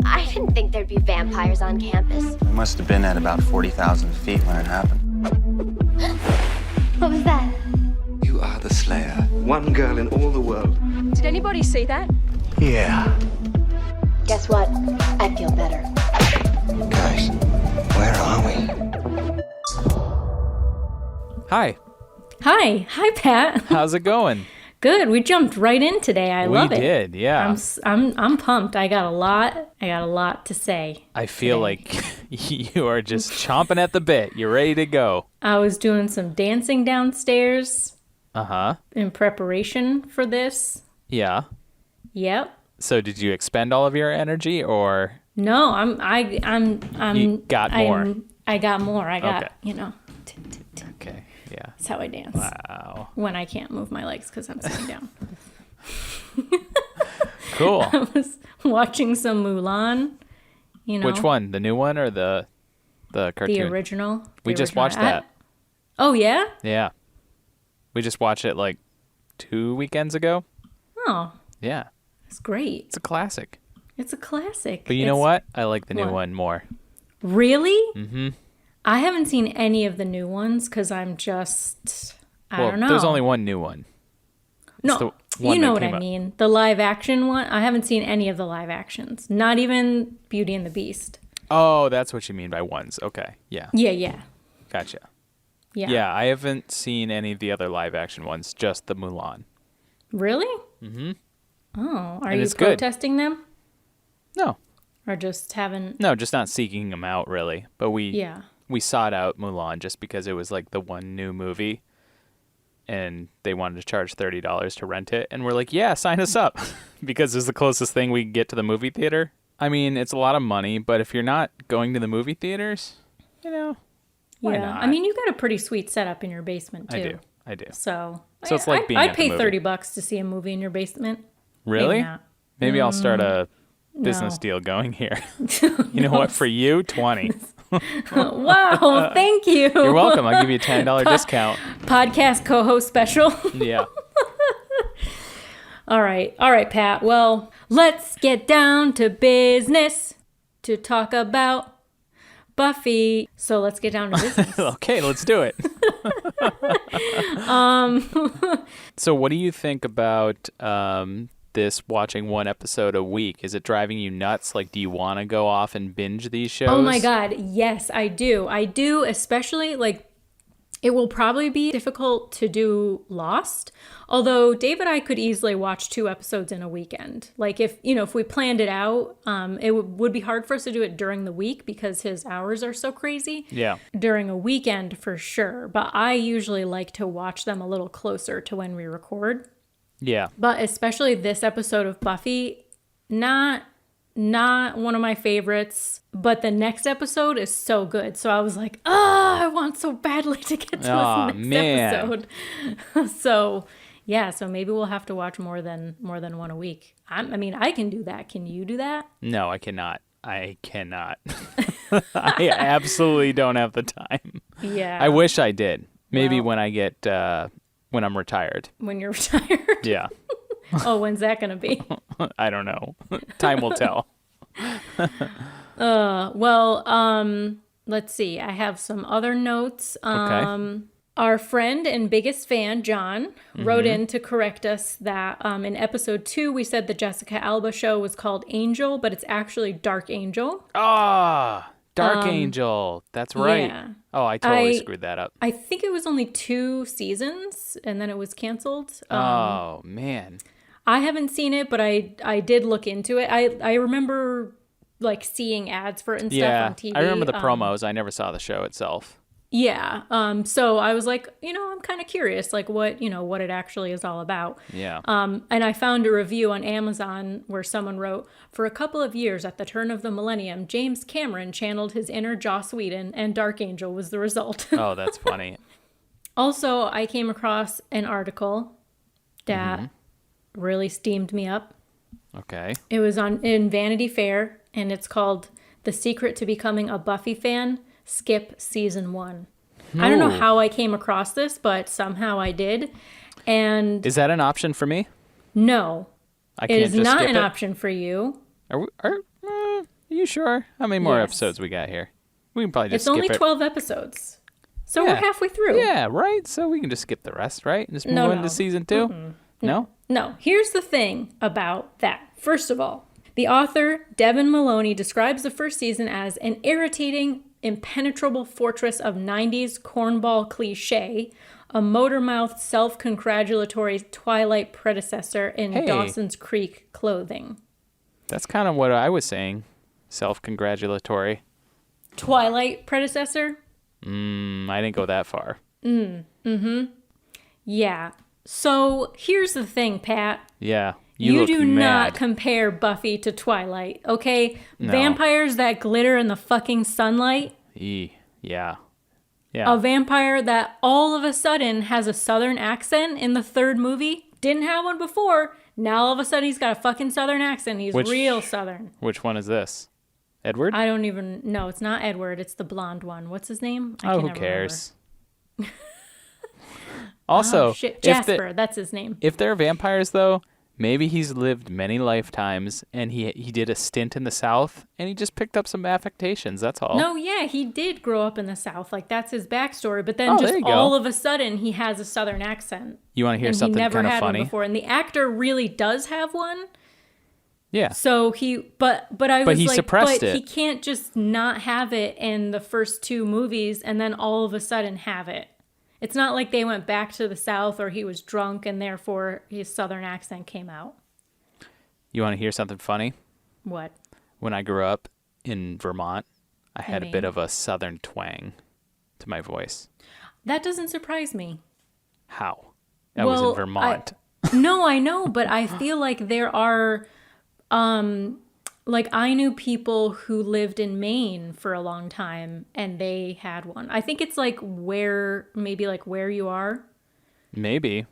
I didn't think there'd be vampires on campus. We must have been at about 40,000 feet when it happened. What was that? You are the Slayer. One girl in all the world. Did anybody see that? Yeah. Guess what? I feel better. Guys, where are we? Hi. Hi, Pat. How's it going? Good. We jumped right in today. I love it. We did, yeah. I'm pumped. I got a lot to say. I feel like you are just chomping at the bit. You're ready to go. I was doing some dancing downstairs. Uh-huh. In preparation for this. Yeah. Yep. So did you expend all of your energy or? No, You got more. I got more. I got, Okay. Okay. Yeah. That's how I dance. Wow. When I can't move my legs because I'm sitting down. Cool. I was watching some Mulan, Which one? The new one or the cartoon? The original. We just watched that. Oh, yeah? Yeah. We just watched it like 2 weekends ago. Oh. Yeah. It's great. It's a classic. It's a classic. But you know what? I like the new one more. Really? Mm-hmm. I haven't seen any of the new ones because I'm just, I don't know. There's only one new one. No, you know what I mean. The live action one. I haven't seen any of the live actions. Not even Beauty and the Beast. Oh, that's what you mean by ones. Okay. Yeah. Yeah. Gotcha. Yeah. Yeah, I haven't seen any of the other live action ones, just the Mulan. Really? Mm-hmm. Oh, are And you it's good. protesting them? No. Or just haven't? No, just not seeking them out, really. But we sought out Mulan just because it was like the one new movie. And they wanted to charge $30 to rent it. And we're like, yeah, sign us up. Because it's the closest thing we can get to the movie theater. I mean, it's a lot of money. But if you're not going to the movie theaters, why not? I mean, you got a pretty sweet setup in your basement, too. I do. So it's like being I'd at the pay movie. $30 to see a movie in your basement. Really? Maybe not. Maybe I'll start a business deal going here. You know what? For you, 20. Wow, thank you. You're welcome. I'll give you a $10 discount. Podcast co-host special. Yeah. All right, Pat. Well, let's get down to business to talk about Buffy. So let's get down to business. Okay, let's do it. So what do you think about this watching one episode a week? Is it driving you nuts? Like, do you want to go off and binge these shows? Oh my God. Yes, I do. I do, especially like it will probably be difficult to do Lost. Although Dave and I could easily watch 2 episodes in a weekend. Like if we planned it out, it would be hard for us to do it during the week because his hours are so crazy. Yeah. During a weekend for sure. But I usually like to watch them a little closer to when we record. Yeah. But especially this episode of Buffy, not one of my favorites, but the next episode is so good. So I was like, I want so badly to get to this next episode. So yeah, so maybe we'll have to watch more than one a week. I mean, I can do that. Can you do that? No, I cannot. I absolutely don't have the time. Yeah. I wish I did. Maybe when I get when I'm retired. When you're retired? Yeah. Oh, when's that going to be? I don't know. Time will tell. Let's see. I have some other notes. Okay. Our friend and biggest fan, John, wrote in to correct us that in episode 2, we said the Jessica Alba show was called Angel, but it's actually Dark Angel. Dark Angel. That's right. Yeah. Oh, I totally screwed that up. I think it was only 2 seasons, and then it was canceled. Oh, man. I haven't seen it, but I did look into it. I remember like seeing ads for it and stuff on TV. I remember the promos. I never saw the show itself. Yeah. So I was like, I'm kind of curious, like what it actually is all about. Yeah. And I found a review on Amazon where someone wrote, for a couple of years at the turn of the millennium, James Cameron channeled his inner Joss Whedon and Dark Angel was the result. Oh, that's funny. Also, I came across an article that really steamed me up. Okay. It was in Vanity Fair, and it's called The Secret to Becoming a Buffy Fan, Skip Season 1. I don't know how I came across this, but somehow I did. And is that an option for me? No. I can't it is just not skip an it? option for you. Are you sure? How many more Yes. episodes we got here? We can probably just It's skip only it. 12 episodes. So Yeah. we're halfway through. Yeah, right? So we can just skip the rest, right? And just move on to season 2? No? No, here's the thing about that. First of all, the author, Devin Maloney, describes the first season as an irritating, impenetrable fortress of 90s cornball cliche, a motor-mouthed, self-congratulatory Twilight predecessor in Hey. Dawson's Creek clothing. That's kind of what I was saying. Self-congratulatory. Twilight predecessor? I didn't go that far. Yeah. So here's the thing, Pat. Yeah. You look do mad. not compare Buffy to Twilight, okay? No. Vampires that glitter in the fucking sunlight. Yeah. A vampire that all of a sudden has a southern accent in the third movie. Didn't have one before. Now all of a sudden he's got a fucking southern accent. He's real southern. Which one is this? Edward? I don't even know. It's not Edward. It's the blonde one. What's his name? Who cares? Also, Oh, shit. Jasper. That's his name. If they're vampires, though, maybe he's lived many lifetimes and he did a stint in the South and he just picked up some affectations. That's all. No, yeah, he did grow up in the South. Like, that's his backstory. But then Oh, just there you go. all of a sudden, he has a southern accent. You want to hear And something he never kind of had funny? one before. And the actor really does have one. Yeah. So he, but I was he like, suppressed but it. he can't just not have it in the first two movies and then all of a sudden have it. It's not like they went back to the South or he was drunk and therefore his southern accent came out. You want to hear something funny? What? When I grew up in Vermont, I had a Maine. bit of a southern twang to my voice. That doesn't surprise me. How? I was in Vermont. No, I know, but I feel like there are, like I knew people who lived in Maine for a long time and they had one. I think it's like where you are. Maybe.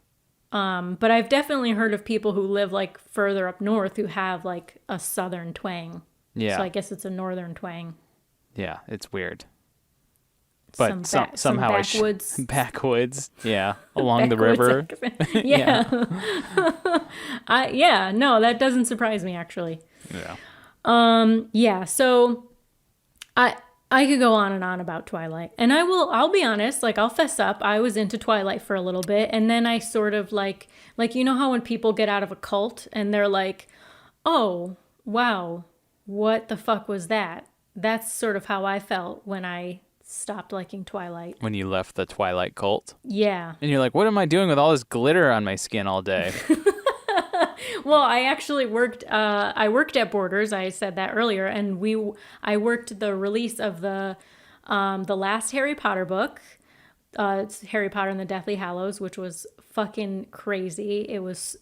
But I've definitely heard of people who live like further up north who have like a southern twang. Yeah. So I guess it's a northern twang. Yeah, it's weird. But somehow some backwoods. Backwoods, yeah, along the Backwoods river. accent. Yeah. Yeah, no, that doesn't surprise me actually. Yeah. Yeah, so I could go on and on about Twilight. And I'll be honest, like I'll fess up. I was into Twilight for a little bit and then I sort of like you know how when people get out of a cult and they're like, "Oh, wow. What the fuck was that?" That's sort of how I felt when I stopped liking Twilight. When you left the Twilight cult. Yeah. And you're like, what am I doing with all this glitter on my skin all day? Well, I actually worked at Borders. I said that earlier, and I worked the release of the last Harry Potter book. It's Harry Potter and the Deathly Hallows, which was fucking crazy. It was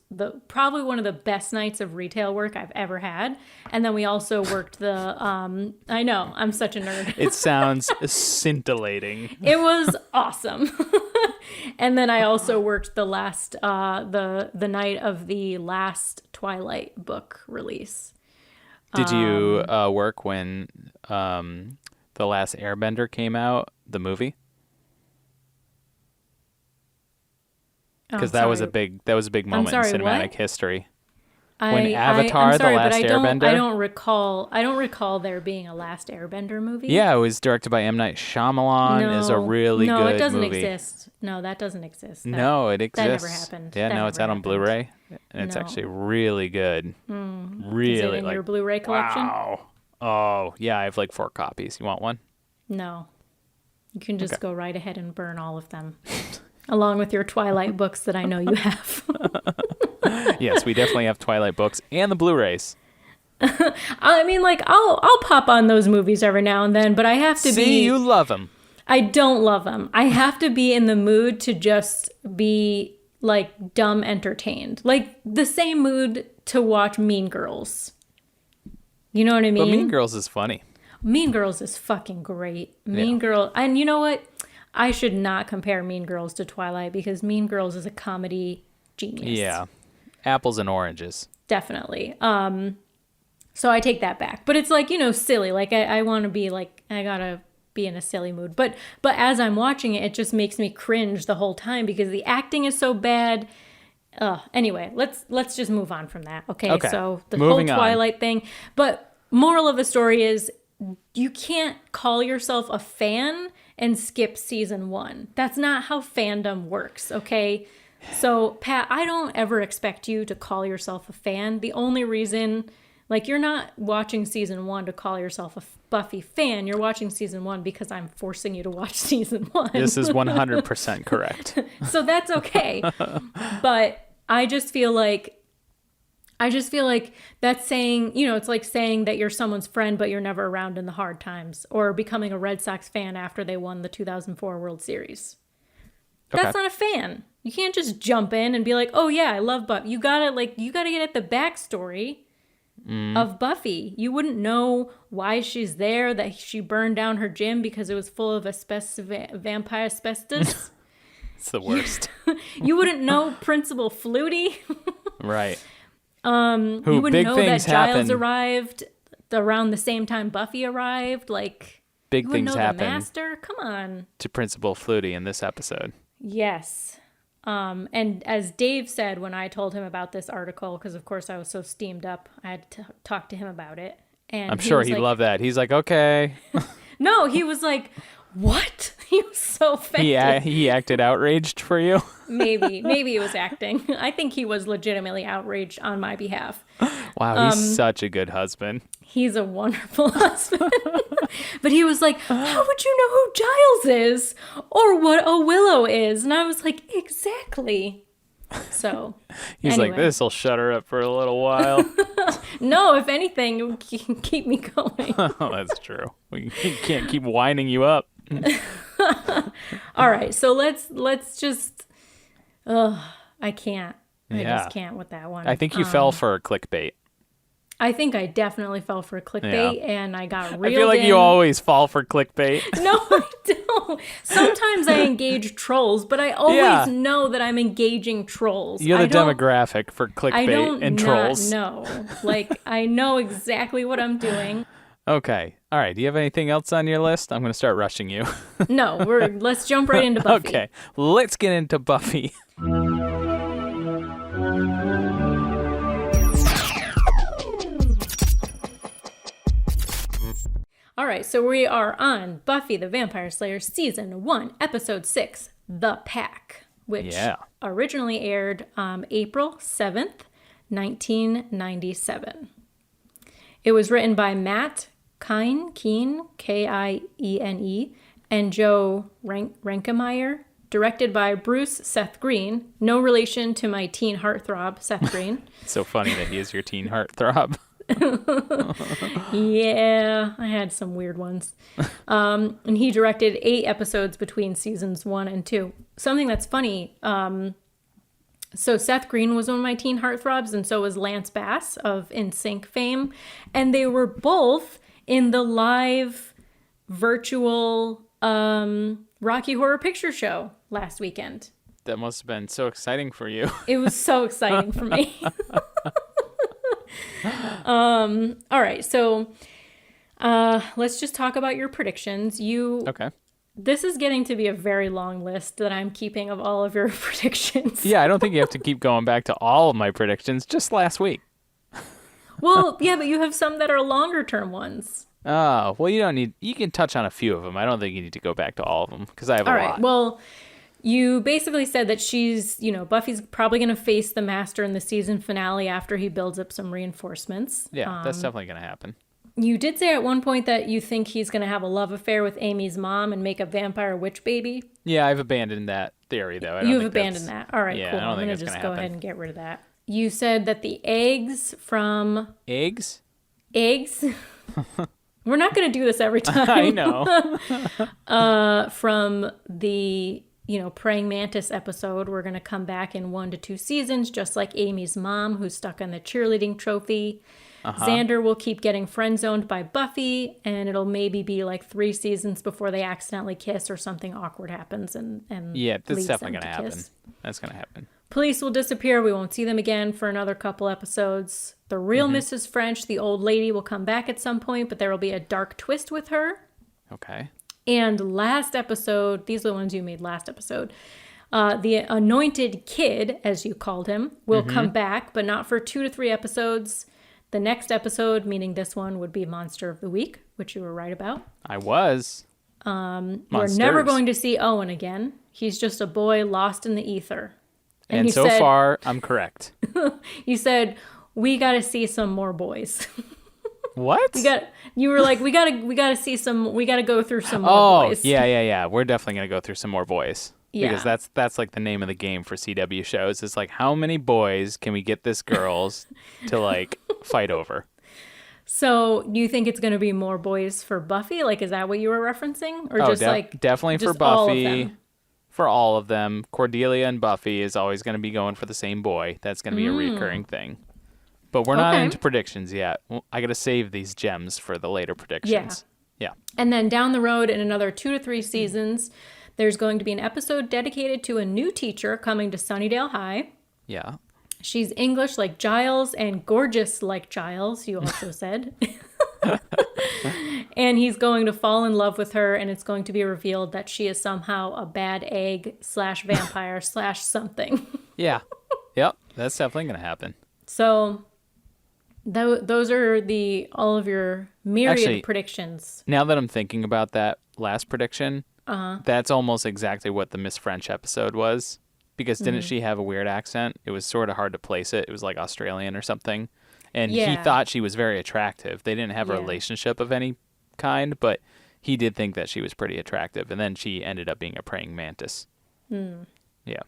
probably one of the best nights of retail work I've ever had. And then we also worked I know, I'm such a nerd. It sounds scintillating. It was awesome. And then I also worked the last the night of the last Twilight book release. Did you work when The Last Airbender came out, the movie? Because that was a big moment in cinematic history. When Avatar, I'm sorry, The Last Airbender. I don't recall there being a Last Airbender movie. Yeah, it was directed by M. Night Shyamalan. It's a really good movie. No, it doesn't exist. No, that doesn't exist. No, it exists. That never happened. Yeah, That no, it's never out on happened. Blu-ray, and it's No. actually really good. Really, Is it in your Blu-ray collection? Wow. Oh, yeah, I have like 4 copies. You want one? No. You can just go right ahead and burn all of them. Along with your Twilight books that I know you have. Yes, we definitely have Twilight books and the Blu-rays. I mean, like, I'll pop on those movies every now and then, but I have to See, you love them. I don't love them. I have to be in the mood to just be, like, dumb entertained. Like, the same mood to watch Mean Girls. You know what I mean? But Mean Girls is funny. Mean Girls is fucking great. Mean Girl, and you know what? I should not compare Mean Girls to Twilight because Mean Girls is a comedy genius. Yeah. Apples and oranges. Definitely. So I take that back. But it's like, you know, silly. Like I want to be like, I gotta be in a silly mood. But as I'm watching it, it just makes me cringe the whole time because the acting is so bad. Anyway, let's just move on from that. Okay. So the Moving whole on. Twilight thing. But moral of the story is you can't call yourself a fan and skip season 1. That's not how fandom works, okay? So, Pat, I don't ever expect you to call yourself a fan. The only reason, like, you're not watching season 1 to call yourself a Buffy fan. You're watching season 1 because I'm forcing you to watch season 1. This is 100% correct. So that's okay. But I just feel like that's saying, it's like saying that you're someone's friend, but you're never around in the hard times, or becoming a Red Sox fan after they won the 2004 World Series. Okay. That's not a fan. You can't just jump in and be like, oh yeah, I love Buffy. You gotta get at the backstory of Buffy. You wouldn't know why she's there, that she burned down her gym because it was full of vampire asbestos. It's the worst. You wouldn't know Principal Flutie. Right. You wouldn't know that Giles happen. arrived around the same time Buffy arrived. Like, Big you wouldn't things know happen. The Master. Come on. To Principal Flutie in this episode. Yes. And as Dave said when I told him about this article, because of course I was so steamed up, I had to talk to him about it. And I'm sure he'd love that. He's like, okay. No, he was like, what? He was so offended. He acted outraged for you? Maybe he was acting. I think he was legitimately outraged on my behalf. Wow, he's such a good husband. He's a wonderful husband. But he was like, how would you know who Giles is or what a Willow is? And I was like, exactly. So he's anyway. like, this will shut her up for a little while. No, if anything, it would keep me going. Oh, that's true. We can't keep winding you up. All right, so let's just. I can't. I just can't with that one. I think you fell for clickbait. I think I definitely fell for clickbait, and I got reeled in. I feel like you always fall for clickbait. No, I don't. Sometimes I engage trolls, but I always know that I'm engaging trolls. You're the demographic for clickbait and trolls. No, like I know exactly what I'm doing. Okay. All right. Do you have anything else on your list? I'm going to start rushing you. No, let's jump right into Buffy. Okay. Let's get into Buffy. All right, so we are on Buffy the Vampire Slayer Season 1, Episode 6, The Pack, which originally aired April 7th, 1997. It was written by Matt Kine, Kiene, and Joe Rankemeyer, directed by Bruce Seth Green, no relation to my teen heartthrob, Seth Green. It's so funny that he is your teen heartthrob. Yeah, I had some weird ones. And he directed 8 episodes between seasons 1 and 2. Something that's funny, so Seth Green was one of my teen heartthrobs, and so was Lance Bass of NSYNC fame. And they were both in the live virtual Rocky Horror Picture Show last weekend. That must have been so exciting for you. It was so exciting for me. All right, so let's just talk about your predictions. Okay. This is getting to be a very long list that I'm keeping of all of your predictions. Yeah, I don't think you have to keep going back to all of my predictions, just last week. Well, yeah, but you have some that are longer term ones. Oh, well, you can touch on a few of them. I don't think you need to go back to all of them because I have a lot. All right, well, you basically said that Buffy's probably going to face the Master in the season finale after he builds up some reinforcements. Yeah, that's definitely going to happen. You did say at one point that you think he's going to have a love affair with Amy's mom and make a vampire witch baby. Yeah, I've abandoned that theory, though. You've abandoned that. All right, yeah, cool. I'm going to just go ahead and get rid of that. You said that the eggs from... Eggs? Eggs? We're not going to do this every time. I know. From the... Praying Mantis episode, we're going to come back in 1 to 2 seasons, just like Amy's mom, who's stuck on the cheerleading trophy. Xander will keep getting friend-zoned by Buffy, and it'll maybe be like 3 seasons before they accidentally kiss or something awkward happens and yeah, that's leads definitely them to happen. kiss. That's going to happen. Police will disappear. We won't see them again for another couple episodes. The real Mrs. French, the old lady, will come back at some point, but there will be a dark twist with her. Okay. And last episode, these are the ones you made last episode, the anointed kid, as you called him, will come back, but not for 2 to 3 episodes. The next episode, meaning this one, would be Monster of the Week, which you were right about. I was. We're never going to see Owen again. He's just a boy lost in the ether. And so far, I'm correct. You said, we got to see some more boys. What? You were like, we got to go through some more boys. Yeah. We're definitely going to go through some more boys. Yeah. Because that's like the name of the game for CW shows. It's like, how many boys can we get this girls to like fight over? So do you think it's going to be more boys for Buffy? Like, is that what you were referencing? Or definitely for Buffy. For all of them. Cordelia and Buffy is always going to be going for the same boy. That's going to be a recurring thing. But we're not into predictions yet. I got to save these gems for the later predictions. Yeah. And then down the road in another 2 to 3 seasons, there's going to be an episode dedicated to a new teacher coming to Sunnydale High. Yeah. She's English like Giles and gorgeous like Giles, you also said. And he's going to fall in love with her, and it's going to be revealed that she is somehow a bad egg / vampire / something. Yeah. Yep. That's definitely going to happen. So those are all of your myriad predictions. Now that I'm thinking about that last prediction, that's almost exactly what the Miss French episode was. Because didn't she have a weird accent? It was sort of hard to place it. It was like Australian or something. And he thought she was very attractive. They didn't have a relationship of any kind, but he did think that she was pretty attractive. And then she ended up being a praying mantis. Yeah.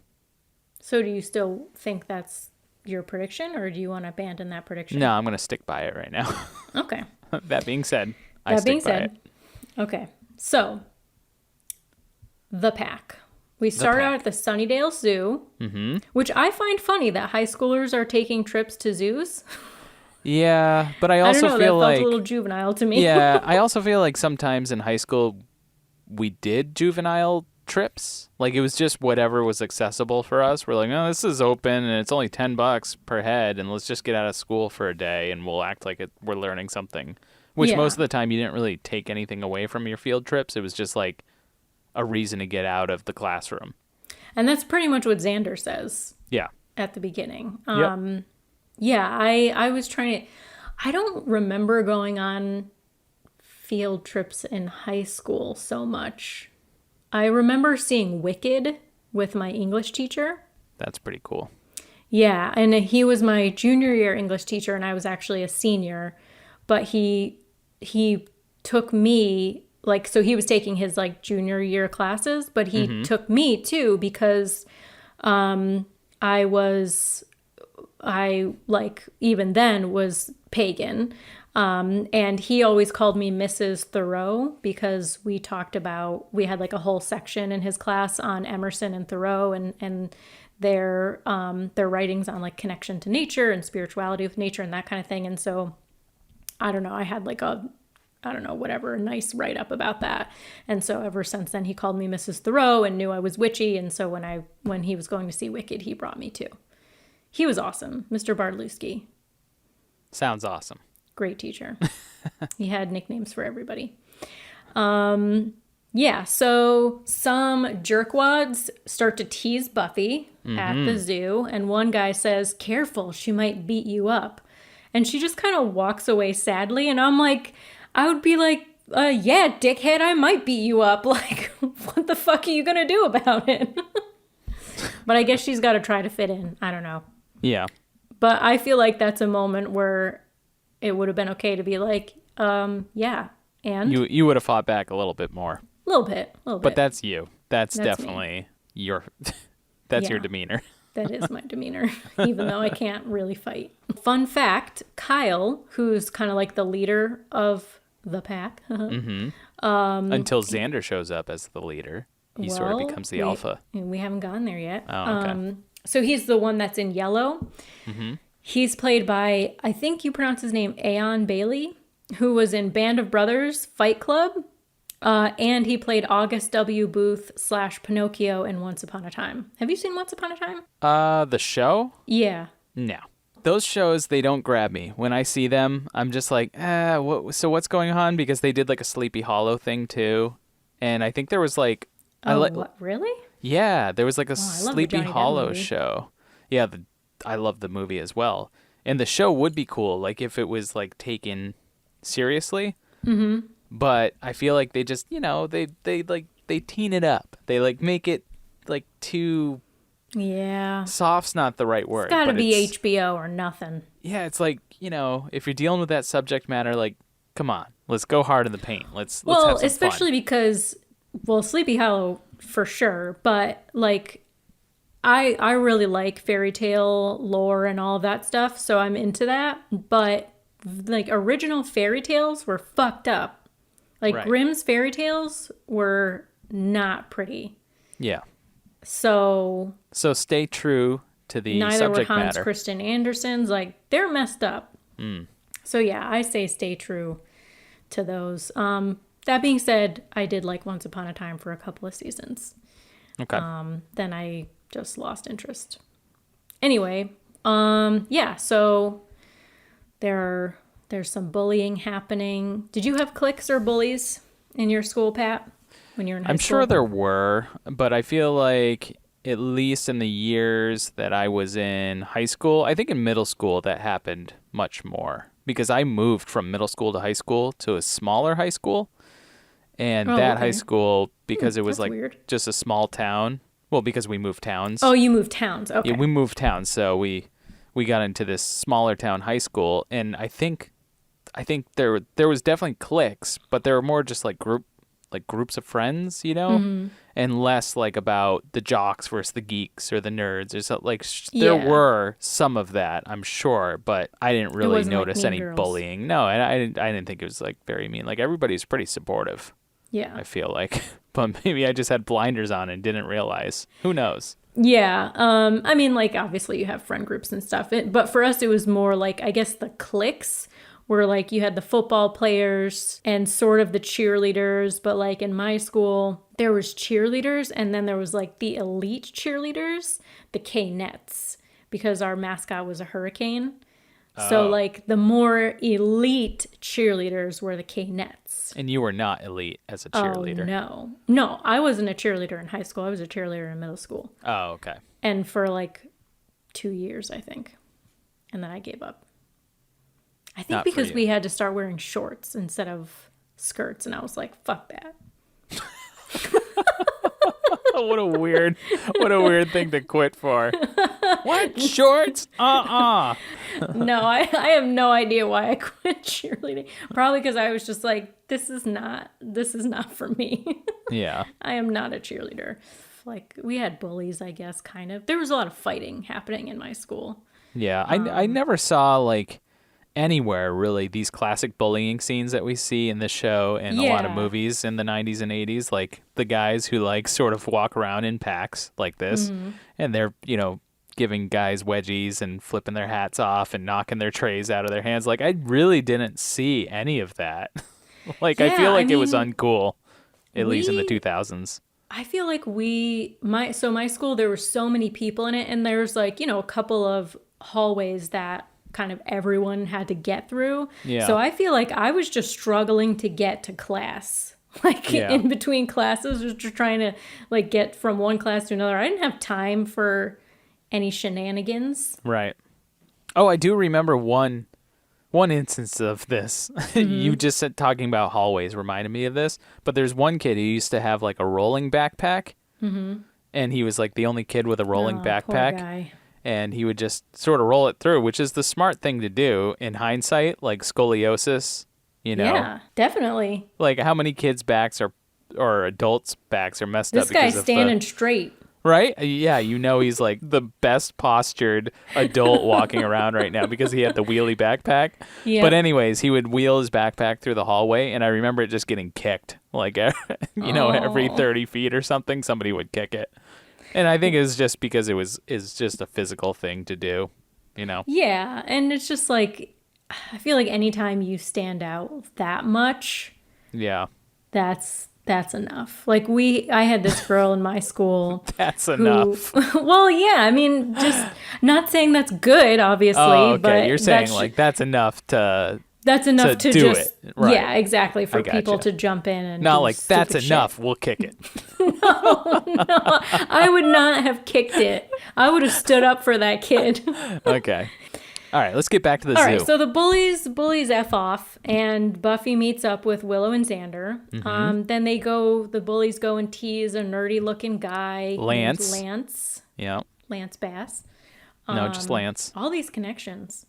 So do you still think that's your prediction, or do you want to abandon that prediction? No, I'm going to stick by it right now. Okay. That being said, I stick by it. Okay. So, the pack. We start out at the Sunnydale Zoo, which I find funny that high schoolers are taking trips to zoos. Yeah, but I also don't know, feel that like felt a little juvenile to me. Yeah, I also feel like sometimes in high school we did juvenile trips. Like it was just whatever was accessible for us. We're like, oh, this is open and it's only $10 per head, and let's just get out of school for a day and we'll act like we're learning something. Which most of the time you didn't really take anything away from your field trips. It was just like a reason to get out of the classroom. And that's pretty much what Xander says. Yeah. At the beginning. Yep. Yeah, I was trying to... I don't remember going on field trips in high school so much. I remember seeing Wicked with my English teacher. That's pretty cool. Yeah, and he was my junior year English teacher, and I was actually a senior. But he took me... so he was taking his junior year classes, but he took me too because I even then was pagan. And he always called me Mrs. Thoreau because we had a whole section in his class on Emerson and Thoreau and their writings on connection to nature and spirituality with nature and that kind of thing. And so I don't know, I had a nice write-up about that. And so ever since then, he called me Mrs. Thoreau and knew I was witchy. And so when he was going to see Wicked, he brought me too. He was awesome. Mr. Bartlewski. Sounds awesome. Great teacher. He had nicknames for everybody. Yeah, so some jerkwads start to tease Buffy at the zoo. And one guy says, "Careful, she might beat you up." And she just kind of walks away sadly. And I'm like... I would be like, yeah, dickhead, I might beat you up. What the fuck are you going to do about it? But I guess she's got to try to fit in. I don't know. Yeah. But I feel like that's a moment where it would have been okay to be like, yeah, and? You would have fought back a little bit more. A little bit. But that's you. That's definitely your demeanor. That is my demeanor, even though I can't really fight. Fun fact, Kyle, who's kind of like the leader of the pack. Until Xander shows up as the leader. He sort of becomes the alpha. We haven't gotten there yet. Oh, okay. So he's the one that's in yellow. He's played by, I think you pronounce his name, Aeon Bailey, who was in Band of Brothers, Fight Club. And he played August W. Booth / Pinocchio in Once Upon a Time. Have you seen Once Upon a Time? The show? Yeah. No. Those shows, they don't grab me. When I see them, I'm just like, so what's going on? Because they did a Sleepy Hollow thing too. And I think there was what, really? Yeah, there was a Sleepy Johnny Depp Hollow movie. show. Yeah, I love the movie as well. And the show would be cool, like if it was like taken seriously. Mm-hmm. But I feel like they just, they teen it up. They like make it like too. Yeah. Soft's not the right word. It's got to be HBO or nothing. Yeah, it's like, if you're dealing with that subject matter, like, come on, let's go hard in the paint. Let's have some especially fun. because, Sleepy Hollow for sure, but like, I really like fairy tale lore and all of that stuff, so I'm into that. But like original fairy tales were fucked up. Like right. Grimm's fairy tales were not pretty. Yeah. So stay true to the neither were subject Hans matter. Christian Andersen's. Like they're messed up. So yeah, I say stay true to those. That being said, I did like Once Upon a Time for a couple of seasons. Okay. Then I just lost interest. Anyway, yeah, so there's some bullying happening. Did you have cliques or bullies in your school, Pat, when you were in high school? I'm sure there were, but I feel like at least in the years that I was in high school, I think in middle school that happened much more because I moved from middle school to high school to a smaller high school. And high school, because it was like weird. Just a small town. Well, because we moved towns. Oh, you moved towns. Okay. Yeah, we moved towns, so we got into this smaller town high school, and I think there was definitely cliques, but there were more just like groups of friends, and less like about the jocks versus the geeks or the nerds or something. Like there were some of that, I'm sure, but I didn't really notice any bullying. No, I didn't think it was like very mean. Like everybody's pretty supportive. Yeah. I feel like. But maybe I just had blinders on and didn't realize. Who knows? Yeah. I mean, like, obviously you have friend groups and stuff. But for us, it was more like, I guess the cliques were like you had the football players and sort of the cheerleaders. But like in my school, there was cheerleaders and then there was like the elite cheerleaders, the K-Nets, because our mascot was a hurricane. So, like, the more elite cheerleaders were the K-Nets. And you were not elite as a cheerleader. Oh, no. No, I wasn't a cheerleader in high school. I was a cheerleader in middle school. Oh, okay. And for, like, 2 years, I think. And then I gave up. I think because we had to start wearing shorts instead of skirts. And I was like, fuck that. What a weird thing to quit for. What? Shorts? No, I have no idea why I quit cheerleading. Probably because I was just like, this is not for me. Yeah. I am not a cheerleader. Like, we had bullies, I guess, kind of. There was a lot of fighting happening in my school. Yeah, I never saw, like, anywhere, really, these classic bullying scenes that we see in the show and a lot of movies in the 90s and 80s. Like, the guys who, like, sort of walk around in packs like this. Mm-hmm. And they're, giving guys wedgies and flipping their hats off and knocking their trays out of their hands. Like, I really didn't see any of that. Like, I feel like it was uncool, at least in the 2000s. I feel like my school, there were so many people in it, and there's like, a couple of hallways that kind of everyone had to get through. Yeah. So I feel like I was just struggling to get to class. Like in between classes, just trying to like get from one class to another. I didn't have time for any shenanigans. Right. Oh, I do remember one instance of this. Mm-hmm. You just said talking about hallways reminded me of this, but there's one kid who used to have like a rolling backpack, and he was like the only kid with a rolling backpack, poor guy. And he would just sort of roll it through, which is the smart thing to do in hindsight, like scoliosis, Yeah, definitely. Like how many kids' backs or adults' backs are messed up because this guy's standing straight. Right? Yeah, he's like the best postured adult walking around right now because he had the wheelie backpack. Yeah. But anyways, he would wheel his backpack through the hallway, and I remember it just getting kicked. Like, every 30 feet or something, somebody would kick it. And I think it's just because it's just a physical thing to do, Yeah, and it's just like, I feel like anytime you stand out that much, that's enough. Like I had this girl in my school. That's enough. Well, yeah, I mean, just not saying that's good, obviously. Oh, okay. But you're saying that's enough to. That's enough to do just, it. Right. Yeah, exactly. For people to jump in and not like that's enough. Shit. We'll kick it. No, I would not have kicked it. I would have stood up for that kid. Okay. All right, let's get back to the All zoo. right, so the bullies F off, and Buffy meets up with Willow and Xander. Then the bullies go and tease a nerdy-looking guy named Lance. Yeah. Lance Bass. No, just Lance. All these connections.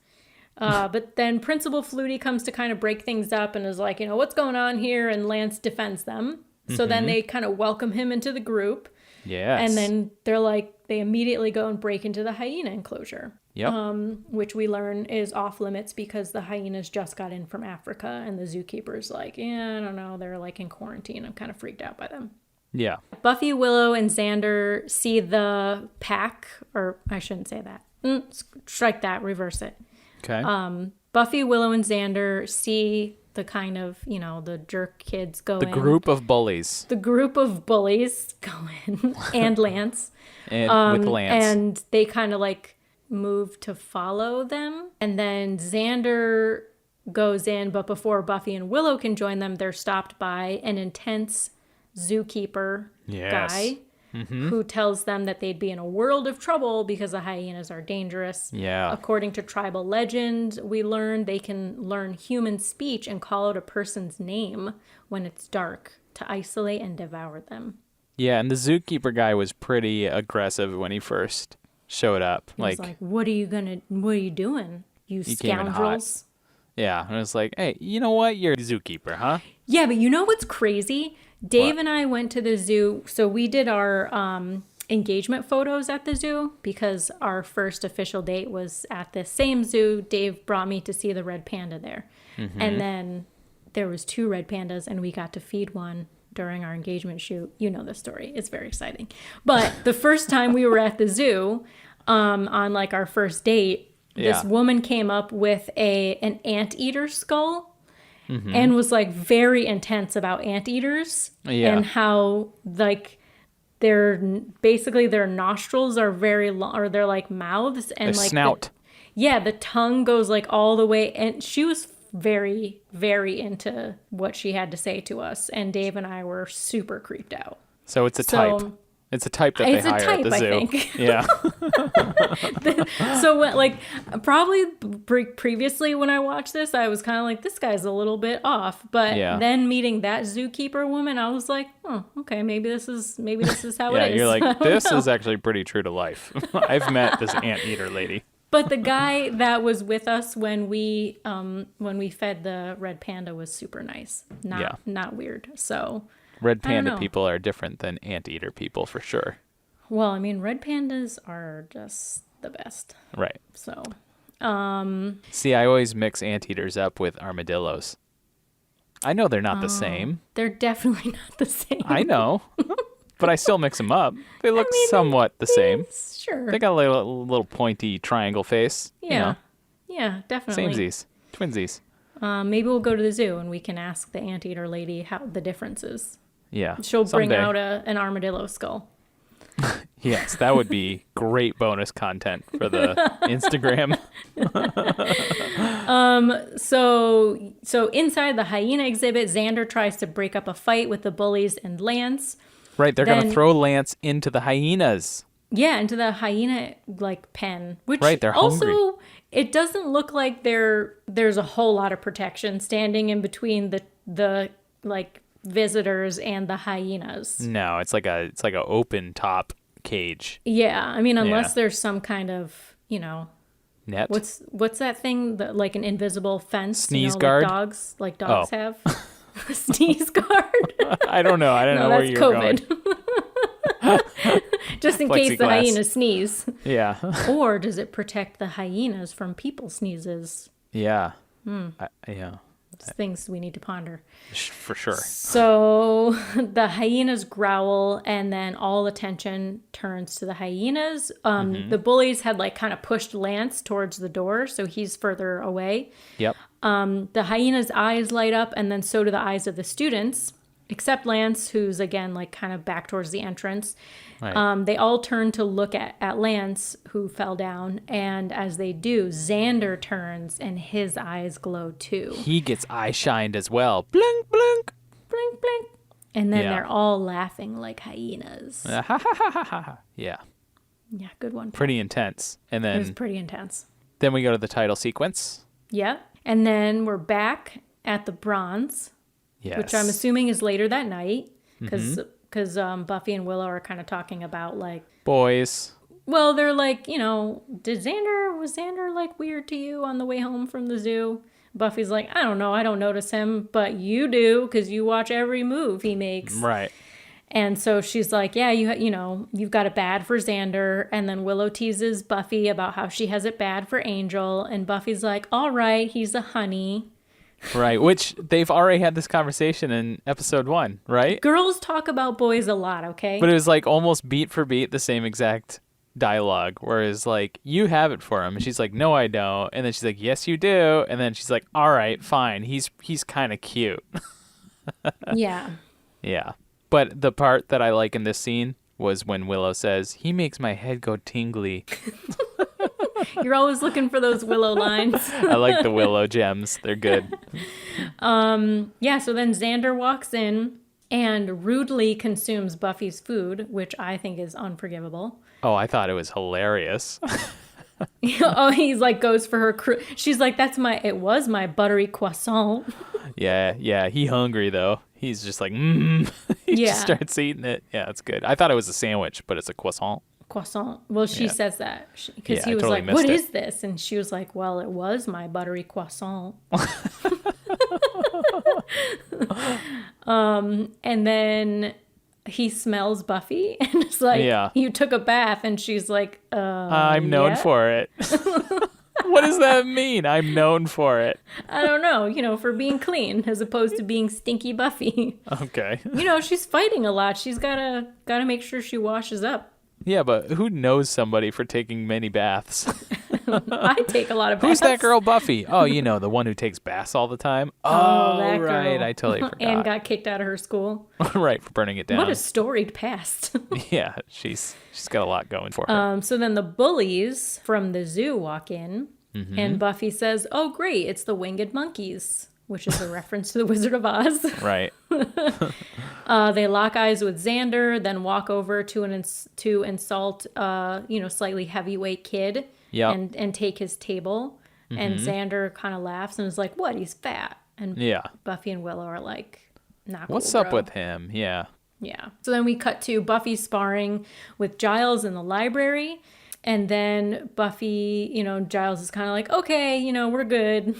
But then Principal Flutie comes to kind of break things up and is like, what's going on here? And Lance defends them. So then they kind of welcome him into the group. Yes. And then they immediately go and break into the hyena enclosure. Yep. Which we learn is off limits because the hyenas just got in from Africa and the zookeeper's like, I don't know. They're like in quarantine. I'm kind of freaked out by them. Yeah. Buffy, Willow, and Xander see the pack, or I shouldn't say that. Strike that, reverse it. Okay. Buffy, Willow, and Xander see the kind of, the jerk kids go in. The group of bullies. The group of bullies go in, and Lance. With Lance. And they kind of like move to follow them. And then Xander goes in, but before Buffy and Willow can join them, they're stopped by an intense zookeeper guy who tells them that they'd be in a world of trouble because the hyenas are dangerous. Yeah. According to tribal legend, we learn they can learn human speech and call out a person's name when it's dark to isolate and devour them. Yeah, and the zookeeper guy was pretty aggressive when he first showed up. He was like, what are you doing, you scoundrels? Yeah, and it's like, hey, you know what? You're a zookeeper, huh? Yeah, but you know what's crazy? Dave and I went to the zoo. So we did our engagement photos at the zoo because our first official date was at the same zoo. Dave brought me to see the red panda there. And then there was 2 red pandas and we got to feed one during our engagement shoot. You know the story. It's very exciting. But the first time we were at the zoo on like our first date, this woman came up with an anteater skull. And was like very intense about anteaters and how like their nostrils are very long, or they're like mouths and their like snout. The tongue goes like all the way. And she was very, very into what she had to say to us. And Dave and I were super creeped out. So it's a type. It's a type that they hire at the zoo. I think. Yeah. So probably previously when I watched this, I was kind of like, this guy's a little bit off. But then meeting that zookeeper woman, I was like, oh, okay, maybe this is how it is. Yeah, you're like, this is actually pretty true to life. I've met this anteater lady. But the guy that was with us when we fed the red panda was super nice. Not weird. So Red panda people are different than anteater people for sure. Well, I mean, red pandas are just the best. Right. So, see, I always mix anteaters up with armadillos. I know they're not the same. They're definitely not the same. I know. But I still mix them up. They look somewhat the same. Sure. They got a little pointy triangle face. Yeah. Yeah, definitely. Samesies. Twinsies. Maybe we'll go to the zoo and we can ask the anteater lady how the difference is. Yeah. She'll bring out an armadillo skull. Yes, that would be great bonus content for the Instagram. So inside the hyena exhibit, Xander tries to break up a fight with the bullies and Lance. Right, they're going to throw Lance into the hyenas. Yeah, into the hyena pen. Which they're hungry. Also, it doesn't look like there's a whole lot of protection standing in between the visitors and the hyenas. No, it's like a open top cage. Yeah, I mean, unless there's some kind of net. What's that thing? Like an invisible fence? Sneeze guard. Like dogs have. Sneeze guard. I don't know. I don't know where you're COVID. Going. Just in case the Plexiglass. hyenas sneeze. Yeah. Or does it protect the hyenas from people sneezes? Yeah. Yeah. It's things we need to ponder. For sure. So the hyenas growl, and then all attention turns to the hyenas. The bullies had kind of pushed Lance towards the door, so he's further away. Yep. The hyena's eyes light up, and then so do the eyes of the students, except Lance, who's again kind of back towards the entrance. Right. They all turn to look at Lance, who fell down, and as they do, Xander turns, and his eyes glow too. He gets eye shined as well. Blink, blink. Blink, blink. And then they're all laughing like hyenas. Yeah. Yeah, good one. Pretty intense. And then It was pretty intense. Then we go to the title sequence. Yep. And then we're back at the Bronze, Yes. which I'm assuming is later that night because Buffy and Willow are kind of talking about like boys. Well, they're like, was Xander like weird to you on the way home from the zoo? Buffy's like, I don't know, I don't notice him, but you do because you watch every move he makes. Right. And so she's like, yeah, you've got it bad for Xander. And then Willow teases Buffy about how she has it bad for Angel. And Buffy's like, all right, he's a honey. Right, which they've already had this conversation in episode 1, right? Girls talk about boys a lot, okay? But it was like almost beat for beat the same exact dialogue, whereas like, you have it for him. And she's like, no, I don't. And then she's like, yes, you do. And then she's like, all right, fine. He's kind of cute. Yeah. Yeah. But the part that I like in this scene was when Willow says, he makes my head go tingly. You're always looking for those Willow lines. I like the Willow gems. They're good. Yeah, so then Xander walks in and rudely consumes Buffy's food, which I think is unforgivable. Oh, I thought it was hilarious. Oh, he's like, goes for her. She's like, it was my buttery croissant. Yeah. He hungry, though. He's just like, He just starts eating it. Yeah, it's good. I thought it was a sandwich, but it's a croissant. Croissant. Well, she says that because he was totally like, what missed is this? And she was like, well, it was my buttery croissant. And then he smells Buffy and it's like, you took a bath. And she's like, I'm known for it. What does that mean? I'm known for it. I don't know, for being clean as opposed to being stinky Buffy. Okay. She's fighting a lot. She's gotta make sure she washes up. Yeah, but who knows somebody for taking many baths? I take a lot of baths. Who's that girl Buffy? Oh, the one who takes baths all the time? Oh, that right. girl. I totally forgot. And got kicked out of her school. Right, for burning it down. What a storied past. Yeah, she's got a lot going for her. So then the bullies from the zoo walk in, and Buffy says, oh, great, it's the winged monkeys, which is a reference to the Wizard of Oz. Right. They lock eyes with Xander, then walk over to insult, slightly heavyweight kid and take his table. And Xander kind of laughs and is like, what? He's fat. And Buffy and Willow are like, not cool, What's up bro. with him? Yeah. Yeah. So then we cut to Buffy sparring with Giles in the library. And then Buffy, Giles is kind of like, okay, we're good.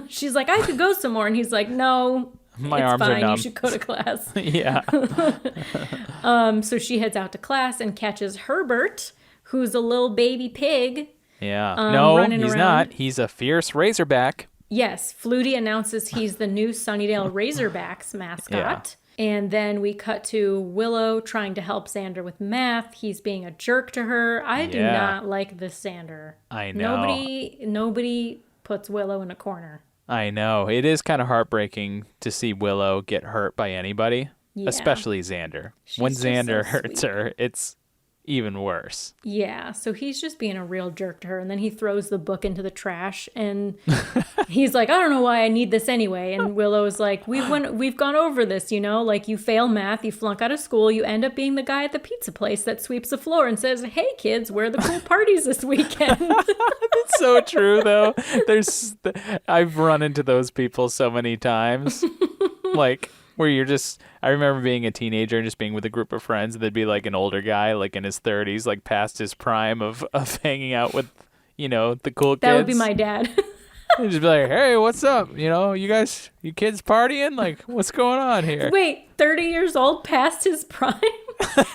She's like, I could go some more. And he's like, no, My it's arms fine. are numb. You should go to class. Yeah. So she heads out to class and catches Herbert, who's a little baby pig. Yeah. No, running he's around. not. He's a fierce Razorback. Yes, Flutie announces he's the new Sunnydale Razorbacks mascot. And then we cut to Willow trying to help Xander with math. He's being a jerk to her. I do not like this Xander. I know. Nobody puts Willow in a corner. I know. It is kind of heartbreaking to see Willow get hurt by anybody, especially Xander. When just Xander so hurts sweet. her, it's even worse. Yeah, so he's just being a real jerk to her. And then he throws the book into the trash. And he's like, I don't know why I need this anyway. And Willow's like, we've gone over this, like you fail math, you flunk out of school, you end up being the guy at the pizza place that sweeps the floor and says, hey, kids, where are the cool parties this weekend? It's so true, though. I've run into those people so many times. Like, where I remember being a teenager and just being with a group of friends, and there'd be like an older guy, like in his 30s, like past his prime of hanging out with, the cool kids. That would be my dad. And just be like, hey, what's up? You kids partying? Like, what's going on here? Wait, 30 years old past his prime?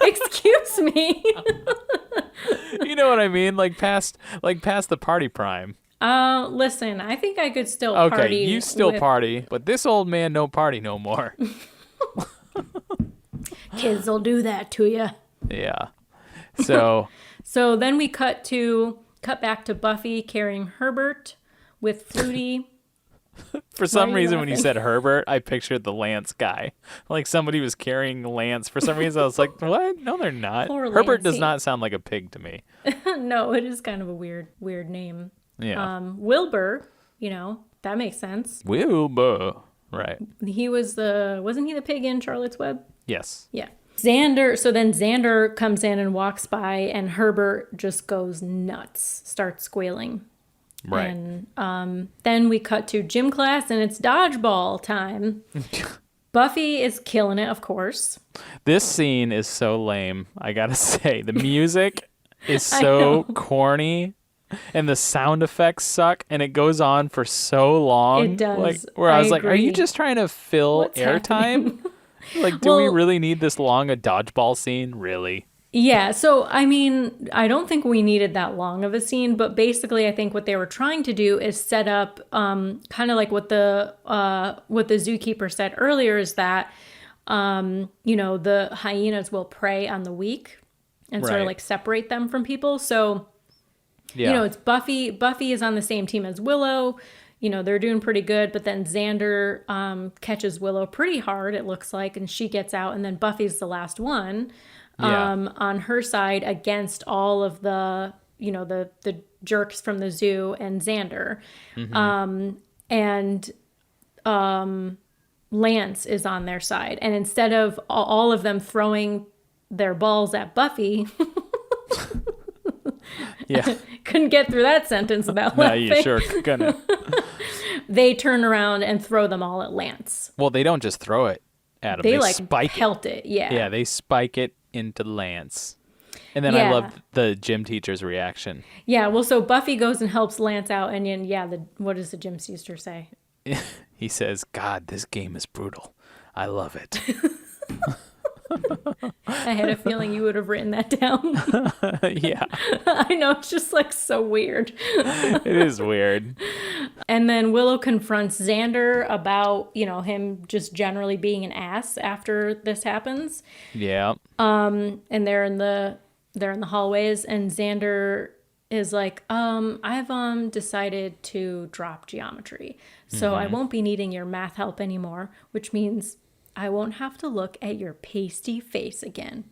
Excuse me. You know what I mean? Like past the party prime. Listen, I think I could still party. Okay, you still party, but this old man no party no more. Kids will do that to you. Yeah. So then we cut back to Buffy carrying Herbert with Flutie. for some reason when you said Herbert, I pictured the Lance guy. Like somebody was carrying Lance. For some reason I was like, what? No, they're not. Poor Herbert does Lancey. not sound like a pig to me. No, it is kind of a weird name. Yeah. Wilbur, that makes sense. Wilbur. Right. He wasn't he the pig in Charlotte's Web? Yes. Yeah. So then Xander comes in and walks by and Herbert just goes nuts, starts squealing. Right. And then we cut to gym class, and it's dodgeball time. Buffy is killing it, of course. This scene is so lame, I gotta say. The music is so corny, and the sound effects suck, and it goes on for so long. It does. Like, where I was like, agree. are you just trying to fill What's airtime? Like, do we really need this long a dodgeball scene? Really? Yeah, so I mean, I don't think we needed that long of a scene, but basically I think what they were trying to do is set up kind of like what the zookeeper said earlier, is that the hyenas will prey on the weak and sort of like separate them from people. So it's Buffy is on the same team as Willow. They're doing pretty good, but then Xander catches Willow pretty hard, it looks like, and she gets out, and then Buffy's the last one. On her side against all of the jerks from the zoo and Xander. And Lance is on their side. And instead of all of them throwing their balls at Buffy, couldn't get through that sentence without laughing. No, you sure couldn't. They turn around and throw them all at Lance. Well, they don't just throw it at him. They spike pelt it. Yeah. Yeah, they spike it into Lance. And then I love the gym teacher's reaction. Yeah, well, so Buffy goes and helps Lance out, and then, what does the gym teacher say? He says, God, this game is brutal. I love it. I had a feeling you would have written that down. Yeah. I know, it's just like so weird. It is weird. And then Willow confronts Xander about, him just generally being an ass after this happens. Yeah. And they're in the hallways, and Xander is like, I've decided to drop geometry. So I won't be needing your math help anymore, which means I won't have to look at your pasty face again.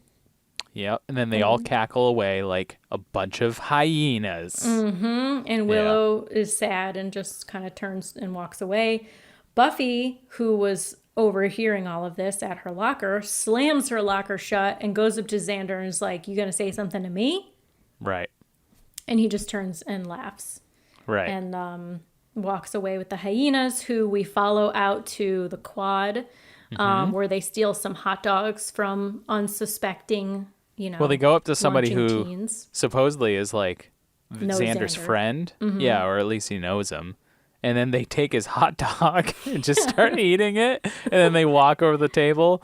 Yep. And then they all cackle away like a bunch of hyenas. Mm-hmm. And Willow is sad and just kind of turns and walks away. Buffy, who was overhearing all of this at her locker, slams her locker shut and goes up to Xander and is like, you going to say something to me? Right. And he just turns and laughs. Right. And walks away with the hyenas, who we follow out to the quad, where they steal some hot dogs from unsuspecting, Well, they go up to somebody who teens. Supposedly is like Xander's Xander. friend. Yeah, or at least he knows him. And then they take his hot dog and just start eating it. And then they walk over the table.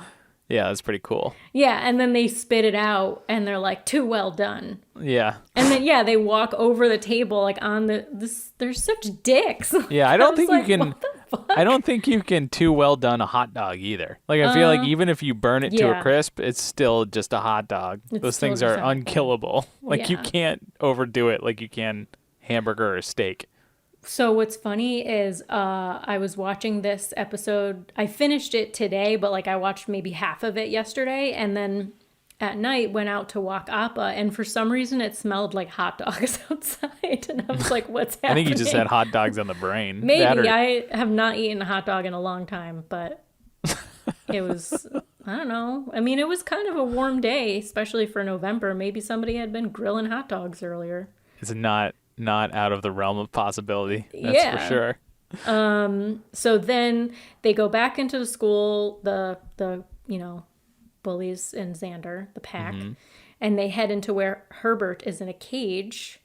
Yeah, that's pretty cool. Yeah, and then they spit it out, and they're like, too well done. Yeah. And then, they walk over the table, like, on they're such dicks. Yeah, I don't think like, you can... what the fuck? I don't think you can too well done a hot dog either. Like, I feel like even if you burn it to a crisp, it's still just a hot dog. Those things are unkillable. Like, you can't overdo it like you can hamburger or steak. So what's funny is I was watching this episode. I finished it today, but like I watched maybe half of it yesterday, and then at night went out to walk Appa, and for some reason it smelled like hot dogs outside, and I was like, what's happening? I think you just had hot dogs on the brain. Maybe. I have not eaten a hot dog in a long time, but it was, I don't know. I mean, it was kind of a warm day, especially for November. Maybe somebody had been grilling hot dogs earlier. It's not out of the realm of possibility. That's for sure. So then they go back into the school, the bullies and Xander, the pack, and they head into where Herbert is in a cage,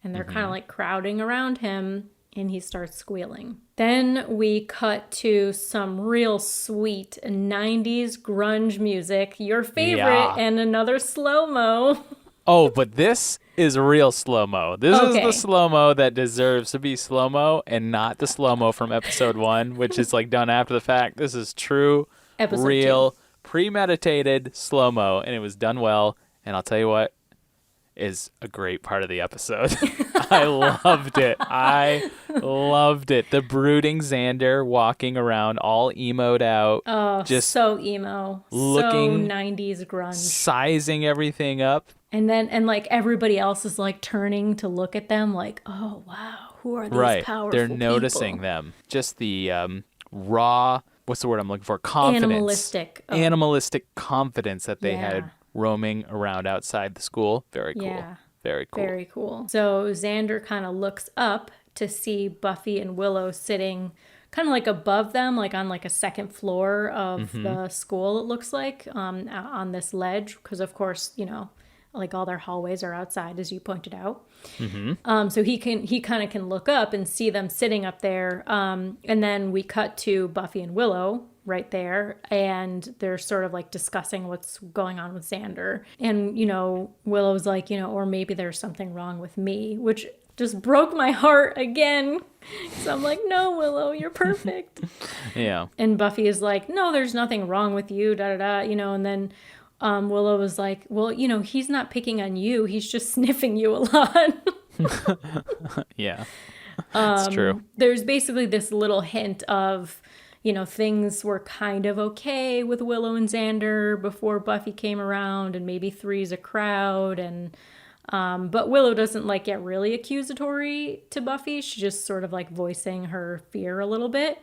and they're kind of like crowding around him, and he starts squealing. Then we cut to some real sweet 90s grunge music, your favorite, and another slow-mo. Oh, but this is real slow-mo. This is the slow-mo that deserves to be slow-mo and not the slow-mo from episode 1, which is like done after the fact. This is true, real, premeditated slow-mo, and it was done well. And I'll tell you what is a great part of the episode. I loved it. The brooding Xander walking around all emoed out. Oh, just so emo. Looking, so 90s grunge. Sizing everything up. And like everybody else is like turning to look at them like, oh, wow, who are these powerful They're noticing them. Just the raw, what's the word I'm looking for? Confidence. Animalistic confidence that they had roaming around outside the school. Very cool. Yeah. Very cool. Very cool. So Xander kind of looks up to see Buffy and Willow sitting kind of like above them, like on like a second floor of the school, it looks like, on this ledge. Because, of course, you know, like all their hallways are outside, as you pointed out. So he kind of can look up and see them sitting up there. And then we cut to Buffy and Willow right there, and they're sort of like discussing what's going on with Xander. And, you know, Willow's like, you know, or maybe there's something wrong with me, which just broke my heart again. So I'm like, no, Willow, you're perfect. Yeah. And Buffy is like, no, there's nothing wrong with you, da da da, you know. And then Willow was like, well, you know, he's not picking on you, he's just sniffing you a lot. Yeah, it's true. There's basically this little hint of, you know, things were kind of okay with Willow and Xander before Buffy came around, and maybe three's a crowd. And but Willow doesn't like get really accusatory to Buffy. She's just sort of like voicing her fear a little bit.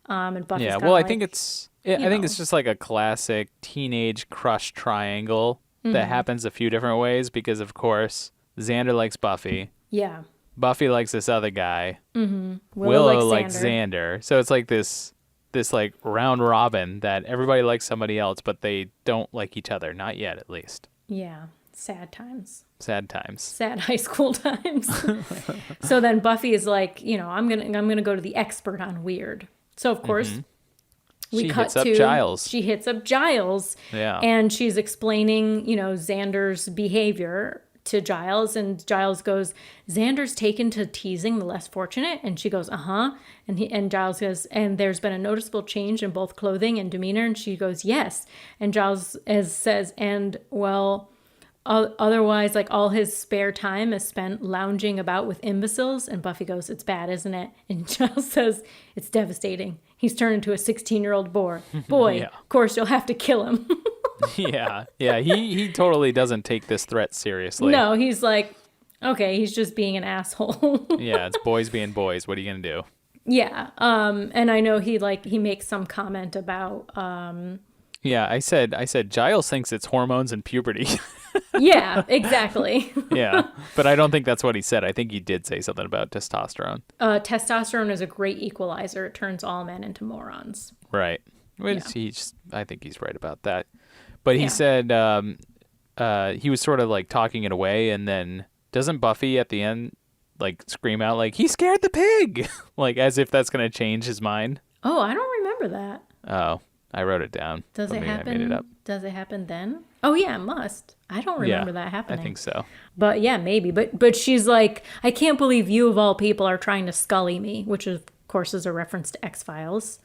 And Buffy's well, I like, think it's just like a classic teenage crush triangle that happens a few different ways, because of course Xander likes Buffy. Yeah. Buffy likes this other guy. Willow likes Xander. So it's like this like round robin that everybody likes somebody else, but they don't like each other. Not yet, at least. Yeah. Sad times. Sad times. Sad high school times. So then Buffy is like, you know, I'm gonna go to the expert on weird. So of course She hits up Giles. She hits up Giles. Yeah. And she's explaining, you know, Xander's behavior to Giles, and Giles goes, Xander's taken to teasing the less fortunate. And she goes, uh-huh. And Giles goes, and there's been a noticeable change in both clothing and demeanor. And she goes, yes. And Giles says, and well, otherwise, like, all his spare time is spent lounging about with imbeciles. And Buffy goes, it's bad, isn't it? And Giles says, it's devastating. He's turned into a 16-year-old boy. Yeah. Of course, you'll have to kill him. Yeah. He totally doesn't take this threat seriously. No, he's like, okay, he's just being an asshole. Yeah, it's boys being boys. What are you gonna do? Yeah. And I know he makes some comment about Yeah, I said Giles thinks it's hormones and puberty. Yeah, exactly. Yeah, but I don't think that's what he said. I think he did say something about testosterone. Testosterone is a great equalizer. It turns all men into morons. Right. Which I think he's right about that. But he said he was sort of like talking it away, and then doesn't Buffy at the end like scream out like, he scared the pig? Like, as if that's going to change his mind. Oh, I don't remember that. Oh, I wrote it down. Does it happen? I made it up. Does it happen then? Oh yeah, it must. I don't remember that happening. I think so. But yeah, maybe. But she's like, I can't believe you of all people are trying to Scully me, which of course is a reference to X-Files.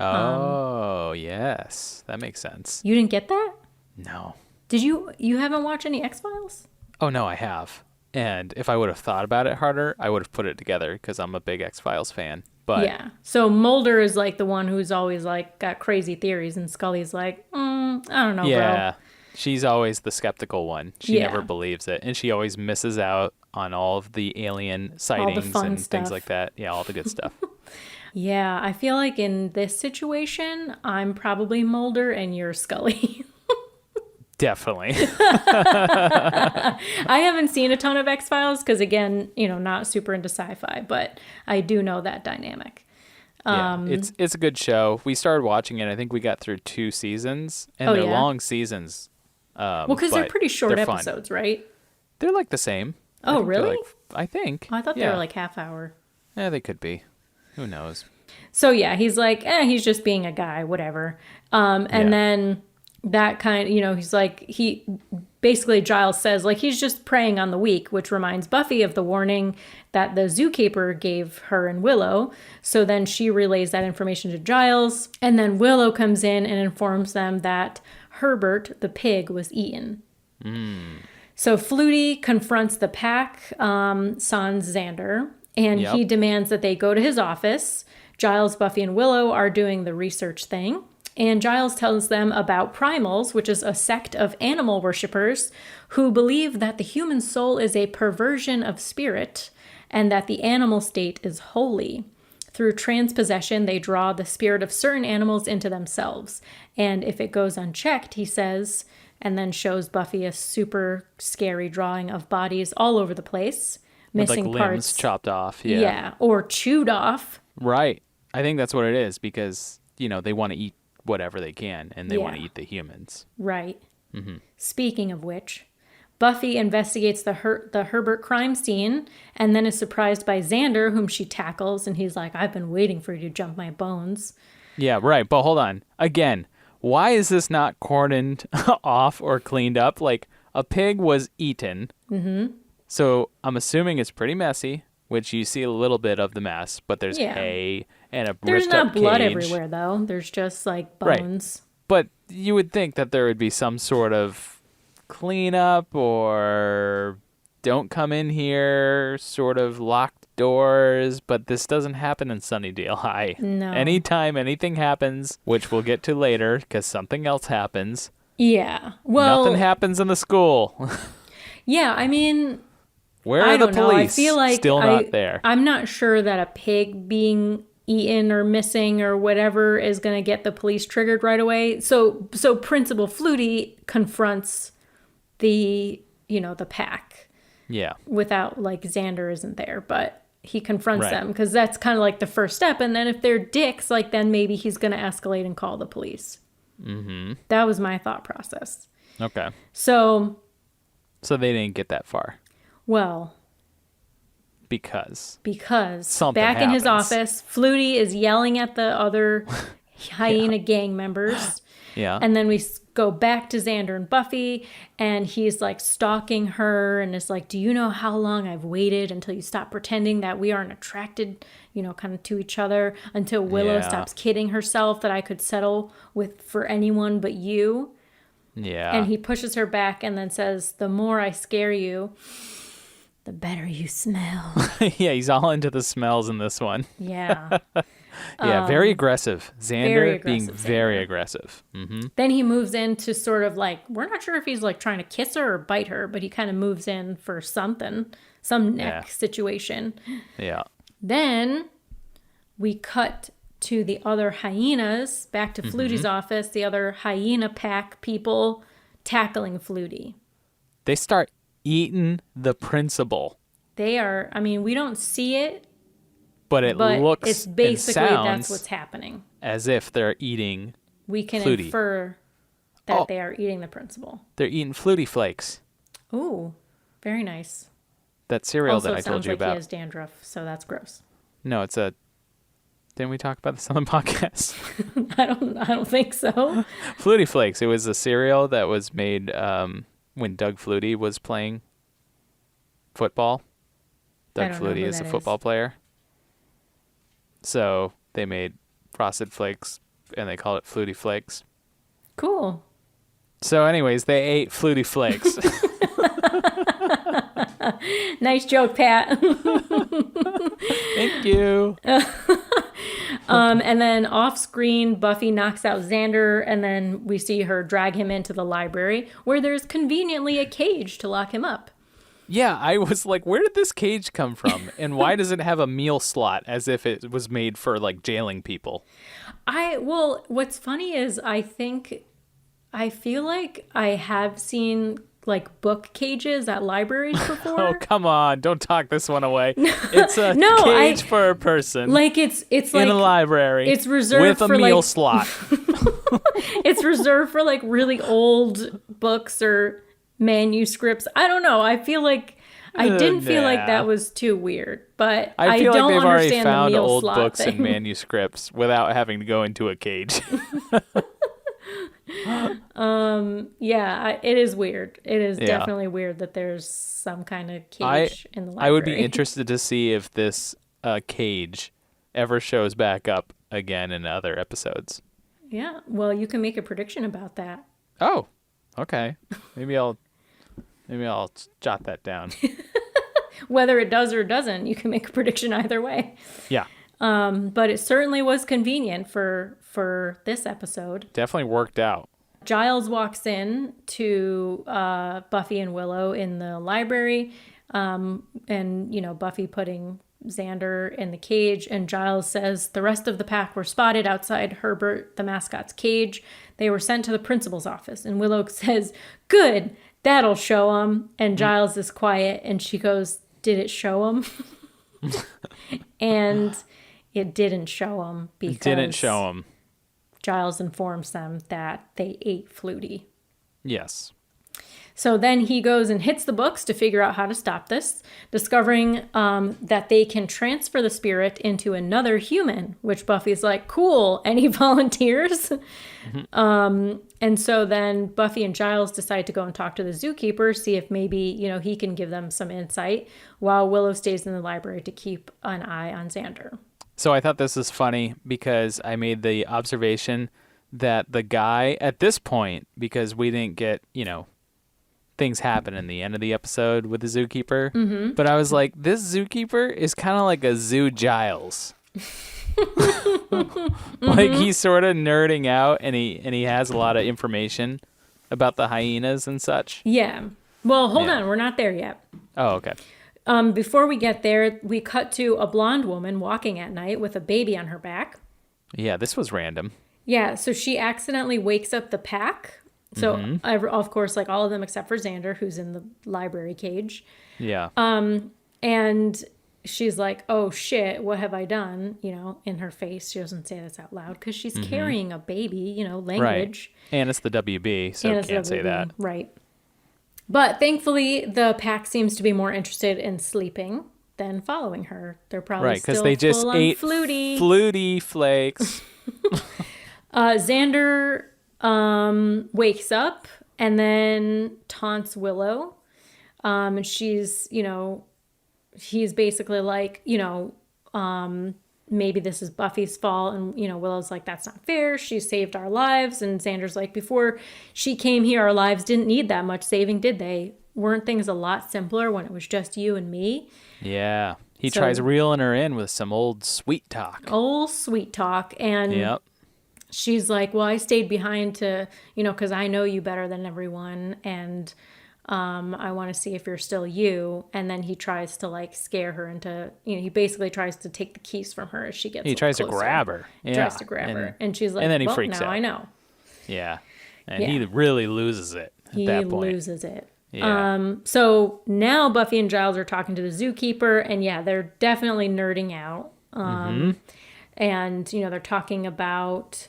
Oh, yes. That makes sense. You didn't get that? No. Did you haven't watched any X-Files? Oh, no, I have. And if I would have thought about it harder, I would have put it together because I'm a big X-Files fan. But yeah. So Mulder is like the one who's always like got crazy theories, and Scully's like, I don't know, yeah, bro. She's always the skeptical one. She never believes it. And she always misses out on all of the alien sightings and stuff. Things like that. Yeah, all the good stuff. Yeah, I feel like in this situation, I'm probably Mulder and you're Scully. Definitely. I haven't seen a ton of X-Files because, again, you know, not super into sci-fi, but I do know that dynamic. Yeah, it's a good show. We started watching it. I think we got through 2 seasons, and they're long seasons. Well, because they're pretty short episodes, right? They're like the same. Oh, really? I think. Oh, I thought they were like half hour. Yeah, they could be. Who knows? So yeah, he's like, he's just being a guy, whatever. And then that kind, you know, he's like, basically Giles says like he's just preying on the weak, which reminds Buffy of the warning that the zookeeper gave her and Willow. So then she relays that information to Giles, and then Willow comes in and informs them that Herbert, the pig, was eaten. So Flutie confronts the pack, sans Xander, and he demands that they go to his office. Giles, Buffy, and Willow are doing the research thing. And Giles tells them about primals, which is a sect of animal worshippers who believe that the human soul is a perversion of spirit and that the animal state is holy. Through transpossession, they draw the spirit of certain animals into themselves. And if it goes unchecked, he says, and then shows Buffy a super scary drawing of bodies all over the place. missing with, like, limbs parts. chopped off. Yeah, or chewed off. Right. I think that's what it is because, they want to eat whatever they can and they want to eat the humans. Right. Mm-hmm. Speaking of which, Buffy investigates the Herbert crime scene and then is surprised by Xander, whom she tackles, and he's like, I've been waiting for you to jump my bones. Yeah, right. But hold on. Again, why is this not cordoned off or cleaned up? Like, a pig was eaten. Mm-hmm. So I'm assuming it's pretty messy, which you see a little bit of the mess, but there's hay and a There's ripped up not blood cage. everywhere, though. There's just, like, bones. Right. But you would think that there would be some sort of cleanup or don't come in here sort of locked doors, but this doesn't happen in Sunnydale High. No. Anytime anything happens, which we'll get to later because something else happens. Yeah. Well, nothing happens in the school. Yeah, I mean, where are the police? I feel like still not there. I'm not sure that a pig being eaten or missing or whatever is going to get the police triggered right away. So Principal Flutie confronts the pack. Yeah. Without, like, Xander isn't there, but he confronts them because that's kind of like the first step. And then if they're dicks, like, then maybe he's going to escalate and call the police. Mm-hmm. That was my thought process. Okay. So they didn't get that far. Well, because something back happens. In his office, Flutie is yelling at the other Hyena gang members. Yeah. And then we go back to Xander and Buffy, and he's, like, stalking her and is like, do you know how long I've waited until you stop pretending that we aren't attracted, kind of to each other, until Willow stops kidding herself that I could settle for anyone but you. Yeah. And he pushes her back and then says, the more I scare you, the better you smell. Yeah, he's all into the smells in this one. Yeah. Yeah, very aggressive. Xander being Xander. very aggressive. Mm-hmm. Then he moves into sort of like, we're not sure if he's, like, trying to kiss her or bite her, but he kind of moves in for some neck situation. Yeah. Then we cut to the other hyenas, back to Flutie's office, the other hyena pack people tackling Flutie. They start eating the principal. They are, I mean, we don't see it, but looks it's basically and sounds that's what's happening. As if they're eating We can Flutie. infer that they are eating the principal. They're eating Flutie Flakes. Ooh, very nice. That cereal Also, that I told you sounds like about. he has dandruff, so that's gross. No, it's a... Didn't we talk about this on the podcast? I don't think so. Flutie Flakes. It was a cereal that was made when Doug Flutie was playing football. Doug Flutie is a football player. So they made Frosted Flakes, and they call it Flutie Flakes. Cool. So anyways, they ate Flutie Flakes. Nice joke, Pat. Thank you. And then off screen, Buffy knocks out Xander, and then we see her drag him into the library where there's conveniently a cage to lock him up. Yeah, I was like, where did this cage come from? And why does it have a meal slot as if it was made for, like, jailing people? Well, what's funny is I feel like I have seen, like, book cages at libraries before. Oh, come on. Don't talk this one away. It's a cage for a person. Like, it's like... in a library. It's reserved with a for, meal like, slot. It's reserved for, like, really old books or manuscripts. I don't know. I feel like... I didn't feel like that was too weird, but I feel don't like they've already understand the found meal old slot books thing. and manuscripts without having to go into a cage. Yeah, it is weird. It is definitely weird that there's some kind of cage in the library. I would be interested to see if this cage ever shows back up again in other episodes. Yeah, well, you can make a prediction about that. Oh, okay. Maybe I'll jot that down. Whether it does or doesn't, you can make a prediction either way. Yeah. But it certainly was convenient for this episode. Definitely worked out. Giles walks in to Buffy and Willow in the library, and, Buffy putting Xander in the cage, and Giles says the rest of the pack were spotted outside Herbert, the mascot's cage. They were sent to the principal's office, and Willow says, "Good, that'll show them." And Giles is quiet, and she goes, did it show him? And it didn't show him because Giles informs them that they ate Flutie. Yes. So then he goes and hits the books to figure out how to stop this, discovering that they can transfer the spirit into another human, which Buffy's like, cool. And he volunteers. And so then Buffy and Giles decide to go and talk to the zookeeper, see if maybe, he can give them some insight, while Willow stays in the library to keep an eye on Xander. So I thought this was funny because I made the observation that the guy at this point, because we didn't get, things happen in the end of the episode with the zookeeper, but I was like, this zookeeper is kind of like a zoo Giles. Like he's sort of nerding out and he has a lot of information about the hyenas and such. Yeah. Well, hold on. We're not there yet. Oh, okay. Before we get there, we cut to a blonde woman walking at night with a baby on her back. Yeah, this was random. Yeah, so she accidentally wakes up the pack. So, of course, like all of them except for Xander, who's in the library cage. Yeah. And she's like, oh, shit, what have I done? In her face. She doesn't say this out loud because she's carrying a baby, language. Right. And it's the WB, so can't say that. Right. But thankfully, the pack seems to be more interested in sleeping than following her. They're probably right, because still they just full ate on Flutie. Flutie flakes. Xander wakes up and then taunts Willow. And she's, he's basically like, maybe this is Buffy's fault. And, Willow's like, that's not fair. She saved our lives. And Xander's like, before she came here, our lives didn't need that much saving, did they? Weren't things a lot simpler when it was just you and me? Yeah. He tries reeling her in with some old sweet talk. And yep. She's like, well, I stayed behind to, because I know you better than everyone. And I want to see if you're still you. And then he tries to like scare her into, he basically tries to take the keys from her as she gets He tries closer. to grab her. He tries to grab her. And she's like, and then he well, freaks now out. I know. Yeah. And he really loses it at that point. He loses it. Yeah. So now Buffy and Giles are talking to the zookeeper, and yeah, they're definitely nerding out. And, they're talking about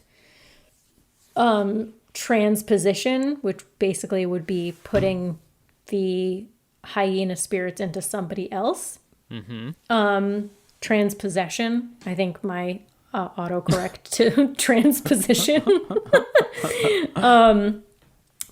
transposition, which basically would be putting the hyena spirits into somebody else. Transpossession, I think my autocorrect to transposition.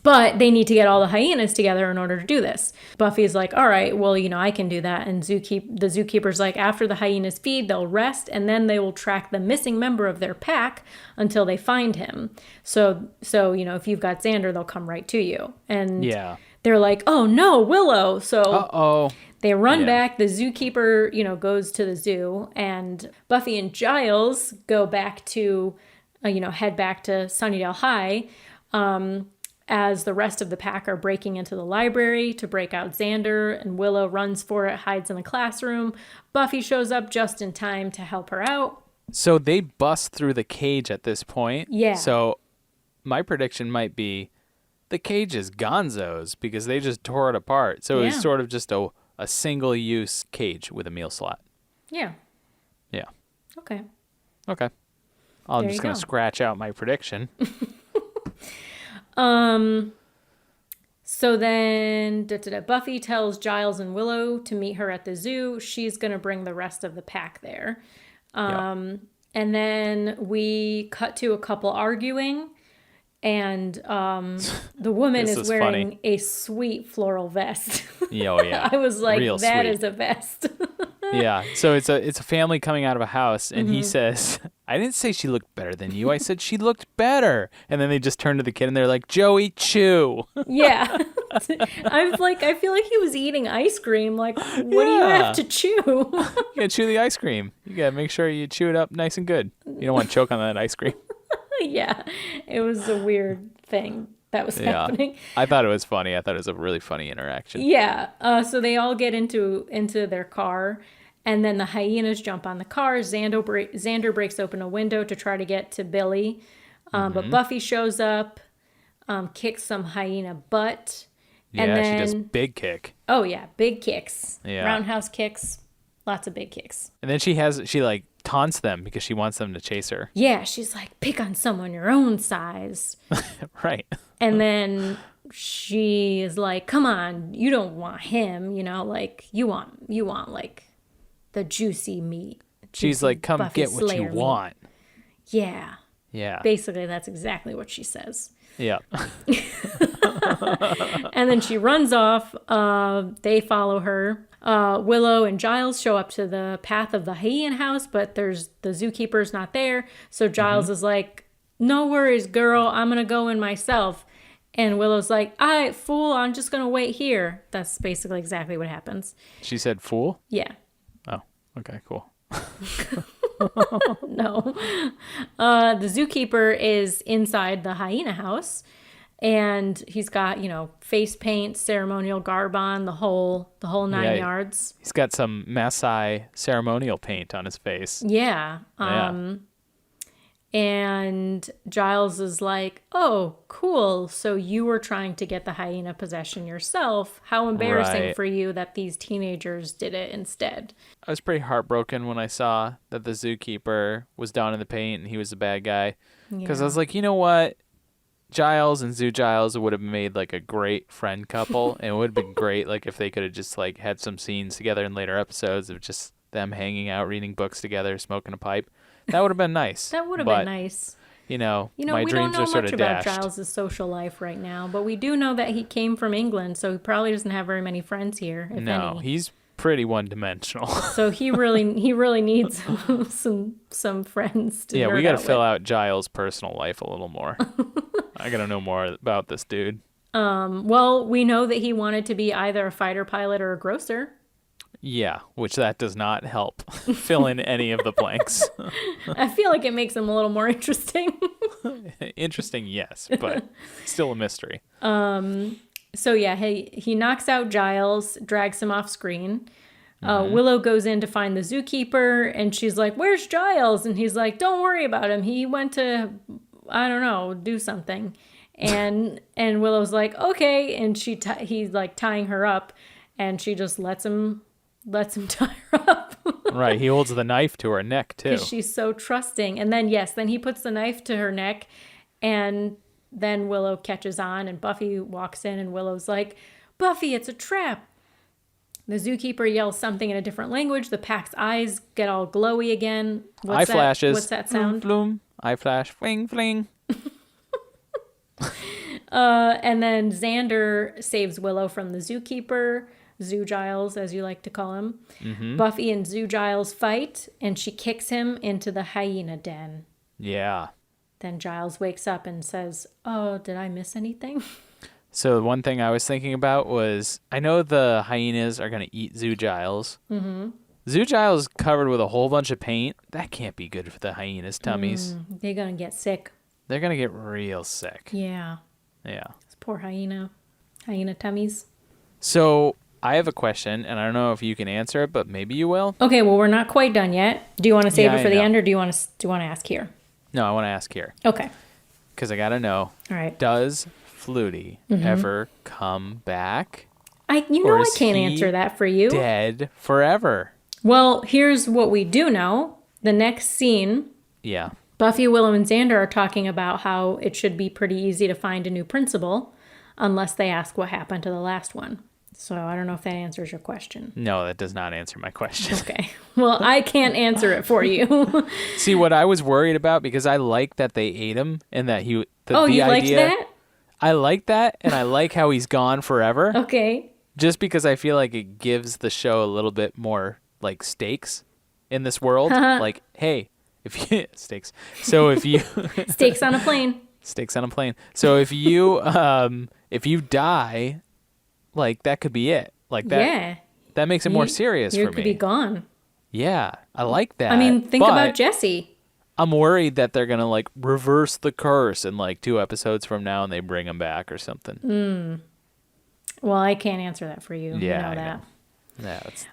But they need to get all the hyenas together in order to do this. Buffy's like, all right, well, I can do that. And the zookeeper's like, after the hyenas feed, they'll rest, and then they will track the missing member of their pack until they find him. So if you've got Xander, they'll come right to you. And they're like, oh, no, Willow. So they run back. The zookeeper, goes to the zoo. And Buffy and Giles go back to, head back to Sunnydale High. As the rest of the pack are breaking into the library to break out Xander, and Willow runs for it, hides in the classroom. Buffy shows up just in time to help her out. So they bust through the cage at this point. Yeah. So my prediction might be the cage is gonzo's because they just tore it apart. So it's sort of just a single-use cage with a meal slot. Yeah. Yeah. Okay. I'm just going to scratch out my prediction. So then Buffy tells Giles and Willow to meet her at the zoo. She's going to bring the rest of the pack there. And then we cut to a couple arguing, and the woman is wearing a sweet floral vest. Oh, yeah. I was like, Real that sweet. is a vest. Yeah. So it's a family coming out of a house, and he says, I didn't say she looked better than you. I said she looked better. And then they just turn to the kid and they're like, Joey, chew. Yeah. I was like, I feel like he was eating ice cream. Like, what do you have to chew? You gotta chew the ice cream. You gotta make sure you chew it up nice and good. You don't want to choke on that ice cream. Yeah. It was a weird thing that was happening. I thought it was funny. I thought it was a really funny interaction. Yeah. So they all get into their car, and then the hyenas jump on the car. Xander breaks open a window to try to get to Billy. But Buffy shows up, kicks some hyena butt, And Yeah, then, she does big kick. Oh, yeah. Big kicks. Yeah. Roundhouse kicks. Lots of big kicks. And then she like taunts them because she wants them to chase her. Yeah, she's like, pick on someone your own size. Right. And then she is like, come on, you don't want him, like you want like the juicy meat. She's like, come Buffy get what you Slayer meat. want. Yeah. Yeah. Basically, that's exactly what she says. Yeah. And then she runs off. They follow her. Willow and Giles show up to the path of the Hyena house, but the zookeeper's not there. So Giles is like, no worries, girl. I'm going to go in myself. And Willow's like, fool, I'm just going to wait here. That's basically exactly what happens. She said fool? Yeah. Oh, okay, cool. No. The zookeeper is inside the Hyena house. And he's got, face paint, ceremonial garb on, the whole 9 yards. He's got some Maasai ceremonial paint on his face. Yeah. Yeah. And Giles is like, oh, cool. So you were trying to get the hyena possession yourself. How embarrassing Right. for you that these teenagers did it instead. I was pretty heartbroken when I saw that the zookeeper was down in the paint and he was the bad guy. Because I was like, you know what? Giles and Zoo Giles would have made like a great friend couple. And it would have been great like if they could have just like had some scenes together in later episodes of just them hanging out, reading books together, smoking a pipe. That would have been nice. That would have been nice. My we don't dreams know are sort much of about dashed. Giles' social life right now, but we do know that he came from England, so he probably doesn't have very many friends here, if No, any. he's pretty one-dimensional. So he really needs some friends to Yeah, we nerd got to out fill with. out Giles' personal life a little more. I got to know more about this dude. Well, we know that he wanted to be either a fighter pilot or a grocer. Yeah, which that does not help fill in any of the blanks. I feel like it makes him a little more interesting. Interesting, yes, but still a mystery. So yeah, he knocks out Giles, drags him off screen. Willow goes in to find the zookeeper, and she's like, "Where's Giles?" And he's like, "Don't worry about him. He went to, I don't know, do something." And Willow's like, "Okay," and he's like tying her up, and she just lets him tie her up. Right, he holds the knife to her neck too. Because she's so trusting. And then he puts the knife to her neck, and then Willow catches on, and Buffy walks in, and Willow's like, "Buffy, it's a trap." The zookeeper yells something in a different language. The pack's eyes get all glowy again. Eye flashes. What's that sound? Floom, eye flash, fling, fling. And then Xander saves Willow from the zookeeper, Zoo Giles, as you like to call him. Mm-hmm. Buffy and Zoo Giles fight, and she kicks him into the hyena den. Yeah. Then Giles wakes up and says, "Oh, did I miss anything?" So one thing I was thinking about was, I know the hyenas are going to eat Zoo Giles. Mm-hmm. Zoo Giles is covered with a whole bunch of paint. That can't be good for the hyenas' tummies. They're going to get sick. They're going to get real sick. Yeah. Yeah. Those poor hyena tummies. So I have a question, and I don't know if you can answer it, but maybe you will. Okay, well, we're not quite done yet. Do you want to save Yeah, it for I the know. end, or do you want to ask here? No, I want to ask here, Okay. because I got to know, All right. does Flutie ever come back? I Or I is can't he answer that for you. Dead forever? Well, here's what we do know. The next scene, Yeah. Buffy, Willow, and Xander are talking about how it should be pretty easy to find a new principal unless they ask what happened to the last one. So I don't know if that answers your question. No, that does not answer my question. Okay. Well, I can't answer it for you. See, what I was worried about, because I like that they ate him and that the you liked idea, that? I like that, and I like how he's gone forever. Okay. Just because I feel like it gives the show a little bit more like stakes in this world. Like, hey, if you stakes. So if you Stakes on a plane. stakes on a plane. So if you die, like that could be it. Like that. Yeah. That makes it more serious You for could me. be gone. Yeah, I like that. I mean, think but about Jesse. I'm worried that they're gonna like reverse the curse in like 2 episodes from now, and they bring him back or something. Well, I can't answer that for you. Yeah, You know I that. know. Yeah. That's...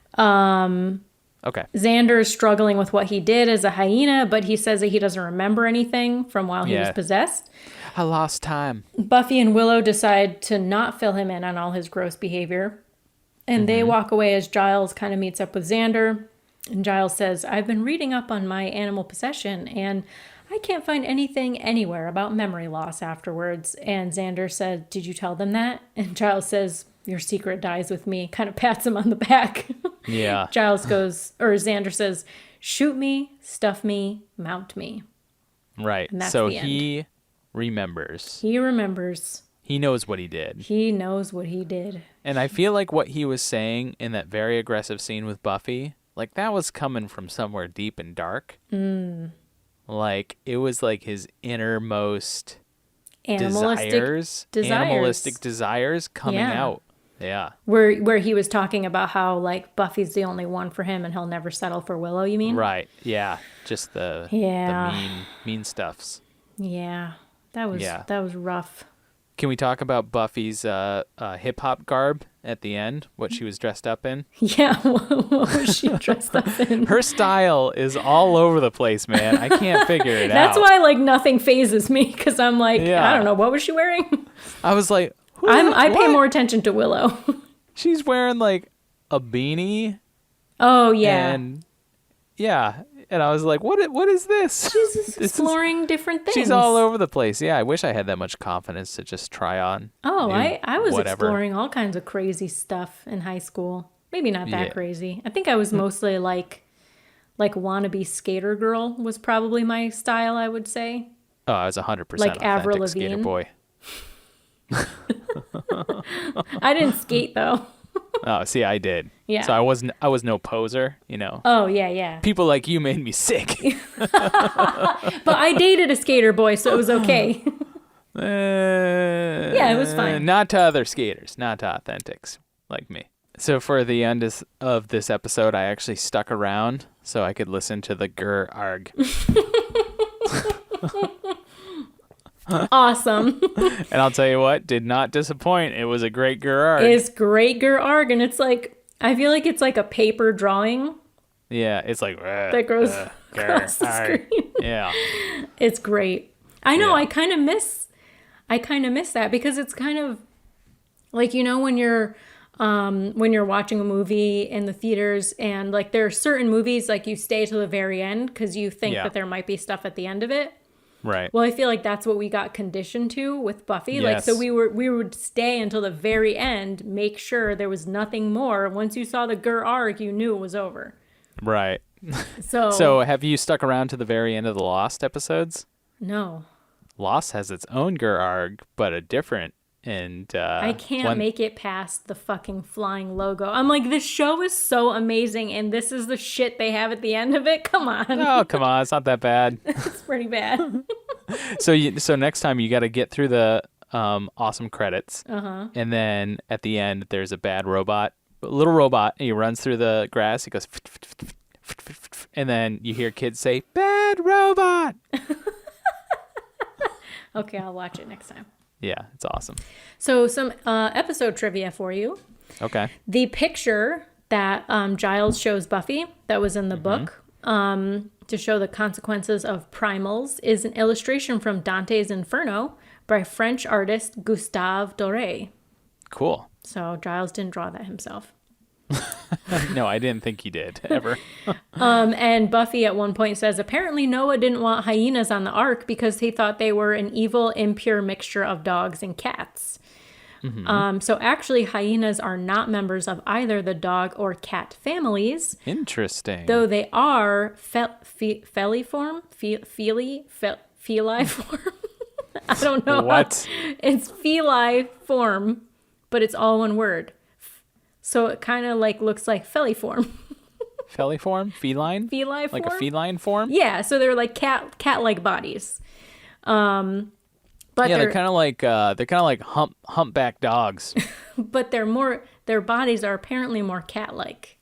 Okay. Xander is struggling with what he did as a hyena, but he says that he doesn't remember anything from while he was Yeah. possessed. I lost time. Buffy and Willow decide to not fill him in on all his gross behavior. And they walk away as Giles kind of meets up with Xander. And Giles says, I've been reading up on my animal possession, and I can't find anything anywhere about memory loss afterwards. And Xander said, did you tell them that? And Giles says, your secret dies with me. Kind of pats him on the back. Yeah. Xander says, shoot me, stuff me, mount me. Right. And that's so the end. he remembers. He remembers. He knows what he did. He knows what he did. And I feel like what he was saying in that very aggressive scene with Buffy, like that was coming from somewhere deep and dark. Like it was like his innermost animalistic desires coming out. Yeah. Where he was talking about how like Buffy's the only one for him and he'll never settle for Willow, you mean? Right. Yeah. Just the mean stuffs. Yeah. That was rough. Can we talk about Buffy's hip hop garb at the end? What she was dressed up in? Yeah, what was she dressed up in? Her style is all over the place, man. I can't figure it out. That's why like nothing phases me because I'm like, I don't know, what was she wearing? I was like, I pay more attention to Willow. She's wearing like a beanie. Oh yeah. And I was like, what is this? She's exploring different things. She's all over the place. Yeah, I wish I had that much confidence to just try on. Oh, I was exploring all kinds of crazy stuff in high school. Maybe not that crazy. I think I was mostly like wannabe skater girl was probably my style, I would say. Oh, I was 100% like Avril authentic skater Lavigne. boy. I didn't skate though. Oh, see, I did. Yeah. So I was no poser, you know. Oh, yeah. People like you made me sick. But I dated a skater boy, so it was okay. Yeah, it was fine. Not to other skaters, not to authentics like me. So for the end of this episode, I actually stuck around so I could listen to the Gur Arg. Awesome. And I'll tell you what, did not disappoint. It was a great Gur Arg. It's great Gur Arg, and it's like, I feel like it's like a paper drawing. Yeah, it's like that goes across the screen. Yeah. It's great. I know, Yeah. I kind of miss that because it's kind of like, you know, when you're watching a movie in the theaters and like there are certain movies like you stay till the very end because you think that there might be stuff at the end of it. Right. Well, I feel like that's what we got conditioned to with Buffy. Yes. Like, so we would stay until the very end, make sure there was nothing more. Once you saw the Gur Arg, you knew it was over. Right. So have you stuck around to the very end of the Lost episodes? No. Lost has its own Gur Arg, but a different and I can't make it past the fucking flying logo. I'm like, this show is so amazing, and this is the shit they have at the end of it. Come on. Oh, come on, it's not that bad. It's pretty bad. So next time you got to get through the awesome credits, and then at the end there's a bad robot, a little robot, and he runs through the grass. He goes, and then you hear kids say, "Bad robot." Okay, I'll watch it next time. Yeah, it's awesome. So some episode trivia for you. Okay. The picture that Giles shows Buffy that was in the book to show the consequences of primals is an illustration from Dante's Inferno by French artist Gustave Doré. Cool. So Giles didn't draw that himself. No, I didn't think he did, ever. And Buffy at one point says, apparently Noah didn't want hyenas on the ark because he thought they were an evil, impure mixture of dogs and cats. So actually, hyenas are not members of either the dog or cat families. Interesting. Though they are feliform? Feliform? I don't know. What? It's feliform, but it's all one word. So it kind of like looks like feliform. Feliform? Feline? Feliform? Like a feline form? Yeah, so they're like cat-like bodies. But yeah, they're kind of like humpback dogs. But their bodies are apparently more cat-like.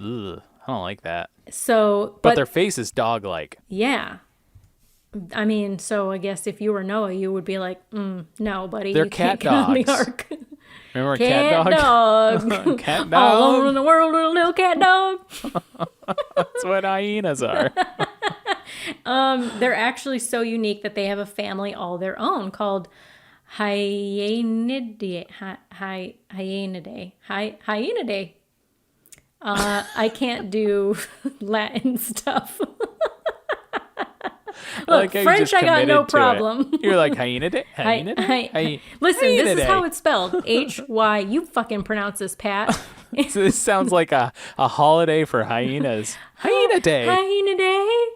Ugh, I don't like that. So, but their face is dog-like. Yeah. I mean, so I guess if you were Noah, you would be like, no, buddy, they're you cat can't get on the dogs. ark. Remember cat dog? Cat dog. All over the world with a little cat dog. That's what hyenas are. They're actually so unique that they have a family all their own called Hyenidae. Hyenidae. I can't do Latin stuff. Look, French, I got no problem. You're like Hyenidae? Hyenidae? Listen, this is how it's spelled. H-Y. You fucking pronounce this, Pat. So this sounds like a holiday for hyenas. Hyena Day. Hyena Day.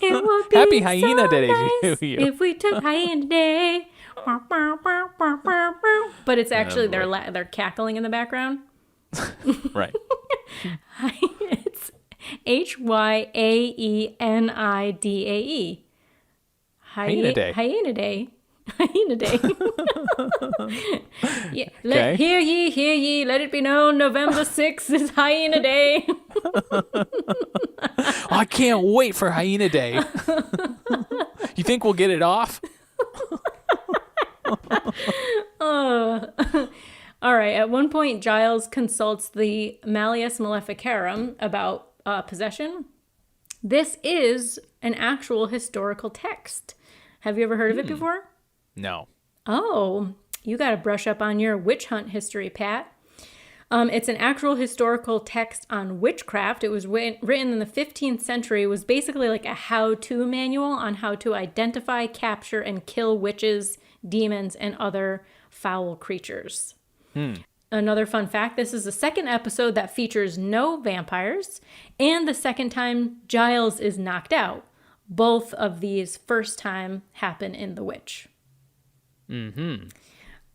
It would be Happy Hyena so Day nice to you. if we took Hyena Day. But it's actually they're cackling in the background. Right. It's Hyaenidae. Hyena Day. Hyena Day. Hyena Day. Yeah. Okay. Hear ye, let it be known, November 6th is Hyena Day. I can't wait for Hyena Day. You think we'll get it off? All right. At one point, Giles consults the Malleus Maleficarum about possession. This is an actual historical text. Have you ever heard of it before? No. Oh, you got to brush up on your witch hunt history, Pat. It's an actual historical text on witchcraft. It was written in the 15th century. It was basically like a how-to manual on how to identify, capture, and kill witches, demons, and other foul creatures. Another fun fact, this is the second episode that features no vampires, and the second time Giles is knocked out. Both of these first time happen in The Witch.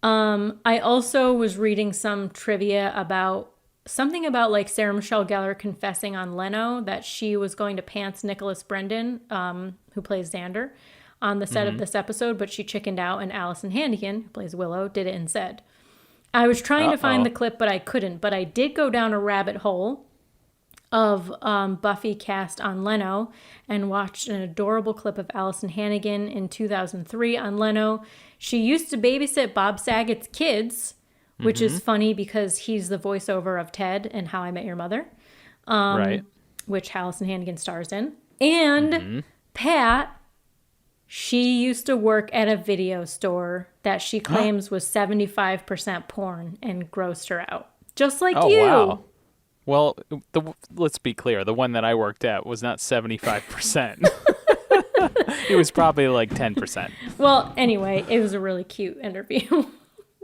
I also was reading some trivia about something about like Sarah Michelle Gellar confessing on Leno that she was going to pants Nicholas Brendan, who plays Xander, on the set of this episode, but she chickened out, and Allison Hannigan, who plays Willow, did it instead. I was trying to find the clip, but I couldn't. But I did go down a rabbit hole of Buffy cast on Leno and watched an adorable clip of Allison Hannigan in 2003 on Leno. She used to babysit Bob Saget's kids, which is funny because he's the voiceover of Ted in How I Met Your Mother, Right. which Allison Hannigan stars in. And Pat, she used to work at a video store that she claims was 75% porn and grossed her out. Just like you. Wow. Well, let's be clear. The one that I worked at was not 75%. It was probably like 10%. Well, anyway, it was a really cute interview.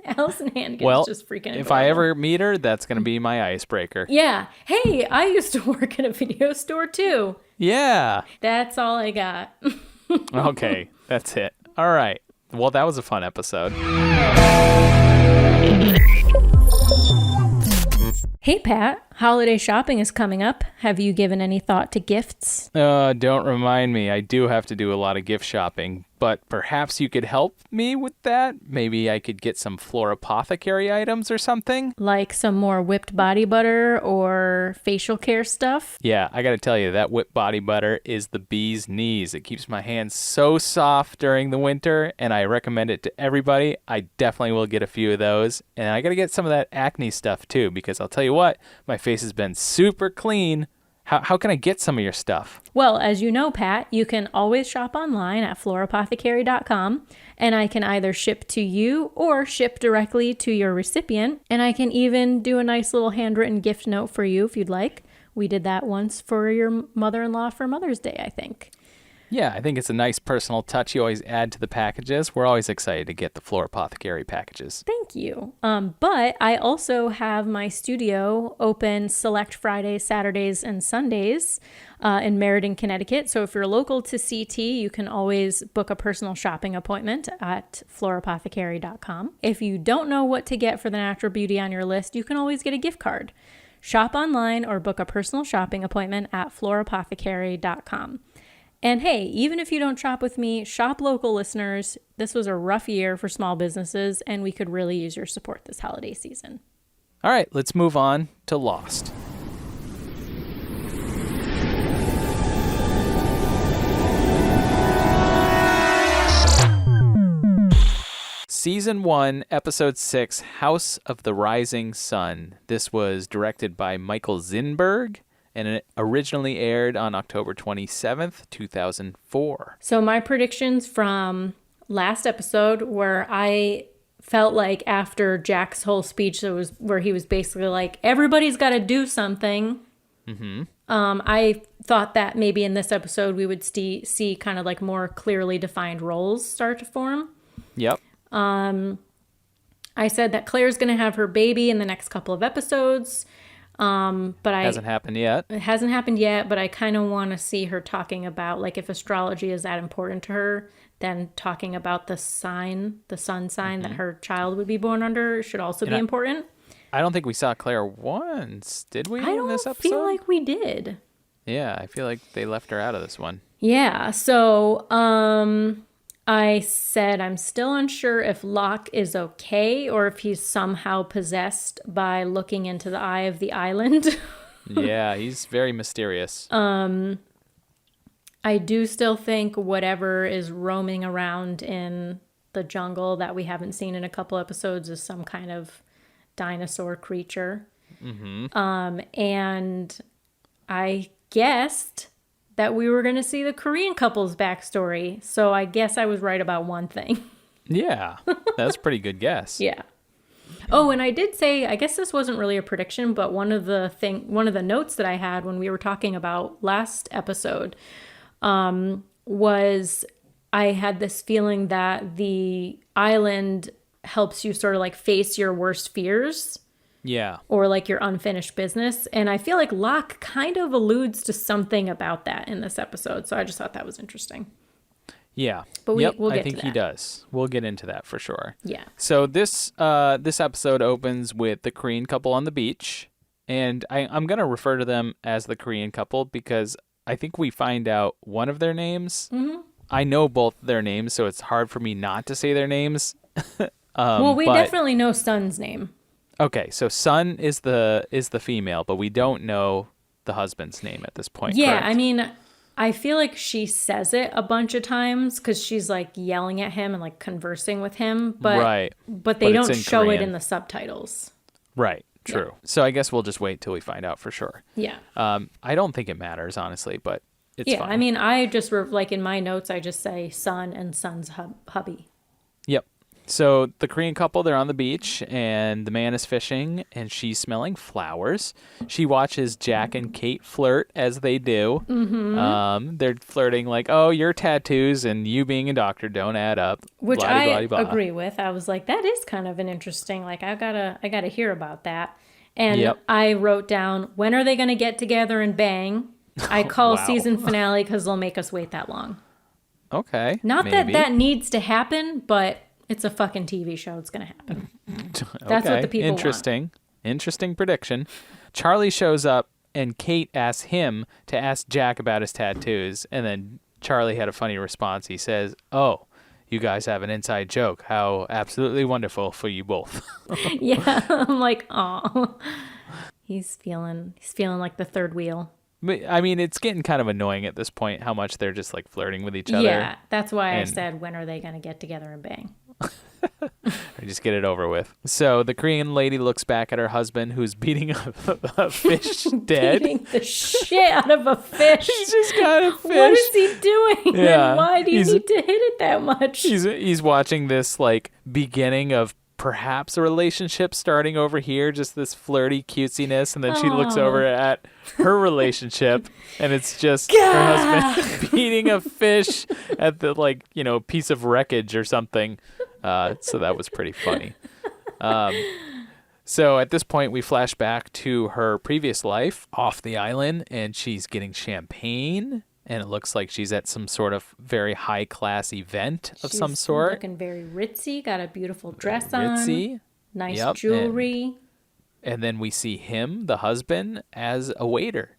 Allison Hannigan is just freaking adorable. If I ever meet her, that's going to be my icebreaker. Yeah. Hey, I used to work at a video store too. Yeah. That's all I got. Okay, that's it. All right. Well, that was a fun episode. Hey, Pat, holiday shopping is coming up. Have you given any thought to gifts? Don't remind me. I do have to do a lot of gift shopping, but perhaps you could help me with that? Maybe I could get some Florapothecary items or something? Like some more whipped body butter or facial care stuff? Yeah, I gotta tell you, that whipped body butter is the bee's knees. It keeps my hands so soft during the winter, and I recommend it to everybody. I definitely will get a few of those. And I gotta get some of that acne stuff too, because I'll tell you what, my face has been super clean. How can I get some of your stuff? Well, as you know, Pat, you can always shop online at florapothecary.com, and I can either ship to you or ship directly to your recipient, and I can even do a nice little handwritten gift note for you if you'd like. We did that once for your mother-in-law for Mother's Day, I think. Yeah, I think it's a nice personal touch you always add to the packages. We're always excited to get the Florapothecary packages. Thank you. But I also have my studio open select Fridays, Saturdays, and Sundays in Meriden, Connecticut. So if you're local to CT, you can always book a personal shopping appointment at florapothecary.com. If you don't know what to get for the natural beauty on your list, you can always get a gift card. Shop online or book a personal shopping appointment at florapothecary.com. And hey, even if you don't shop with me, shop local, listeners. This was a rough year for small businesses, and we could really use your support this holiday season. All right, let's move on to Lost. Season 1, Episode 6, House of the Rising Sun. This was directed by Michael Zinberg and it originally aired on October 27th, 2004. So my predictions from last episode, where I felt like after Jack's whole speech, it was where he was basically like, everybody's got to do something. Mm-hmm. I thought that maybe in this episode we would see kind of like more clearly defined roles start to form. Yep. I said that Claire's going to have her baby in the next couple of episodes. But Hasn't happened yet. It hasn't happened yet, but I kind of want to see her talking about, like, if astrology is that important to her, then talking about the sun sign that her child would be born under should also be important. I don't think we saw Claire once, did we, in this episode? I feel like we did. Yeah, I feel like they left her out of this one. Yeah, so I said I'm still unsure if Locke is okay or if he's somehow possessed by looking into the eye of the island. Yeah, he's very mysterious. I do still think whatever is roaming around in the jungle that we haven't seen in a couple episodes is some kind of dinosaur creature. Mm-hmm. And I guessed that we were going to see the Korean couple's backstory. So I guess I was right about one thing. Yeah, that's a pretty good guess. Yeah. Oh, and I did say, I guess this wasn't really a prediction, but one of the notes that I had when we were talking about last episode was I had this feeling that the island helps you sort of like face your worst fears. Yeah. Or like your unfinished business. And I feel like Locke kind of alludes to something about that in this episode. So I just thought that was interesting. Yeah. But we'll get to that. I think he does. We'll get into that for sure. Yeah. So this episode opens with the Korean couple on the beach. And I'm going to refer to them as the Korean couple because I think we find out one of their names. Mm-hmm. I know both their names, so it's hard for me not to say their names. Well, we definitely know Sun's name. Okay, so Sun is the female, but we don't know the husband's name at this point. Yeah, correct? I mean, I feel like she says it a bunch of times because she's like yelling at him and like conversing with him, but right. But they don't show Korean. it in the subtitles. Right. True. Yeah. So I guess we'll just wait till we find out for sure. Yeah. I don't think it matters honestly, but it's fine. I mean, I just like in my notes, I just say Sun and Sun's hubby. Yep. So the Korean couple, they're on the beach, and the man is fishing, and she's smelling flowers. She watches Jack and Kate flirt, as they do. Mm-hmm. They're flirting like, oh, your tattoos and you being a doctor don't add up. Which I agree with. I was like, that is kind of an interesting, like, I gotta hear about that. And I wrote down, when are they going to get together and bang? I call season finale because they'll make us wait that long. Okay. Not that needs to happen, but... it's a fucking TV show. It's going to happen. That's what the people want. Interesting prediction. Charlie shows up and Kate asks him to ask Jack about his tattoos. And then Charlie had a funny response. He says, oh, you guys have an inside joke. How absolutely wonderful for you both. Yeah. I'm like, aw. He's feeling like the third wheel. I mean, it's getting kind of annoying at this point how much they're just like flirting with each other. Yeah, that's why I said, when are they going to get together and bang? Or just get it over with. So the Korean lady looks back at her husband who's beating a fish dead. Beating the shit out of a fish. He's just got a fish. What is he doing? Yeah, and why do you need to hit it that much? He's watching this like beginning of perhaps a relationship starting over here, just this flirty cutesiness, and then she looks over at her relationship and it's just her husband beating a fish at the piece of wreckage or something. So that was pretty funny. So at this point we flash back to her previous life off the island, and she's getting champagne, and it looks like she's at some sort of very high-class event of some sort. Looking very ritzy, got a beautiful dress ritzy. On. Nice jewelry. And then we see him, the husband, as a waiter.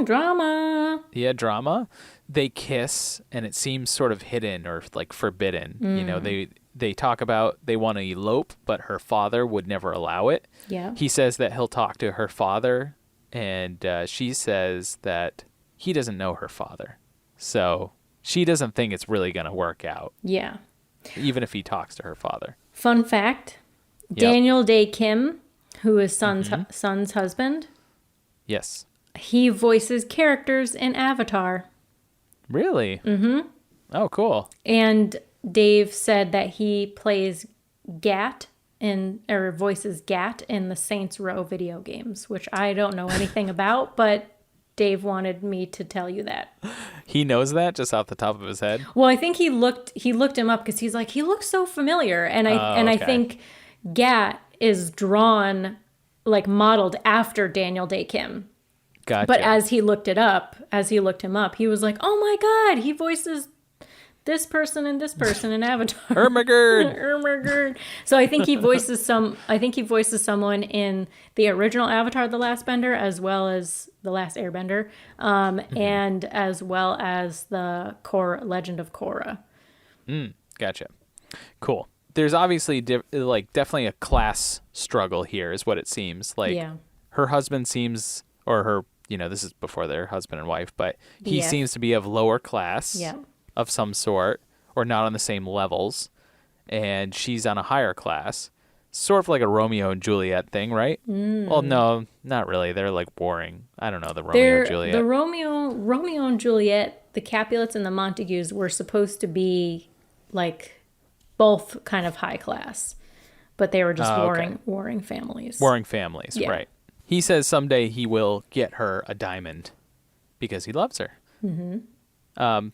Drama. Yeah, drama. They kiss, and it seems sort of hidden or like forbidden. You know, they talk about they want to elope, but her father would never allow it. Yeah. He says that he'll talk to her father, and she says that he doesn't know her father. So she doesn't think it's really going to work out. Yeah. Even if he talks to her father. Fun fact, Daniel Day Kim, who is Sun's husband, Yes. He voices characters in Avatar. Really? Mm-hmm. Oh, cool. And Dave said that he plays Gat or voices Gat in the Saints Row video games, which I don't know anything about, but Dave wanted me to tell you that. He knows that just off the top of his head? Well, I think he looked him up because he's like, he looks so familiar. And I think Gat is drawn, like modeled after Daniel Day Kim. Gotcha. But as he looked him up, he was like, oh my God, he voices this person and this person in Avatar. Ermagerd. So I think he voices someone in the original Avatar: The Last Bender, as well as The Last Airbender, and as well as the Legend of Korra. Gotcha. Cool. There's obviously definitely a class struggle here, is what it seems like. Her husband seems, or her, this is before they're husband and wife, but he seems to be of lower class. Yeah. Of some sort, or not on the same levels, and she's on a higher class, sort of like a Romeo and Juliet thing, right? Well, no, not really. They're like warring. I don't know, the Romeo and Juliet. The Romeo and Juliet, the Capulets and the Montagues were supposed to be like both kind of high class, but they were just warring families. Warring families, right? He says someday he will get her a diamond because he loves her. Mm-hmm.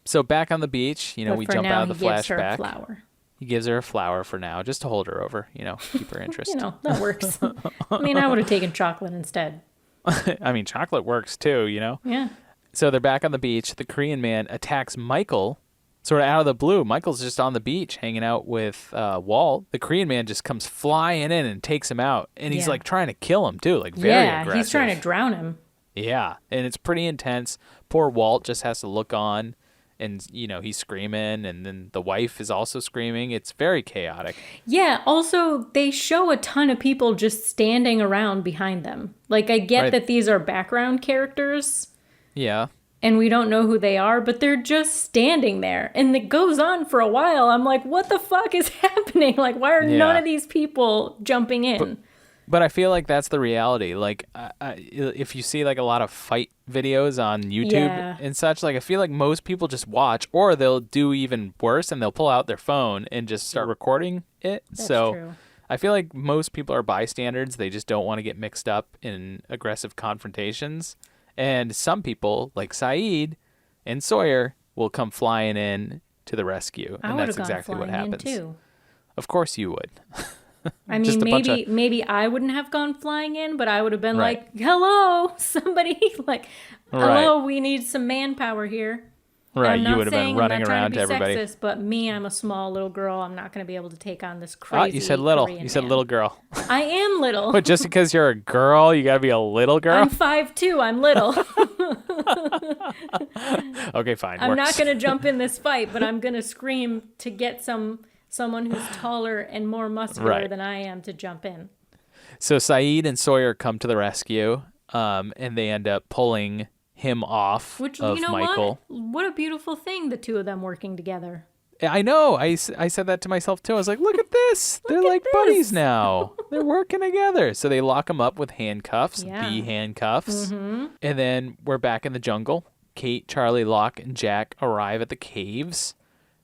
So back on the beach, we jump out of the flashback. He gives her a flower for now, just to hold her over, keep her interest. That works. I mean, I would have taken chocolate instead. I mean, chocolate works too, Yeah. So they're back on the beach. The Korean man attacks Michael, sort of out of the blue. Michael's just on the beach hanging out with Walt. The Korean man just comes flying in and takes him out. And he's like trying to kill him too, like very aggressive. He's trying to drown him. Yeah, and it's pretty intense. Poor Walt just has to look on, and, he's screaming, and then the wife is also screaming. It's very chaotic. Yeah, also, they show a ton of people just standing around behind them. Like, I get that these are background characters. Yeah. And we don't know who they are, but they're just standing there. And it goes on for a while. I'm like, what the fuck is happening? Like, why are none of these people jumping in? But I feel like that's the reality. Like, if you see like a lot of fight videos on YouTube and such, like I feel like most people just watch, or they'll do even worse and they'll pull out their phone and just start recording it. That's true. I feel like most people are bystanders. They just don't want to get mixed up in aggressive confrontations. And some people, like Saeed and Sawyer, will come flying in to the rescue. And that's exactly what happens. Too. Of course you would. I mean, maybe I wouldn't have gone flying in, but I would have been like, hello, somebody, like, hello, we need some manpower here. Right, you would have been running around to everybody. Sexist, but me, I'm a small little girl. I'm not going to be able to take on this crazy you said little. Korean You said man. little girl. I am little. But just because you're a girl, you got to be a little girl? I'm 5'2". I'm little. Okay, fine. I'm not going to jump in this fight, but I'm going to scream to get someone who's taller and more muscular than I am to jump in. So Saeed and Sawyer come to the rescue, and they end up pulling him off of Michael. What a beautiful thing, the two of them working together. I know. I said that to myself too. I was like, look at this. They're like buddies now. They're working together. So they lock him up with handcuffs, bee handcuffs. Mm-hmm. And then we're back in the jungle. Kate, Charlie, Locke, and Jack arrive at the caves.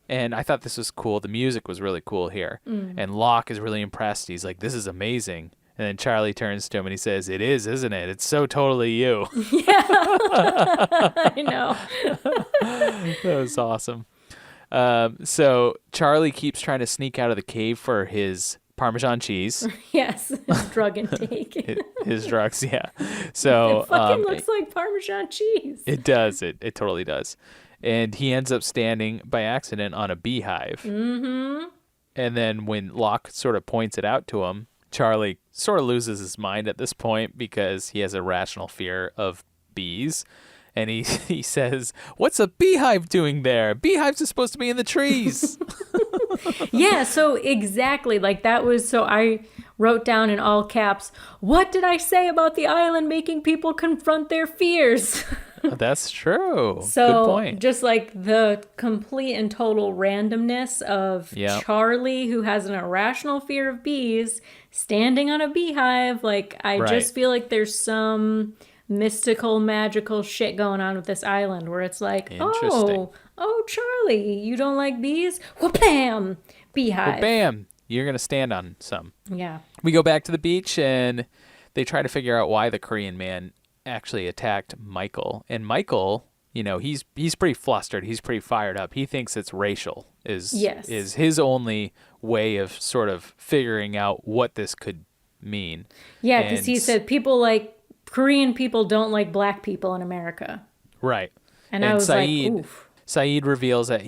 And I thought this was cool. The music was really cool here. And Locke is really impressed. He's like, this is amazing. And then Charlie turns to him and he says, it is, isn't it? It's so totally you. Yeah. I know. That was awesome. So Charlie keeps trying to sneak out of the cave for his Parmesan cheese. Yes, his drug intake. his drugs, yeah. So it fucking looks like Parmesan cheese. It does. It totally does. And he ends up standing by accident on a beehive. Mm-hmm. And then when Locke sort of points it out to him, Charlie sort of loses his mind at this point because he has a rational fear of bees. And he says, what's a beehive doing there? Beehives are supposed to be in the trees. Yeah, so exactly. Like that was, so I wrote down in all caps, what did I say about the island making people confront their fears? That's true. So good point. Just like the complete and total randomness of Charlie, who has an irrational fear of bees, standing on a beehive. Like I just feel like there's some mystical, magical shit going on with this island where it's like, Interesting. oh, Charlie, you don't like bees? Wha-bam! Beehive. Bam! You're going to stand on some. Yeah. We go back to the beach and they try to figure out why the Korean man actually attacked Michael. And Michael, you know, he's pretty flustered. He's pretty fired up. He thinks it's racial is his only way of sort of figuring out what this could mean. Yeah, because he said Korean people don't like black people in America. Right. And I was like, oof. Saeed reveals that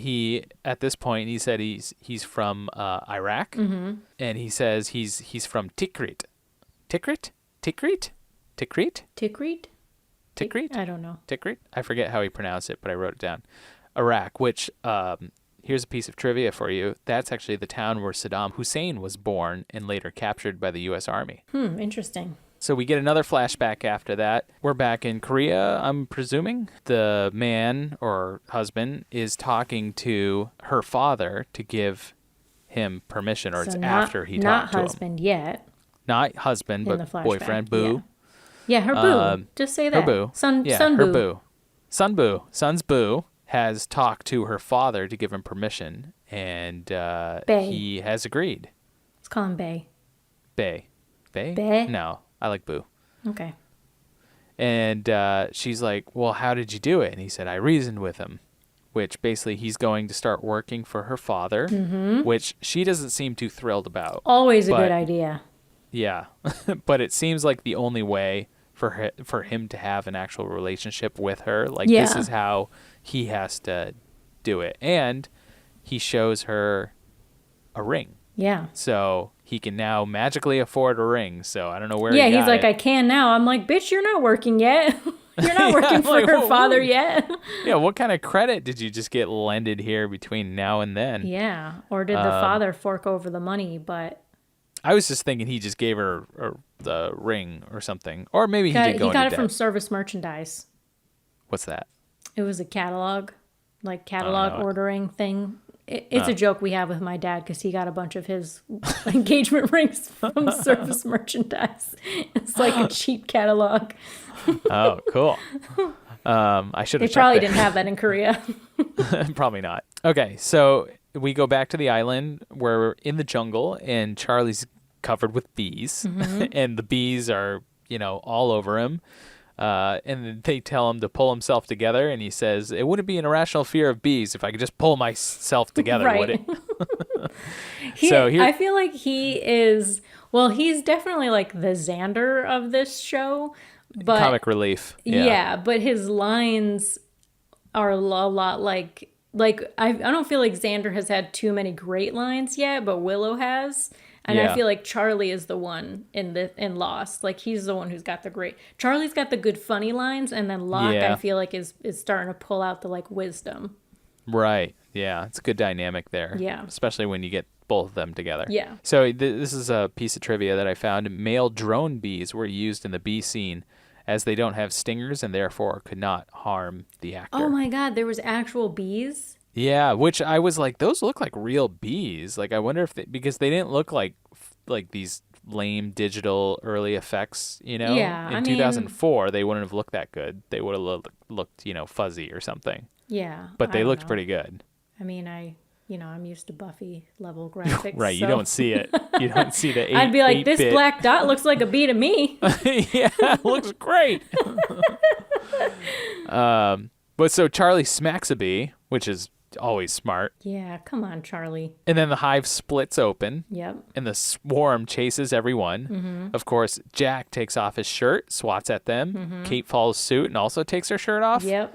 at this point, he said he's from Iraq, and he says he's from Tikrit. Tikrit? I don't know. Tikrit? I forget how he pronounced it, but I wrote it down. Iraq, which, here's a piece of trivia for you. That's actually the town where Saddam Hussein was born and later captured by the U.S. Army. Interesting. So we get another flashback after that. We're back in Korea, I'm presuming. The man or husband is talking to her father to give him permission, or it's after he talked to him. Not husband yet. Not husband, but boyfriend, boo. Yeah, her boo. Just say that. Her boo. Son her boo. Son's boo has talked to her father to give him permission, and he has agreed. Let's call him Bae. Bae? Bae? No. I like Boo. Okay. And she's like, well, how did you do it? And he said, I reasoned with him, which basically he's going to start working for her father, which she doesn't seem too thrilled about. Always a good idea. Yeah. But it seems like the only way for him to have an actual relationship with her. Like, this is how he has to do it. And he shows her a ring. Yeah. So he can now magically afford a ring. So I don't know where he got he's like, it. I can now. I'm like, bitch, you're not working yet. You're not working for her father yet. Yeah, what kind of credit did you just get lended here between now and then? Yeah. Or did the father fork over the money? But I was just thinking he just gave her the ring or something. Or maybe he did go into debt. He got it from Service Merchandise. What's that? It was a catalog ordering thing. It's a joke we have with my dad because he got a bunch of his engagement rings from Service Merchandise. It's like a cheap catalog. Oh, cool. I should have. They probably didn't have that in Korea. Probably not. Okay, so we go back to the island where we're in the jungle and Charlie's covered with bees, and the bees are, all over him. And then they tell him to pull himself together, and he says, it wouldn't be an irrational fear of bees if I could just pull myself together, would it? I feel like he is, he's definitely like the Xander of this show. But comic relief. Yeah, but his lines are a lot like I don't feel like Xander has had too many great lines yet, but Willow has. And I feel like Charlie is the one in Lost. Like, he's the one who's got Charlie's got the good funny lines, and then Locke, I feel like, is starting to pull out the, wisdom. Right. Yeah. It's a good dynamic there. Yeah. Especially when you get both of them together. Yeah. So this is a piece of trivia that I found. Male drone bees were used in the bee scene as they don't have stingers and therefore could not harm the actor. Oh, my God. There was actual bees? Yeah, which I was like, those look like real bees. Like, I wonder if because they didn't look like these lame digital early effects, Yeah, in 2004, they wouldn't have looked that good. They would have looked, fuzzy or something. Yeah. But they looked pretty good. I mean, I'm used to Buffy level graphics. Right, you don't see it. You don't see the 8-bit. I'd be like, this black dot looks like a bee to me. Yeah, it looks great. But so Charlie smacks a bee, which is always smart. Yeah, come on, Charlie. And then the hive splits open. Yep. And the swarm chases everyone. Mm-hmm. Of course, Jack takes off his shirt, swats at them. Mm-hmm. Kate follows suit and also takes her shirt off. Yep.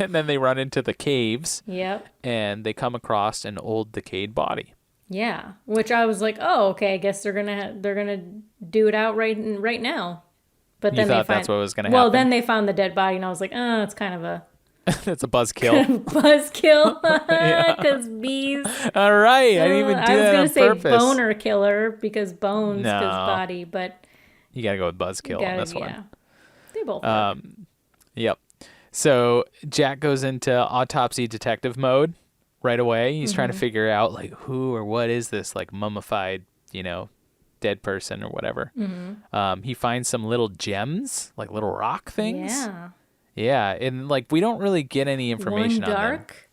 And then they run into the caves. Yep. And they come across an old decayed body. Yeah, which I was like, oh, okay, I guess they're gonna do it out right now. But then that's what was gonna happen. Well, then they found the dead body, and I was like, oh, it's kind of a. It's a buzzkill. Because bees. All right, I didn't even do that on purpose. I was going to say boner killer because bones, because body, but... You got to go with buzzkill on this one. They both work. Yep. So Jack goes into autopsy detective mode right away. He's trying to figure out, who or what is this, mummified, dead person or whatever. He finds some little gems, like little rock things. Yeah, and like we don't really get any information on them. One dark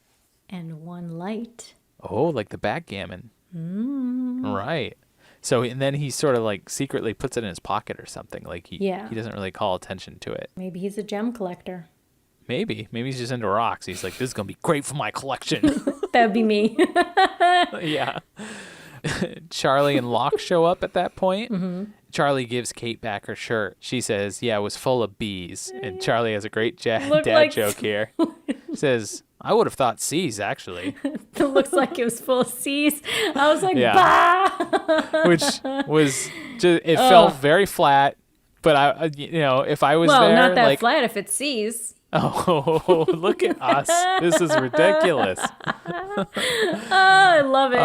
and one light. Oh, like the backgammon. Right. So and then he sort of like secretly puts it in his pocket or something. Like he doesn't really call attention to it. Maybe he's a gem collector. Maybe he's just into rocks. He's like, this is gonna be great for my collection. That'd be me. Yeah. Charlie and Locke show up at that point. Charlie gives Kate back her shirt. She says, yeah, it was full of bees. And Charlie has a great dad joke here. Says, I would have thought C's, actually. It looks like it was full of C's. I was like, bah! Which was just, it felt very flat. But if I was there, not that like, flat if it C's. Oh, look at us. This is ridiculous. I love it.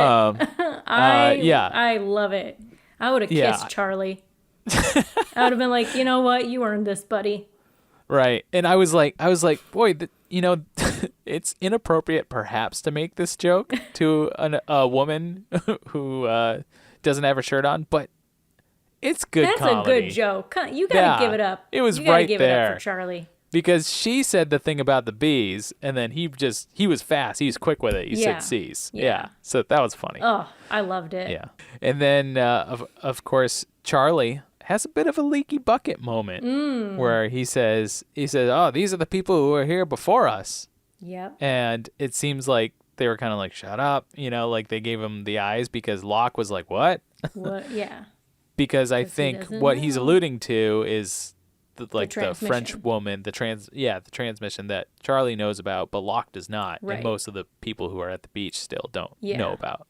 I love it. I would have kissed Charlie. I would have been like, you know what? You earned this, buddy. Right. And I was like, boy, it's inappropriate perhaps to make this joke to a woman who doesn't have her shirt on, but it's good comedy. That's a good joke. You got to give it up. It was you gotta right give there. it up for Charlie. Because she said the thing about the bees, and then he was fast. He was quick with it. He said C's. Yeah. So that was funny. Oh, I loved it. Yeah. And then, of course, Charlie has a bit of a leaky bucket moment where he says, oh, these are the people who were here before us. Yep. And it seems like they were kind of like, shut up. Like they gave him the eyes because Locke was like, what? What? Yeah. Because I think what he's alluding to is the French woman, the transmission that Charlie knows about, but Locke does not, and most of the people who are at the beach still don't know about.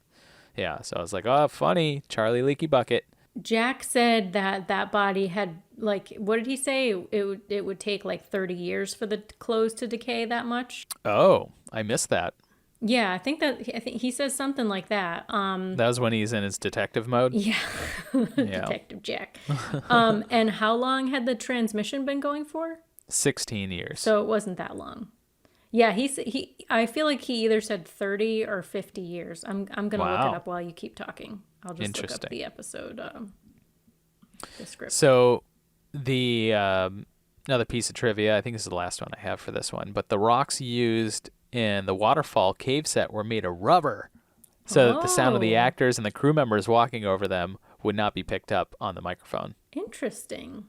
Yeah, so I was like, oh, funny, Charlie Leaky Bucket. Jack said that body had, like, what did he say? It would take like 30 years for the clothes to decay that much. Oh, I missed that. Yeah, I think he says something like that. That was when he's in his detective mode. Yeah, Detective Jack. And how long had the transmission been going for? 16 years. So it wasn't that long. Yeah, I feel like he either said 30 or 50 years. I'm gonna look it up while you keep talking. I'll just look up the episode the script. So the another piece of trivia. I think this is the last one I have for this one. But the rocks used in the waterfall cave set were made of rubber, so that the sound of the actors and the crew members walking over them would not be picked up on the microphone. Interesting.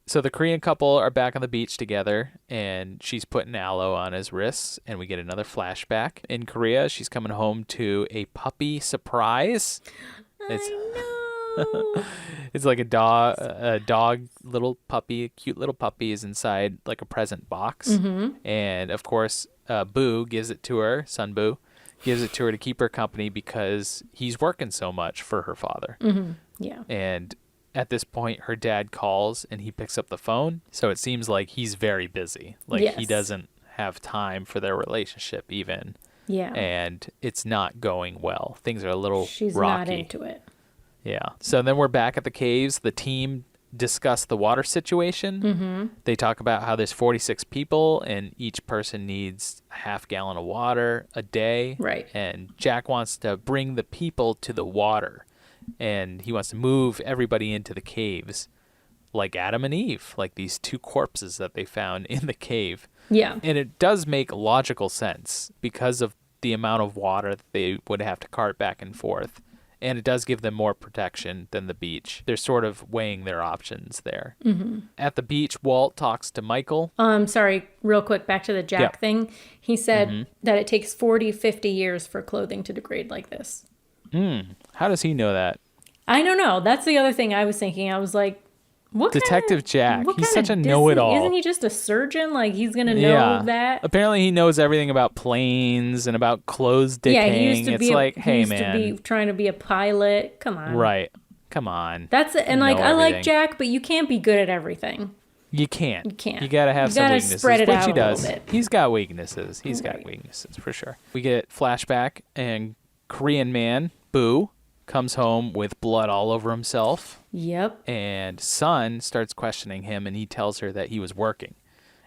So the Korean couple are back on the beach together, and she's putting aloe on his wrists, and we get another flashback. In Korea, she's coming home to a puppy surprise. I know. It's like a dog, little puppy, a cute little puppy is inside like a present box. And of course, Boo gives it to her, son Boo, gives it to her to keep her company because he's working so much for her father. Yeah. And at this point, her dad calls and he picks up the phone. So it seems like he's very busy. Like he doesn't have time for their relationship even. Yeah. And it's not going well. Things are a little She's rocky. Not into it. Yeah. So then we're back at the caves. The team discuss the water situation. They talk about how there's 46 people and each person needs a half gallon of water a day. Right. And Jack wants to bring the people to the water. And he wants to move everybody into the caves like Adam and Eve, like these two corpses that they found in the cave. Yeah. And it does make logical sense because of the amount of water that they would have to cart back and forth. And it does give them more protection than the beach. They're sort of weighing their options there. At the beach, Walt talks to Michael. Sorry, real quick, back to the Jack thing. He said that it takes 40, 50 years for clothing to degrade like this. How does he know that? I don't know. That's the other thing I was thinking. I was like, Detective Jack. He's such a know-it-all. Isn't he just a surgeon? Like, he's going to know that? Apparently, he knows everything about planes and about clothes decaying. Yeah, he used to it's like, hey, man. He used to be trying to be a pilot. Come on. Right. Come on. That's it. And, like, I like Jack, but you can't be good at everything. You can't. You can't. You got to have some weaknesses. Spread it which out he does. A little bit. He's got weaknesses. He's got weaknesses, for sure. We get flashback, and Korean man, Boo, comes home with blood all over himself. Yep. And Son starts questioning him, and he tells her that he was working.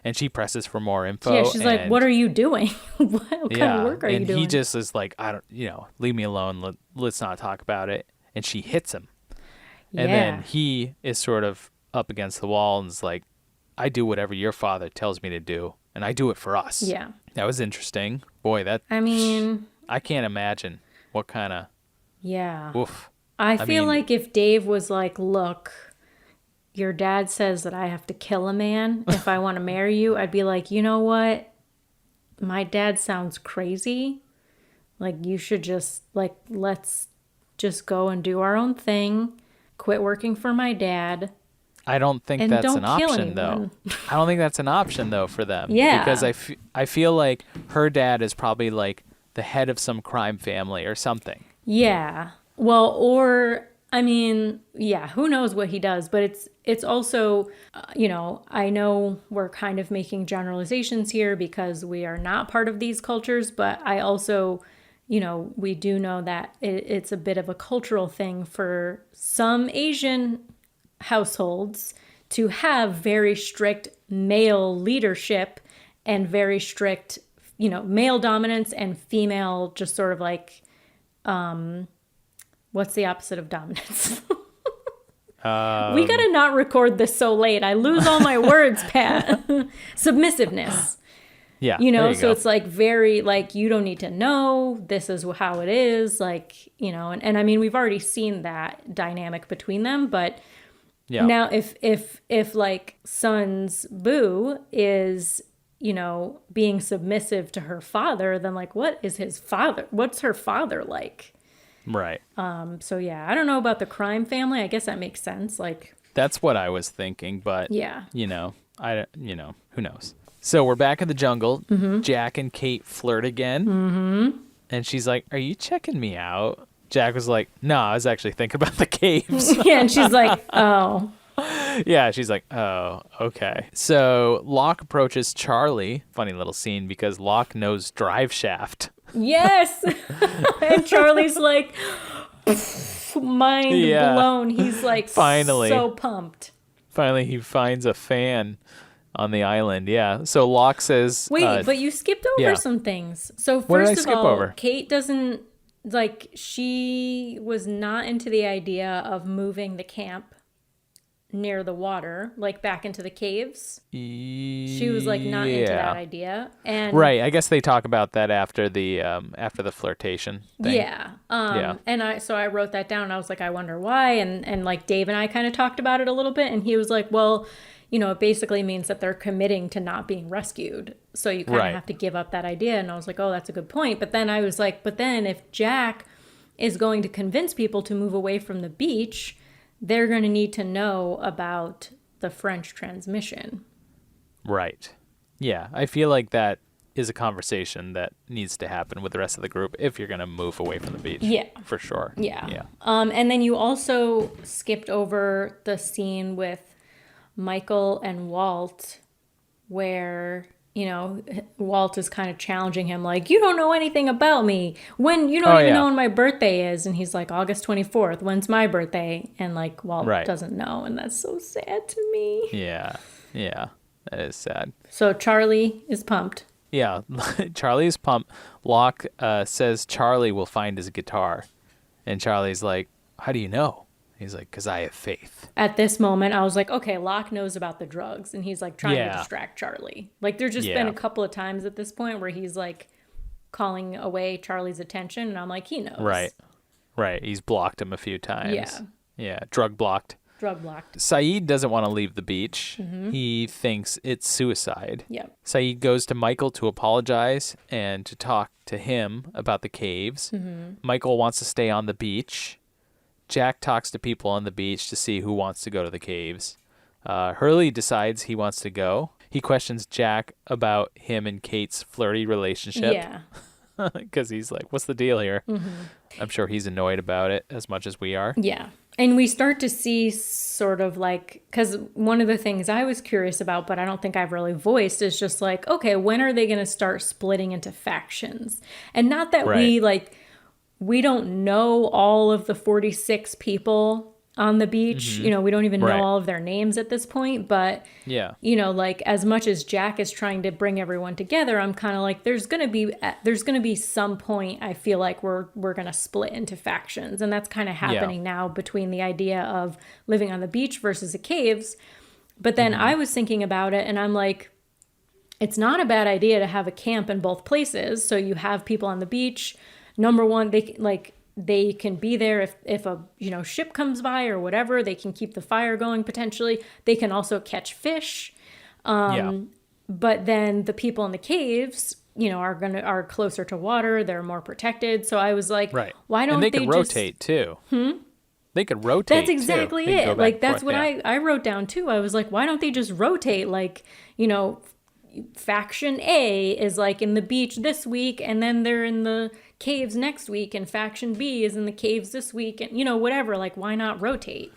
And she presses for more info. Yeah, she's like, what are you doing? what kind of work are you doing? And he just is like, I don't, leave me alone. Let's not talk about it. And she hits him. And then he is sort of up against the wall and is like, I do whatever your father tells me to do. And I do it for us. Yeah. That was interesting. Boy, I can't imagine what kind of. Yeah. Oof. I feel like if Dave was like, look, your dad says that I have to kill a man if I want to marry you, I'd be like, you know what? My dad sounds crazy. Like, you should just, like, let's just go and do our own thing. Quit working for my dad. I don't think that's an option, though. I don't think that's an option, though, for them. Yeah. Because I feel like her dad is probably, like, the head of some crime family or something. Yeah. Well, or, I mean, yeah, who knows what he does, but it's also, I know we're kind of making generalizations here because we are not part of these cultures, but I also, we do know that it's a bit of a cultural thing for some Asian households to have very strict male leadership and very strict, male dominance and female just sort of like, what's the opposite of dominance? We gotta not record this so late. I lose all my words, Pat. Submissiveness. Yeah. So go. It's like very like, you don't need to know. This is how it is. Like, and I mean, we've already seen that dynamic between them, but now if like Sun's Boo is, being submissive to her father, then like, what's her father like? Right. So yeah, I don't know about the crime family. I guess that makes sense. Like, that's what I was thinking, but yeah, who knows? So we're back in the jungle. Mm-hmm. Jack and Kate flirt again. Mm-hmm. And she's like, "Are you checking me out?" Jack was like, "No, I was actually thinking about the caves." Yeah, and she's like, "Oh." Yeah, she's like, "Oh, okay." So Locke approaches Charlie. Funny little scene because Locke knows Drive Shaft. Yes. And Charlie's like, mind blown. He's like, finally, so pumped. Finally, he finds a fan on the island. Yeah. So Locke says, wait, but you skipped over some things. So first of all, Kate doesn't, like, she was not into the idea of moving the camp near the water, like back into the caves. She was like not into that idea. And right, I guess they talk about that after the flirtation thing. Yeah. And I wrote that down. I was like, I wonder why. And like Dave and I kind of talked about it a little bit, and he was like, well, it basically means that they're committing to not being rescued. So you kind of have to give up that idea. And I was like, oh, that's a good point. But then I was like, but then if Jack is going to convince people to move away from the beach, they're going to need to know about the French transmission. Right. Yeah. I feel like that is a conversation that needs to happen with the rest of the group if you're going to move away from the beach. Yeah. For sure. Yeah. Yeah. And then you also skipped over the scene with Michael and Walt where, Walt is kind of challenging him like, you don't know anything about me. When you don't even know when my birthday is. And he's like, August 24th. When's my birthday? And like, Walt doesn't know. And that's so sad to me. Yeah. Yeah. That is sad. So Charlie is pumped. Yeah. Charlie is pumped. Locke says Charlie will find his guitar. And Charlie's like, how do you know? He's like, because I have faith. At this moment, I was like, okay, Locke knows about the drugs. And he's like trying to distract Charlie. Like there's just been a couple of times at this point where he's like calling away Charlie's attention. And I'm like, he knows. Right. Right. He's blocked him a few times. Yeah. Yeah. Drug blocked. Saeed doesn't want to leave the beach. Mm-hmm. He thinks it's suicide. Yeah. Saeed goes to Michael to apologize and to talk to him about the caves. Mm-hmm. Michael wants to stay on the beach. Jack talks to people on the beach to see who wants to go to the caves. Hurley decides he wants to go. He questions Jack about him and Kate's flirty relationship. Yeah. Because he's like, what's the deal here? Mm-hmm. I'm sure he's annoyed about it as much as we are. Yeah. And we start to see sort of like, because one of the things I was curious about, but I don't think I've really voiced, is just like, okay, when are they going to start splitting into factions? And not that we don't know all of the 46 people on the beach. Mm-hmm. We don't even know Right. all of their names at this point, but Yeah. like as much as Jack is trying to bring everyone together, I'm kind of like, there's going to be some point I feel like we're going to split into factions. And that's kind of happening now between the idea of living on the beach versus the caves. But then I was thinking about it and I'm like, it's not a bad idea to have a camp in both places. So you have people on the beach. Number one, they can be there if a ship comes by or whatever. They can keep the fire going potentially. They can also catch fish. But then the people in the caves, are closer to water. They're more protected. So I was like, Right. why don't and they they could rotate too? They could rotate. That's exactly too. They could go it. back Like and that's forth, what I wrote down too. I was like, why don't they just rotate? Like, faction A is like in the beach this week and then they're in the caves next week, and faction B is in the caves this week, and whatever. Like, why not rotate?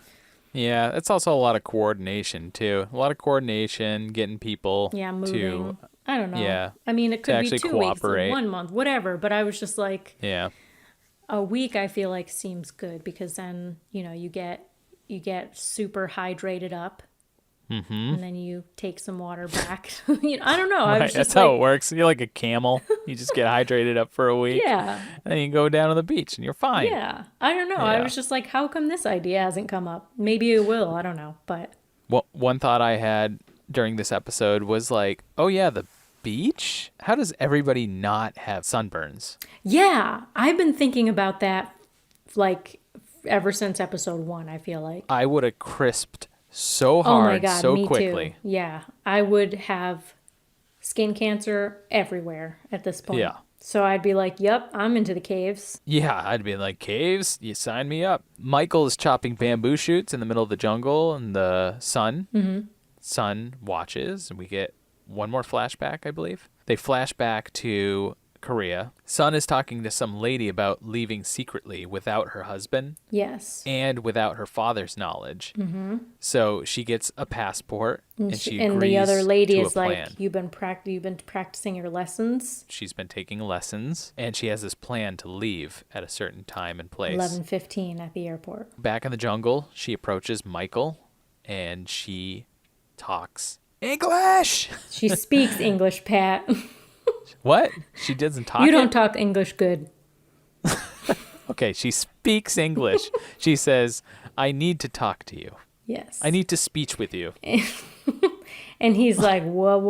Yeah, it's also a lot of coordination too. A lot of coordination, getting people Moving. to I don't know. Yeah, I mean, it could be actually 2 weeks, cooperate. 1 month, whatever. But I was just like, yeah. a week I feel like seems good because then you get super hydrated up. And then you take some water back. I don't know. I was just That's how it works. You're like a camel. You just get hydrated up for a week. Yeah. And then you go down to the beach and you're fine. Yeah. I don't know. I Yeah. was just like, how come this idea hasn't come up? Maybe it will. I don't know. But Well, one thought I had during this episode was like, oh yeah, the beach? How does everybody not have sunburns? yeah, I've been thinking about that like ever since episode 1, I feel like. I would have crisped so Oh hard my God, so me quickly. too. Yeah, I would have skin cancer everywhere at this point. Yeah. So I'd be like, yep, I'm into the caves. Yeah, I'd be like, caves, you sign me up. Michael is chopping bamboo shoots in the middle of the jungle, and the sun watches, and we get one more flashback, I believe. They flash back to Korea. Sun is talking to some lady about leaving secretly without her husband Yes. and without her father's knowledge. So she gets a passport, and she agrees And the other lady to is a like, plan. you've been practicing your lessons. She's been taking lessons, and she has this plan to leave at a certain time and place. 11:15 at the airport. Back in the jungle, she approaches Michael, and she talks English. She speaks English, Pat. What? She doesn't talk. You don't talk English good. Okay, she speaks English. She says, "I need to talk to you. Yes. I need to speech with you." And he's like, what?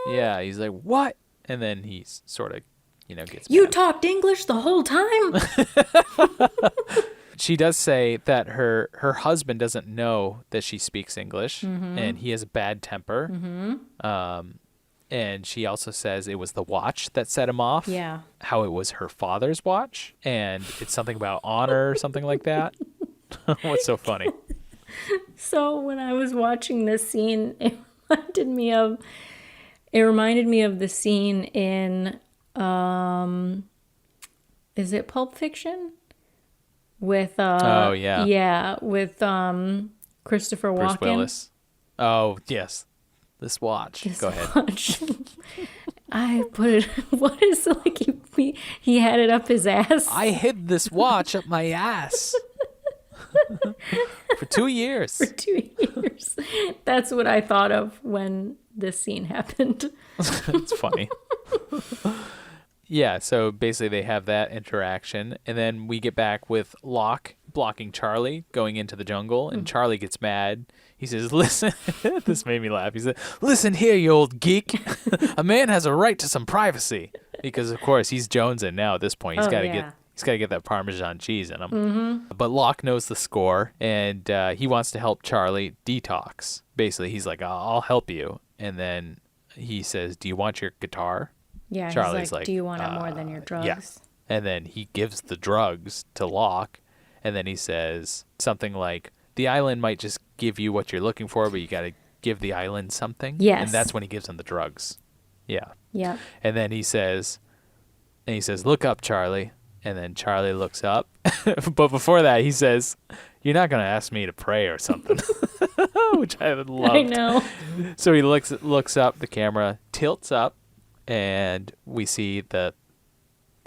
Yeah, he's like, "What?" And then he sort of, gets You mad. talked English the whole time? She does say that her husband doesn't know that she speaks English, and he has a bad temper. And she also says it was the watch that set him off. Yeah. How it was her father's watch, and it's something about honor or something like that. What's so funny? So when I was watching this scene, it reminded me of the scene in is it Pulp Fiction? With Oh, yeah. Yeah, with Christopher Bruce Walken. Willis. Oh, yes. This watch. Go ahead. Watch. I put it. What is it like? He had it up his ass. I hid this watch up my ass for 2 years. For 2 years. That's what I thought of when this scene happened. It's funny. Yeah, so basically they have that interaction, and then we get back with Locke blocking Charlie going into the jungle, and Charlie gets mad. He says, listen, this made me laugh. He said, listen here, you old geek. A man has a right to some privacy. Because, of course, he's jonesing now at this point. He's got to get that Parmesan cheese in him. But Locke knows the score, and he wants to help Charlie detox. Basically, he's like, I'll help you. And then he says, do you want your guitar? Yeah, Charlie's he's like, like, do you want it more than your drugs? Yeah. And then he gives the drugs to Locke, and then he says something like, the island might just give you what you're looking for, but you got to give the island something. Yes. And that's when he gives him the drugs. Yeah. Yeah. And then he says, look up, Charlie. And then Charlie looks up. But before that, he says, you're not going to ask me to pray or something. Which I would love. I know. So he looks up, the camera tilts up, and we see the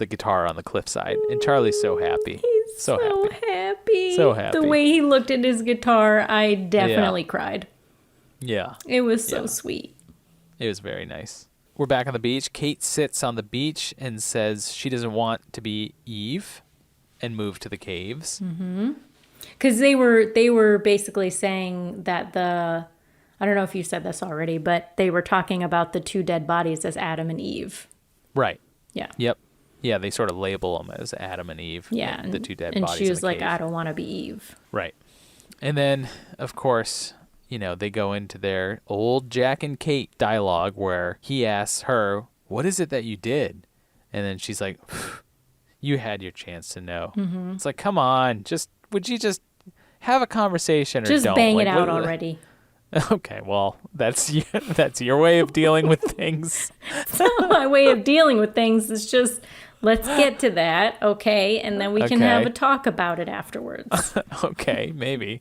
the guitar on the cliffside. And Charlie's so happy. He's so happy. So happy. The way he looked at his guitar, I definitely cried. Yeah. It was so sweet. It was very nice. We're back on the beach. Kate sits on the beach and says she doesn't want to be Eve and move to the caves. Mm-hmm. Because they were basically saying that I don't know if you said this already, but they were talking about the two dead bodies as Adam and Eve. Right. Yeah. Yep. Yeah, they sort of label them as Adam and Eve. Yeah. The two dead and bodies. And she was in the like, cave. I don't want to be Eve. Right. And then, of course, they go into their old Jack and Kate dialogue where he asks her, what is it that you did? And then she's like, you had your chance to know. Mm-hmm. It's like, come on, would you just have a conversation or just don't? Bang it out already. Okay, well, that's your way of dealing with things. It's not my way of dealing with things. It's just, let's get to that, okay? And then we can have a talk about it afterwards. Okay, maybe.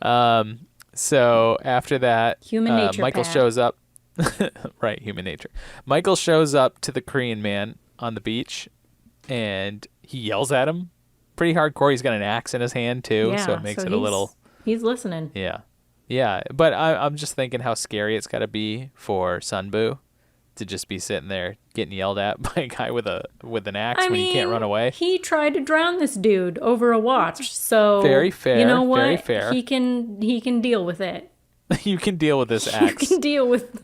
So after that, human nature, Michael Pat. shows up. Right, human nature. Michael shows up to the Korean man on the beach, and he yells at him pretty hardcore. He's got an axe in his hand, too, so it makes it a little... He's listening. Yeah. Yeah, but I'm just thinking how scary it's got to be for Sunbu to just be sitting there getting yelled at by a guy with an axe when he can't run away. He tried to drown this dude over a watch, so very fair. You know what? Very fair. He can deal with it. You can deal with this axe. You can deal with.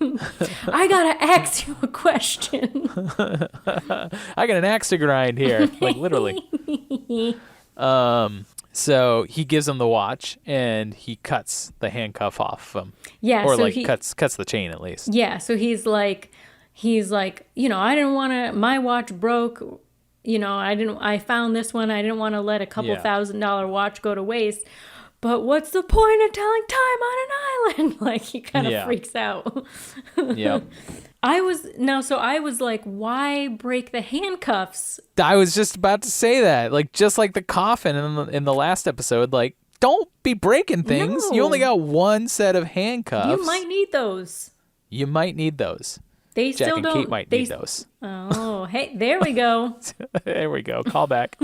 I gotta ask you a question. I got an axe to grind here, like literally. So he gives him the watch and he cuts the handcuff off him. Yeah, or so like cuts the chain at least. Yeah, so he's like, I didn't want to. My watch broke. I found this one. I didn't want to let a couple $1,000 watch go to waste. But what's the point of telling time on an island? Like, he kind of freaks out. Yep. I was like, why break the handcuffs? I was just about to say that. Like, just like the coffin in the last episode, like, don't be breaking things. No. You only got one set of handcuffs. You might need those. They Jack still don't. Kate might need those. Oh, hey, there we go. There we go. Call back.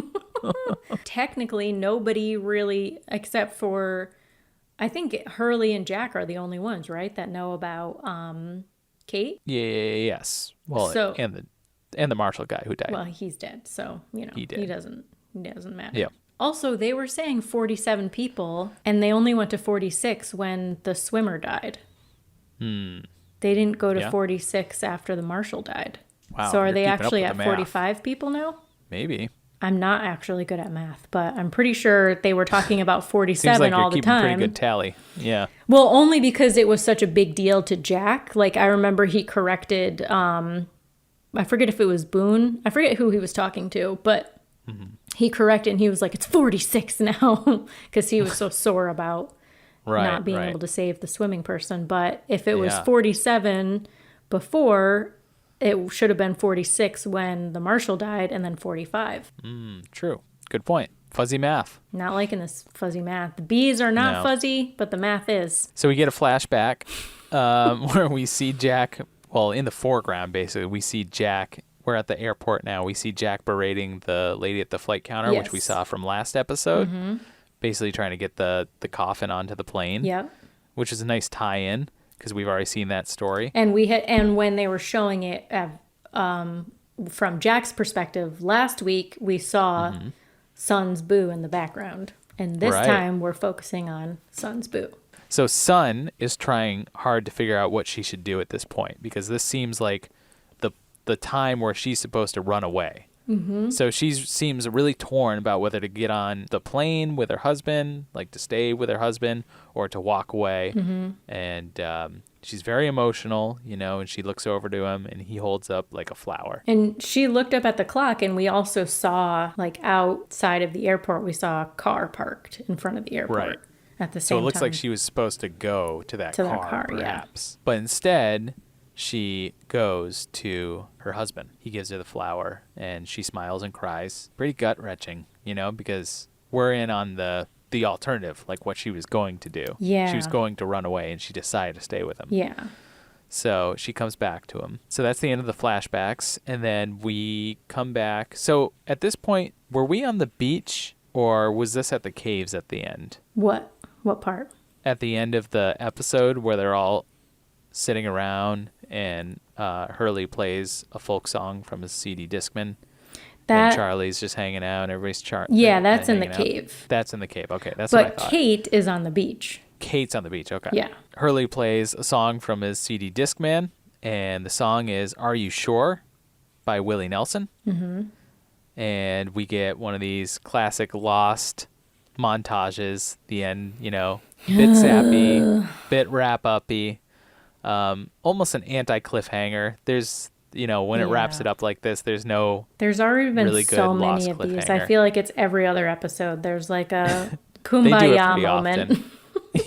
Technically, nobody really, except for, I think Hurley and Jack are the only ones, right, that know about Kate? Yes. Well, and the Marshall guy who died. Well, he's dead, so he doesn't matter. Yeah. Also, they were saying 47 people, and they only went to 46 when the swimmer died. They didn't go to 46 after the Marshal died. Wow. So are they actually at 45 people now? Maybe. I'm not actually good at math, but I'm pretty sure they were talking about 47 Seems like all the you're keeping time. pretty good tally. Yeah. Well, only because it was such a big deal to Jack. Like, I remember he corrected, I forget if it was Boone. I forget who he was talking to, but he corrected and he was like, it's 46 now, because he was so sore about not being able to save the swimming person. But if it was 47 before, it should have been 46 when the Marshal died, and then 45. True. Good point. Fuzzy math. Not liking this fuzzy math. The B's are not fuzzy, but the math is. So we get a flashback where we see Jack, well, in the foreground, basically, we see Jack. We're at the airport now. We see Jack berating the lady at the flight counter, which we saw from last episode. Basically trying to get the coffin onto the plane. Yep. Which is a nice tie-in, because we've already seen that story. And when they were showing it from Jack's perspective last week, we saw Sun's Boo in the background, and this time we're focusing on Sun's Boo. So Sun is trying hard to figure out what she should do at this point, because this seems like the time where she's supposed to run away. So she seems really torn about whether to get on the plane with her husband, like to stay with her husband, or to walk away. And she's very emotional, and she looks over to him, and he holds up like a flower. And she looked up at the clock, and we also saw, like, outside of the airport, we saw a car parked in front of the airport at the same time. So it looks like she was supposed to go to that car, perhaps. But instead, she goes to her husband. He gives her the flower, and she smiles and cries. Pretty gut-wrenching, because we're in on the alternative, like what she was going to do. Yeah. She was going to run away, and she decided to stay with him. Yeah. So she comes back to him. So that's the end of the flashbacks. And then we come back. So at this point, were we on the beach or was this at the caves at the end? What part? At the end of the episode where they're all sitting around and Hurley plays a folk song from his CD Discman. And Charlie's just hanging out and everybody's that's in the cave. That's in the cave. Okay, that's what I thought. But Kate is on the beach. Kate's on the beach. Okay. Yeah. Hurley plays a song from his CD Discman, and the song is "Are You Sure" by Willie Nelson. Mm-hmm. And we get one of these classic Lost montages. The end, bit sappy, bit wrap-uppy, almost an anti-cliffhanger. There's, when it wraps it up like this, there's already been really good so many of these. I feel like it's every other episode. There's like a kumbaya moment.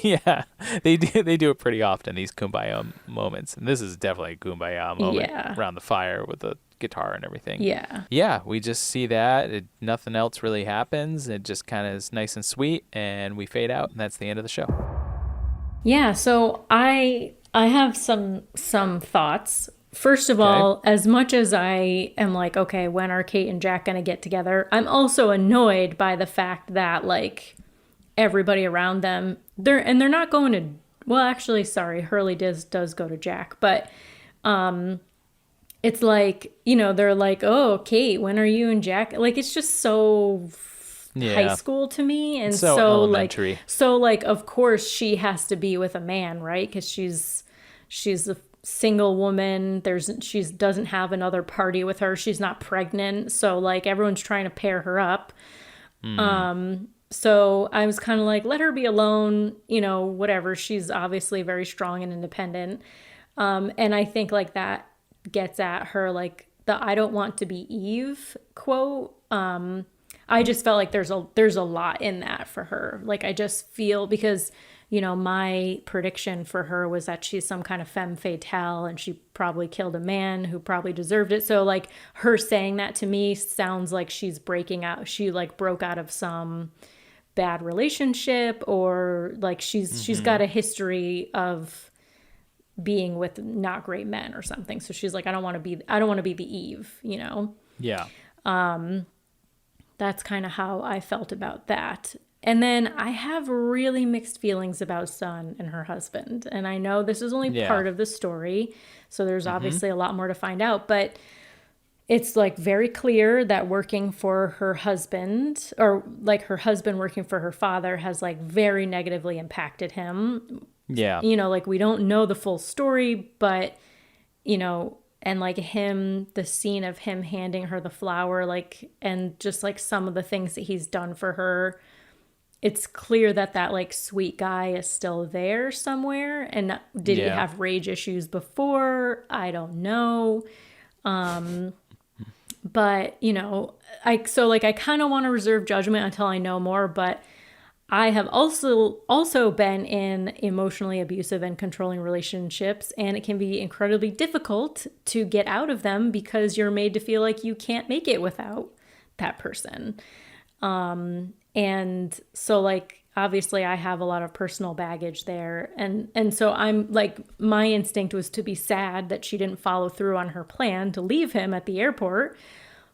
Yeah, they do it pretty often, these kumbaya moments. And this is definitely a kumbaya moment around the fire with the guitar and everything. Yeah, we just see that. Nothing else really happens. It just kind of is nice and sweet, and we fade out, and that's the end of the show. Yeah, so I have some thoughts. First of all, as much as I am like, okay, when are Kate and Jack going to get together? I'm also annoyed by the fact that, like, everybody around them, they're not going to, well, actually, sorry, Hurley does go to Jack, but it's like, they're like, oh, Kate, when are you and Jack? Like, it's just so high school to me. And so elementary. Like, of course she has to be with a man, right? Because she's a single woman. She doesn't have another party with her. She's not pregnant. So, like, everyone's trying to pair her up. So I was kind of like, let her be alone, whatever. She's obviously very strong and independent. And I think, like, that gets at her, like, the "I don't want to be Eve" quote. I just felt like there's a lot in that for her. Like, I just feel, because, my prediction for her was that she's some kind of femme fatale and she probably killed a man who probably deserved it. So, like, her saying that to me sounds like she's breaking out. She, like, broke out of some bad relationship, or like she's got a history of being with not great men or something. So she's like, I don't want to be the Eve, Yeah. That's kind of how I felt about that. And then I have really mixed feelings about Sun and her husband. And I know this is only part of the story, so there's obviously a lot more to find out, but it's, like, very clear that working for her husband, or like her husband working for her father, has, like, very negatively impacted him. Yeah. Like, we don't know the full story, but, and, like, the scene of him handing her the flower, like, and just, like, some of the things that he's done for her, it's clear that like, sweet guy is still there somewhere. And did he have rage issues before? I don't know. But, I kind of want to reserve judgment until I know more, but I have also been in emotionally abusive and controlling relationships, and it can be incredibly difficult to get out of them because you're made to feel like you can't make it without that person. And so, like, obviously I have a lot of personal baggage there. And so I'm like, my instinct was to be sad that she didn't follow through on her plan to leave him at the airport.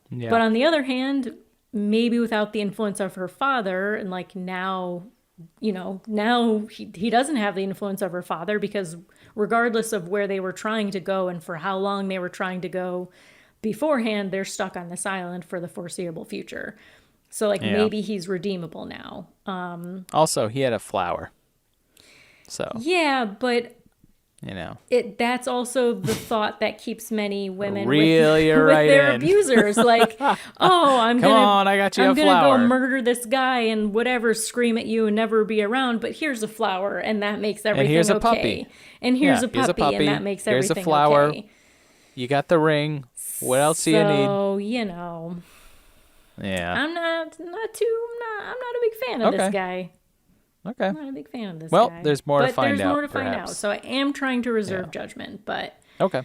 Yeah. But on the other hand, maybe without the influence of her father, and like now he doesn't have the influence of her father, because regardless of where they were trying to go and for how long they were trying to go beforehand, they're stuck on this island for the foreseeable future. So, like, maybe he's redeemable now. Also, he had a flower. So. Yeah, but, that's also the thought that keeps many women with their abusers. Like, oh, I got you a flower. I'm going to go murder this guy and whatever, scream at you and never be around, but here's a flower, and that makes everything okay. And here's a puppy. And here's a puppy, and that makes everything okay. Here's a flower. You got the ring. What else do you need? So, Yeah. I'm not a big fan of this guy. Okay. I'm not a big fan of this guy. Well, there's more to find out. There's more to find out. So I am trying to reserve judgment, but okay.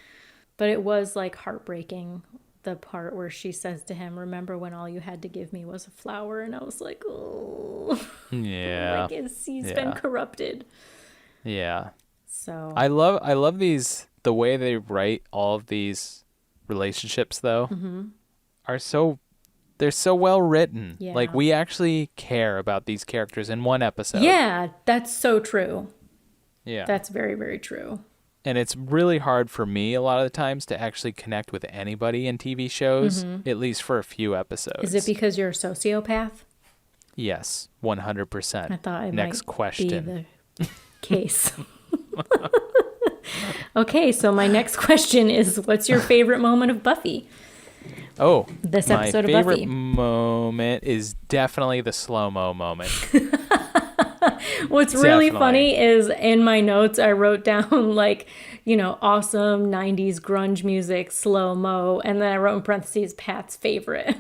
But it was, like, heartbreaking, the part where she says to him, "Remember when all you had to give me was a flower?" And I was like, oh. Yeah. Like, he's been corrupted. Yeah. So I love these the way they write all of these relationships, though, are they're so well written. Yeah. Like, we actually care about these characters in one episode. Yeah, that's so true. Yeah. That's very, very true. And it's really hard for me a lot of the times to actually connect with anybody in TV shows, at least for a few episodes. Is it because you're a sociopath? Yes, 100%. I thought it Next might question. be the case. Okay, so my next question is, what's your favorite moment of Buffy? Oh, This episode of my Buffy. favorite moment is definitely the slow-mo moment. What's really Definitely. funny is in my notes, I wrote down like, awesome 90s grunge music, slow-mo, and then I wrote in parentheses, Pat's favorite.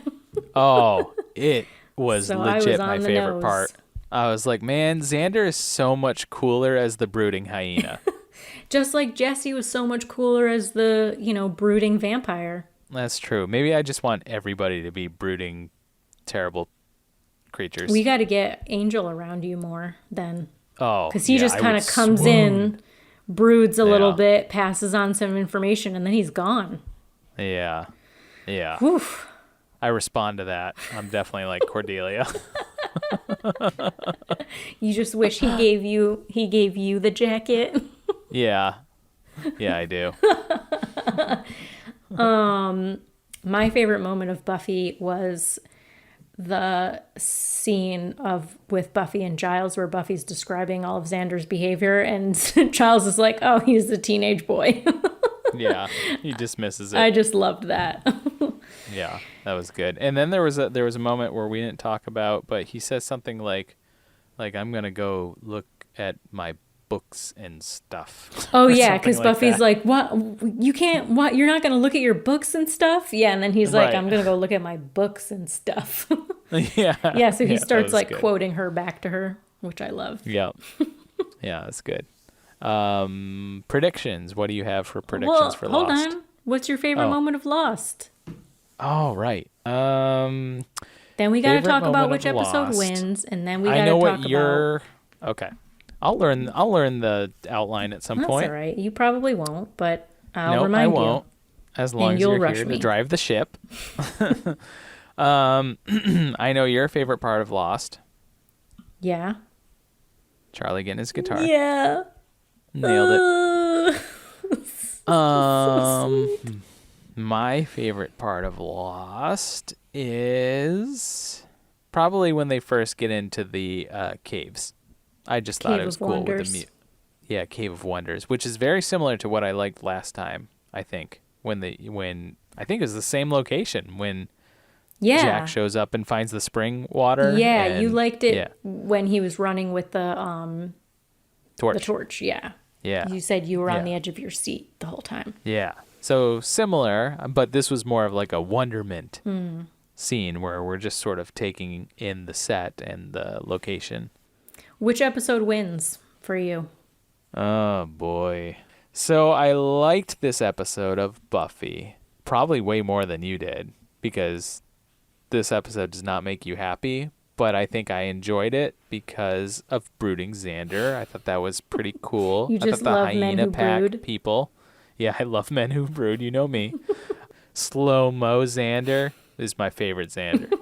Oh, it was So I legit was my on the favorite nose. part. I was like, man, Xander is so much cooler as the brooding hyena. Just like Jesse was so much cooler as the, brooding vampire. That's true. Maybe I just want everybody to be brooding, terrible creatures. We got to get Angel around you more then. Oh, Because he just I kind would of comes swoon. in, broods a little Yeah. bit, passes on some information, and then he's gone. Yeah. Yeah. Whew. I respond to that. I'm definitely like Cordelia. You just wish he gave you the jacket. Yeah. Yeah, I do. My favorite moment of Buffy was the scene with Buffy and Giles where Buffy's describing all of Xander's behavior and Giles is like, "Oh, he's a teenage boy." Yeah. He dismisses it. I just loved that. Yeah, that was good. And then there was a moment where we didn't talk about, but he says something like I'm gonna go look at my books and stuff. Oh Or yeah, something because Buffy's that. like, "What? You can't? What? You're not gonna look at your books and stuff?" Yeah, and then he's like, Right. "I'm gonna go look at my books and stuff." Yeah. Yeah, so he that starts was like good. quoting her back to her, which I love. Yeah. Yeah, that's good. Predictions. What do you have for predictions for hold Lost? on. What's your favorite Oh. moment of Lost? Oh, right. Then we got to Favorite talk about moment which of episode Lost. wins, and then we got I to know talk what your Okay. I'll learn the outline at some about. point. That's all right. You probably won't, but I'll No, remind I you. won't. As long as you'll you're rush here me. to drive the ship. I know your favorite part of Lost. Yeah. Charlie getting his guitar. Yeah. Nailed it. My favorite part of Lost is probably when they first get into the caves. I just thought Cave it was of cool Wonders. with the Cave of Wonders, which is very similar to what I liked last time. I think when I think it was the same location when Yeah. Jack shows up and finds the spring water. Yeah, you and- liked it yeah, when he was running with the torch. torch. Yeah. Yeah. You said you were on Yeah. the edge of your seat the whole time. Yeah. So similar, but this was more of like a wonderment scene where we're just sort of taking in the set and the location. Which episode wins for you? Oh, boy. So I liked this episode of Buffy probably way more than you did because this episode does not make you happy, but I think I enjoyed it because of brooding Xander. I thought that was pretty cool. You I just thought the love men Hyena who Pack brood. people. Yeah, I love men who brood. You know me. Slow-mo Xander is my favorite Xander.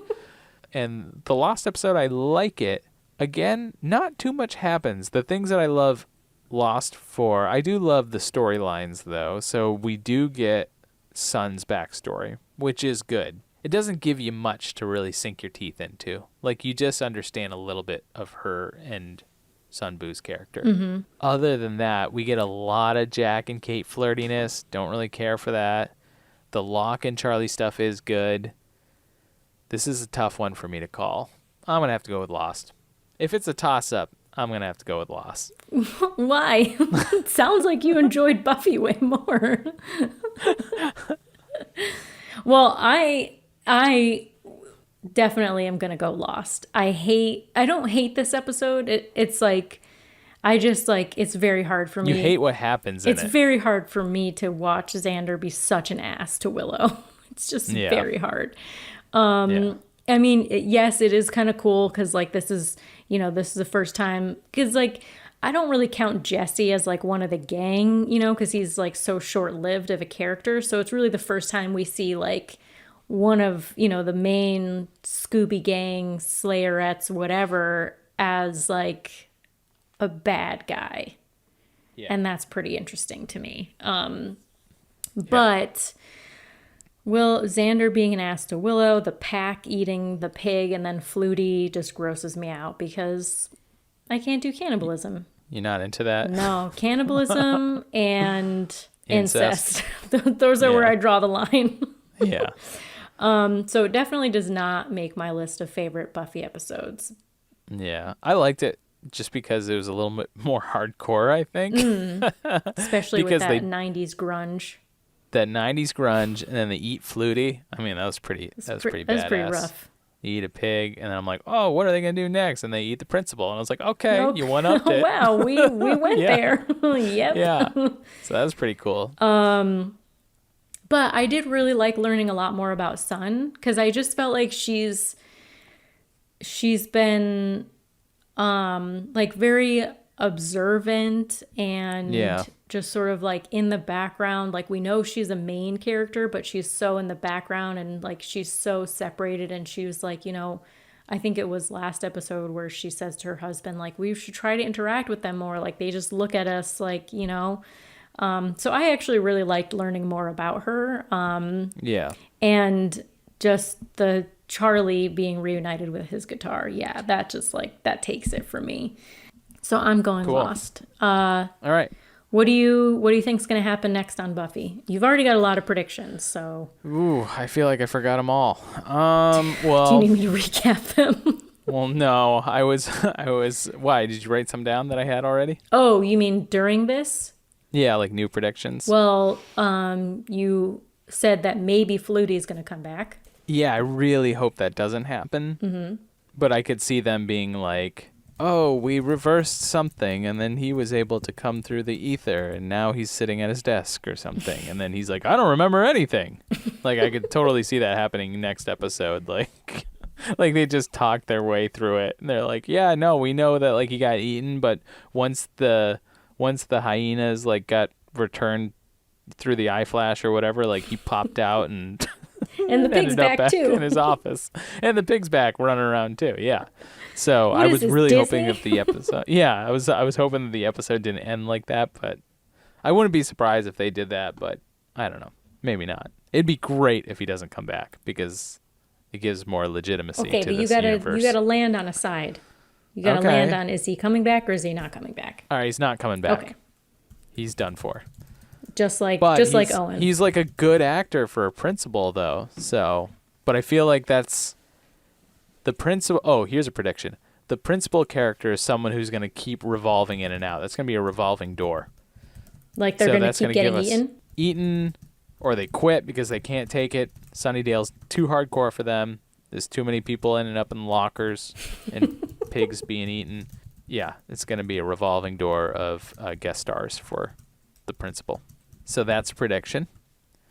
And the Lost episode, I like it. Again, not too much happens. The things that I love Lost for, I do love the storylines, though. So we do get Sun's backstory, which is good. It doesn't give you much to really sink your teeth into. Like, you just understand a little bit of her and Sun Boo's character. Other than that, we get a lot of Jack and Kate flirtiness. Don't really care for that. The Locke and Charlie stuff is good. This is a tough one for me to call. I'm going to have to go with Lost. If it's a toss-up, I'm going to have to go with Lost. Why? It sounds like you enjoyed Buffy way more. Well, I definitely am going to go Lost. I don't hate this episode. It's like, I just like, it's very hard for me. You hate what happens in It's it. very hard for me to watch Xander be such an ass to Willow. It's just Yeah. very hard. Yeah. I mean, yes, it is kind of cool because like this is the first time because like I don't really count Jesse as like one of the gang, you know, because he's like so short-lived of a character. So it's really the first time we see like one of, you know, the main Scooby Gang, Slayerettes, whatever, as like a bad guy. Yeah. And that's pretty interesting to me. But Xander being an ass to Willow, the pack eating the pig, and then Flutie just grosses me out because I can't do cannibalism. You're not into that? No, cannibalism and incest. Those are where I draw the line. Yeah. So it definitely does not make my list of favorite Buffy episodes. Yeah. I liked it just because it was a little bit more hardcore, I think. Especially with that 90s grunge. That 90s grunge, and then they eat Flutie. I mean, that was pretty badass. That was pretty rough. You eat a pig, and then I'm like, oh, what are they going to do next? And they eat the principal. And I was like, okay, you one-upped it. Wow, we went there. Yep. Yeah. So that was pretty cool. But I did really like learning a lot more about Sun, because I just felt like she's been like very observant and just sort of like in the background. Like we know she's a main character, but she's so in the background and like she's so separated. And she was like, you know, I think it was last episode where she says to her husband, like, we should try to interact with them more. Like they just look at us like, you know. So I actually really liked learning more about her. And just the Charlie being reunited with his guitar. Yeah, that just like, that takes it for me. So I'm going Lost. All right. What do you think's going to happen next on Buffy? You've already got a lot of predictions, so. Ooh, I feel like I forgot them all. Well. Do you need me to recap them? Well, no, I was. Why? Did you write some down that I had already? Oh, you mean during this? Yeah, like new predictions. Well, you said that maybe Flutie is going to come back. Yeah, I really hope that doesn't happen. Mm-hmm. But I could see them being like, oh, we reversed something, and then he was able to come through the ether, and now he's sitting at his desk or something. And then he's like, I don't remember anything. Like, I could totally see that happening next episode. Like they just talk their way through it. And they're like, yeah, no, we know that, like, he got eaten, but once the hyenas, like, got returned through the eye flash or whatever, like, he popped out and... And the pig's back too. In his office. And the pig's back running around too. Yeah. So what I was really Disney? hoping that the episode I was hoping that the episode didn't end like that, but I wouldn't be surprised if they did that, but I don't know. Maybe not. It'd be great if he doesn't come back because it gives more legitimacy to this universe. You gotta land on a side. You gotta land on, is he coming back or is he not coming back? All right, he's not coming back. Okay. He's done for. Just like Owen. He's like a good actor for a principal, though. So, but I feel like that's the principal. Oh, here's a prediction: the principal character is someone who's going to keep revolving in and out. That's going to be a revolving door. Like they're going to keep getting eaten, or they quit because they can't take it. Sunnydale's too hardcore for them. There's too many people ending up in lockers and pigs being eaten. Yeah, it's going to be a revolving door of guest stars for the principal. So that's a prediction.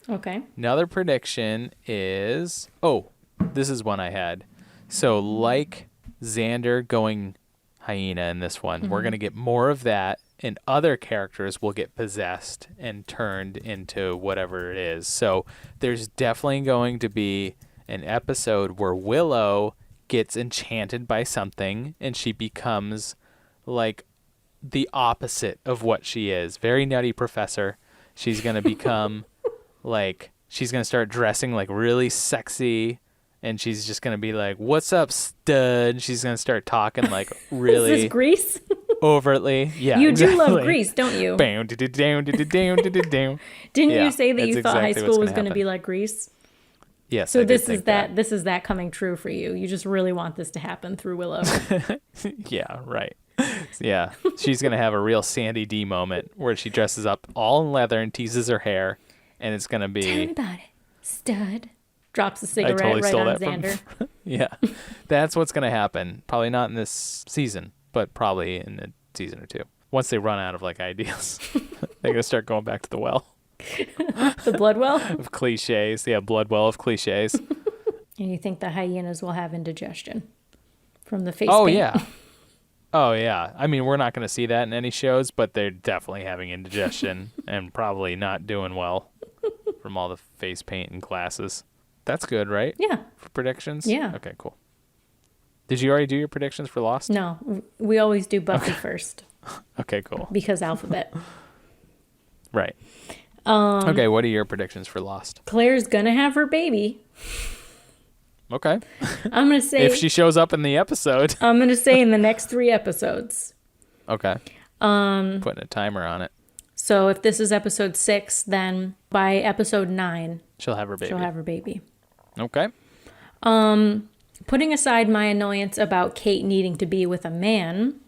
Okay. Another prediction is... Oh, this is one I had. So like Xander going hyena in this one, we're going to get more of that, and other characters will get possessed and turned into whatever it is. So there's definitely going to be an episode where Willow gets enchanted by something, and she becomes like the opposite of what she is. Very nutty professor. She's going to become like, she's going to start dressing like really sexy, and she's just going to be like, what's up, stud? She's going to start talking like really... Is this Grease? Overtly. Yeah, you do love Grease, don't you? Didn't you say that you thought high school was going to be like Grease? Yes. So this is that coming true for you. You just really want this to happen through Willow. Yeah, right. Yeah, she's going to have a real Sandy D moment where she dresses up all in leather and teases her hair, and it's going to be... Tell me about it, stud. Drops a cigarette right on Xander. Yeah, that's what's going to happen. Probably not in this season, but probably in a season or two. Once they run out of like ideas, they're going to start going back to the well. The blood well? Of cliches. Yeah, blood well of cliches. And you think the hyenas will have indigestion from the face paint? Yeah. Oh, yeah. I mean, we're not going to see that in any shows, but they're definitely having indigestion and probably not doing well from all the face paint and glasses. That's good, right? Yeah. For predictions? Yeah. Okay, cool. Did you already do your predictions for Lost? No, we always do Buffy first. Okay, cool. Because alphabet. Right. Okay, what are your predictions for Lost? Claire's gonna have her baby. Okay. I'm gonna say if she shows up in the episode. I'm gonna say in the next 3 episodes. Okay. Putting a timer on it. So if this is episode 6, then by episode 9, she'll have her baby. Okay. Putting aside my annoyance about Kate needing to be with a man,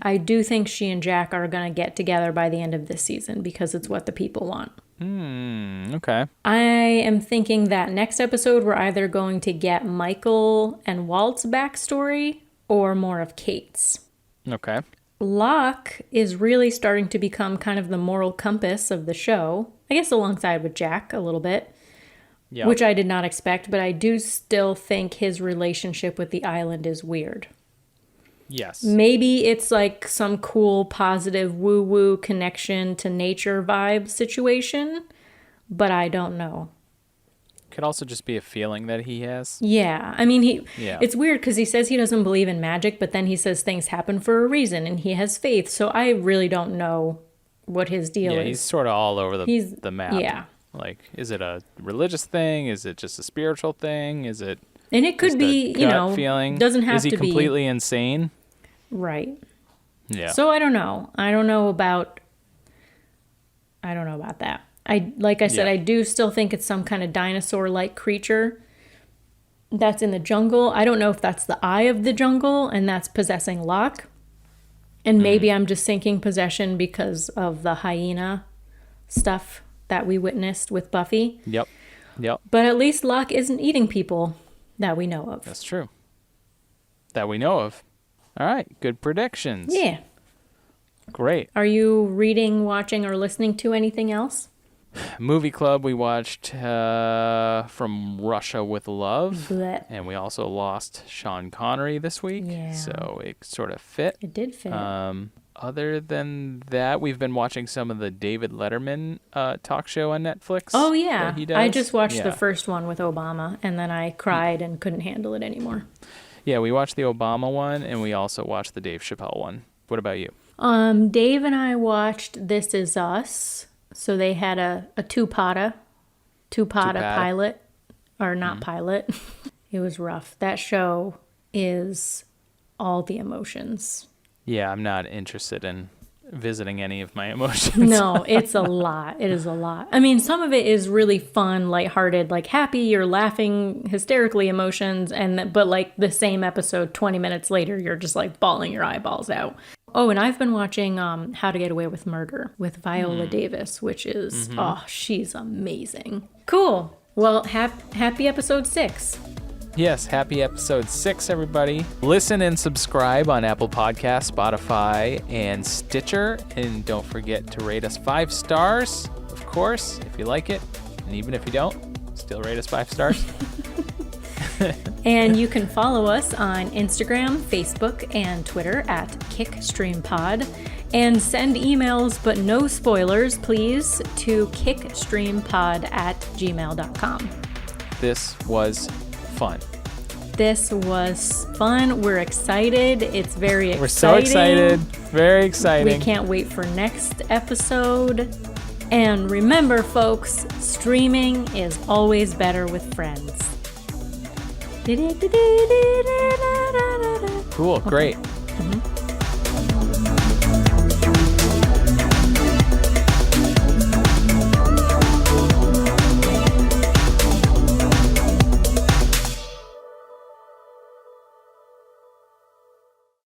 I do think she and Jack are going to get together by the end of this season because it's what the people want. Okay. I am thinking that next episode we're either going to get Michael and Walt's backstory or more of Kate's. Okay. Locke is really starting to become kind of the moral compass of the show, I guess alongside with Jack a little bit. Yeah. Which I did not expect, but I do still think his relationship with the island is weird. Yes. Maybe it's like some cool, positive, woo-woo connection to nature vibe situation, but I don't know. Could also just be a feeling that he has. Yeah. I mean, Yeah. It's weird because he says he doesn't believe in magic, but then he says things happen for a reason, and he has faith. So I really don't know what his deal is. Yeah, he's sort of all over the map. Yeah. Like, is it a religious thing? Is it just a spiritual thing? Is it And it could just be, a gut feeling? Doesn't have is he to be. completely insane? Right. Yeah. So I don't know. I don't know about that. Like I said, Yeah. I do still think it's some kind of dinosaur-like creature that's in the jungle. I don't know if that's the eye of the jungle and that's possessing Locke. And maybe I'm just thinking possession because of the hyena stuff that we witnessed with Buffy. Yep. But at least Locke isn't eating people that we know of. That's true. That we know of. All right. Good predictions. Yeah. Great. Are you reading, watching, or listening to anything else? Movie Club, we watched From Russia with Love. Blech. And we also lost Sean Connery this week. Yeah. So it sort of fit. It did fit. Other than that, we've been watching some of the David Letterman talk show on Netflix. Oh, yeah. that he does. I just watched the Yeah. first one with Obama, and then I cried and couldn't handle it anymore. Yeah, we watched the Obama one, and we also watched the Dave Chappelle one. What about you? Dave and I watched This Is Us. So they had a two-parter pilot, or not pilot. It was rough. That show is all the emotions. Yeah, I'm not interested in visiting any of my emotions. No, it's a lot. It is a lot. I mean, some of it is really fun, lighthearted, like happy, you're laughing hysterically emotions, but like the same episode 20 minutes later, you're just like bawling your eyeballs out. Oh, and I've been watching How to Get Away with Murder with Viola Davis, which is, she's amazing. Cool. Well, happy episode 6. Yes, happy episode 6, everybody. Listen and subscribe on Apple Podcasts, Spotify, and Stitcher. And don't forget to rate us 5 stars, of course, if you like it. And even if you don't, still rate us 5 stars. And you can follow us on Instagram, Facebook, and Twitter at KickstreamPod. And send emails, but no spoilers, please, to kickstreampod@gmail.com. This was fun. This was fun. We're excited. It's very exciting. We're so excited. Very exciting. We can't wait for next episode. And remember, folks, streaming is always better with friends. Cool. Great. Mm-hmm.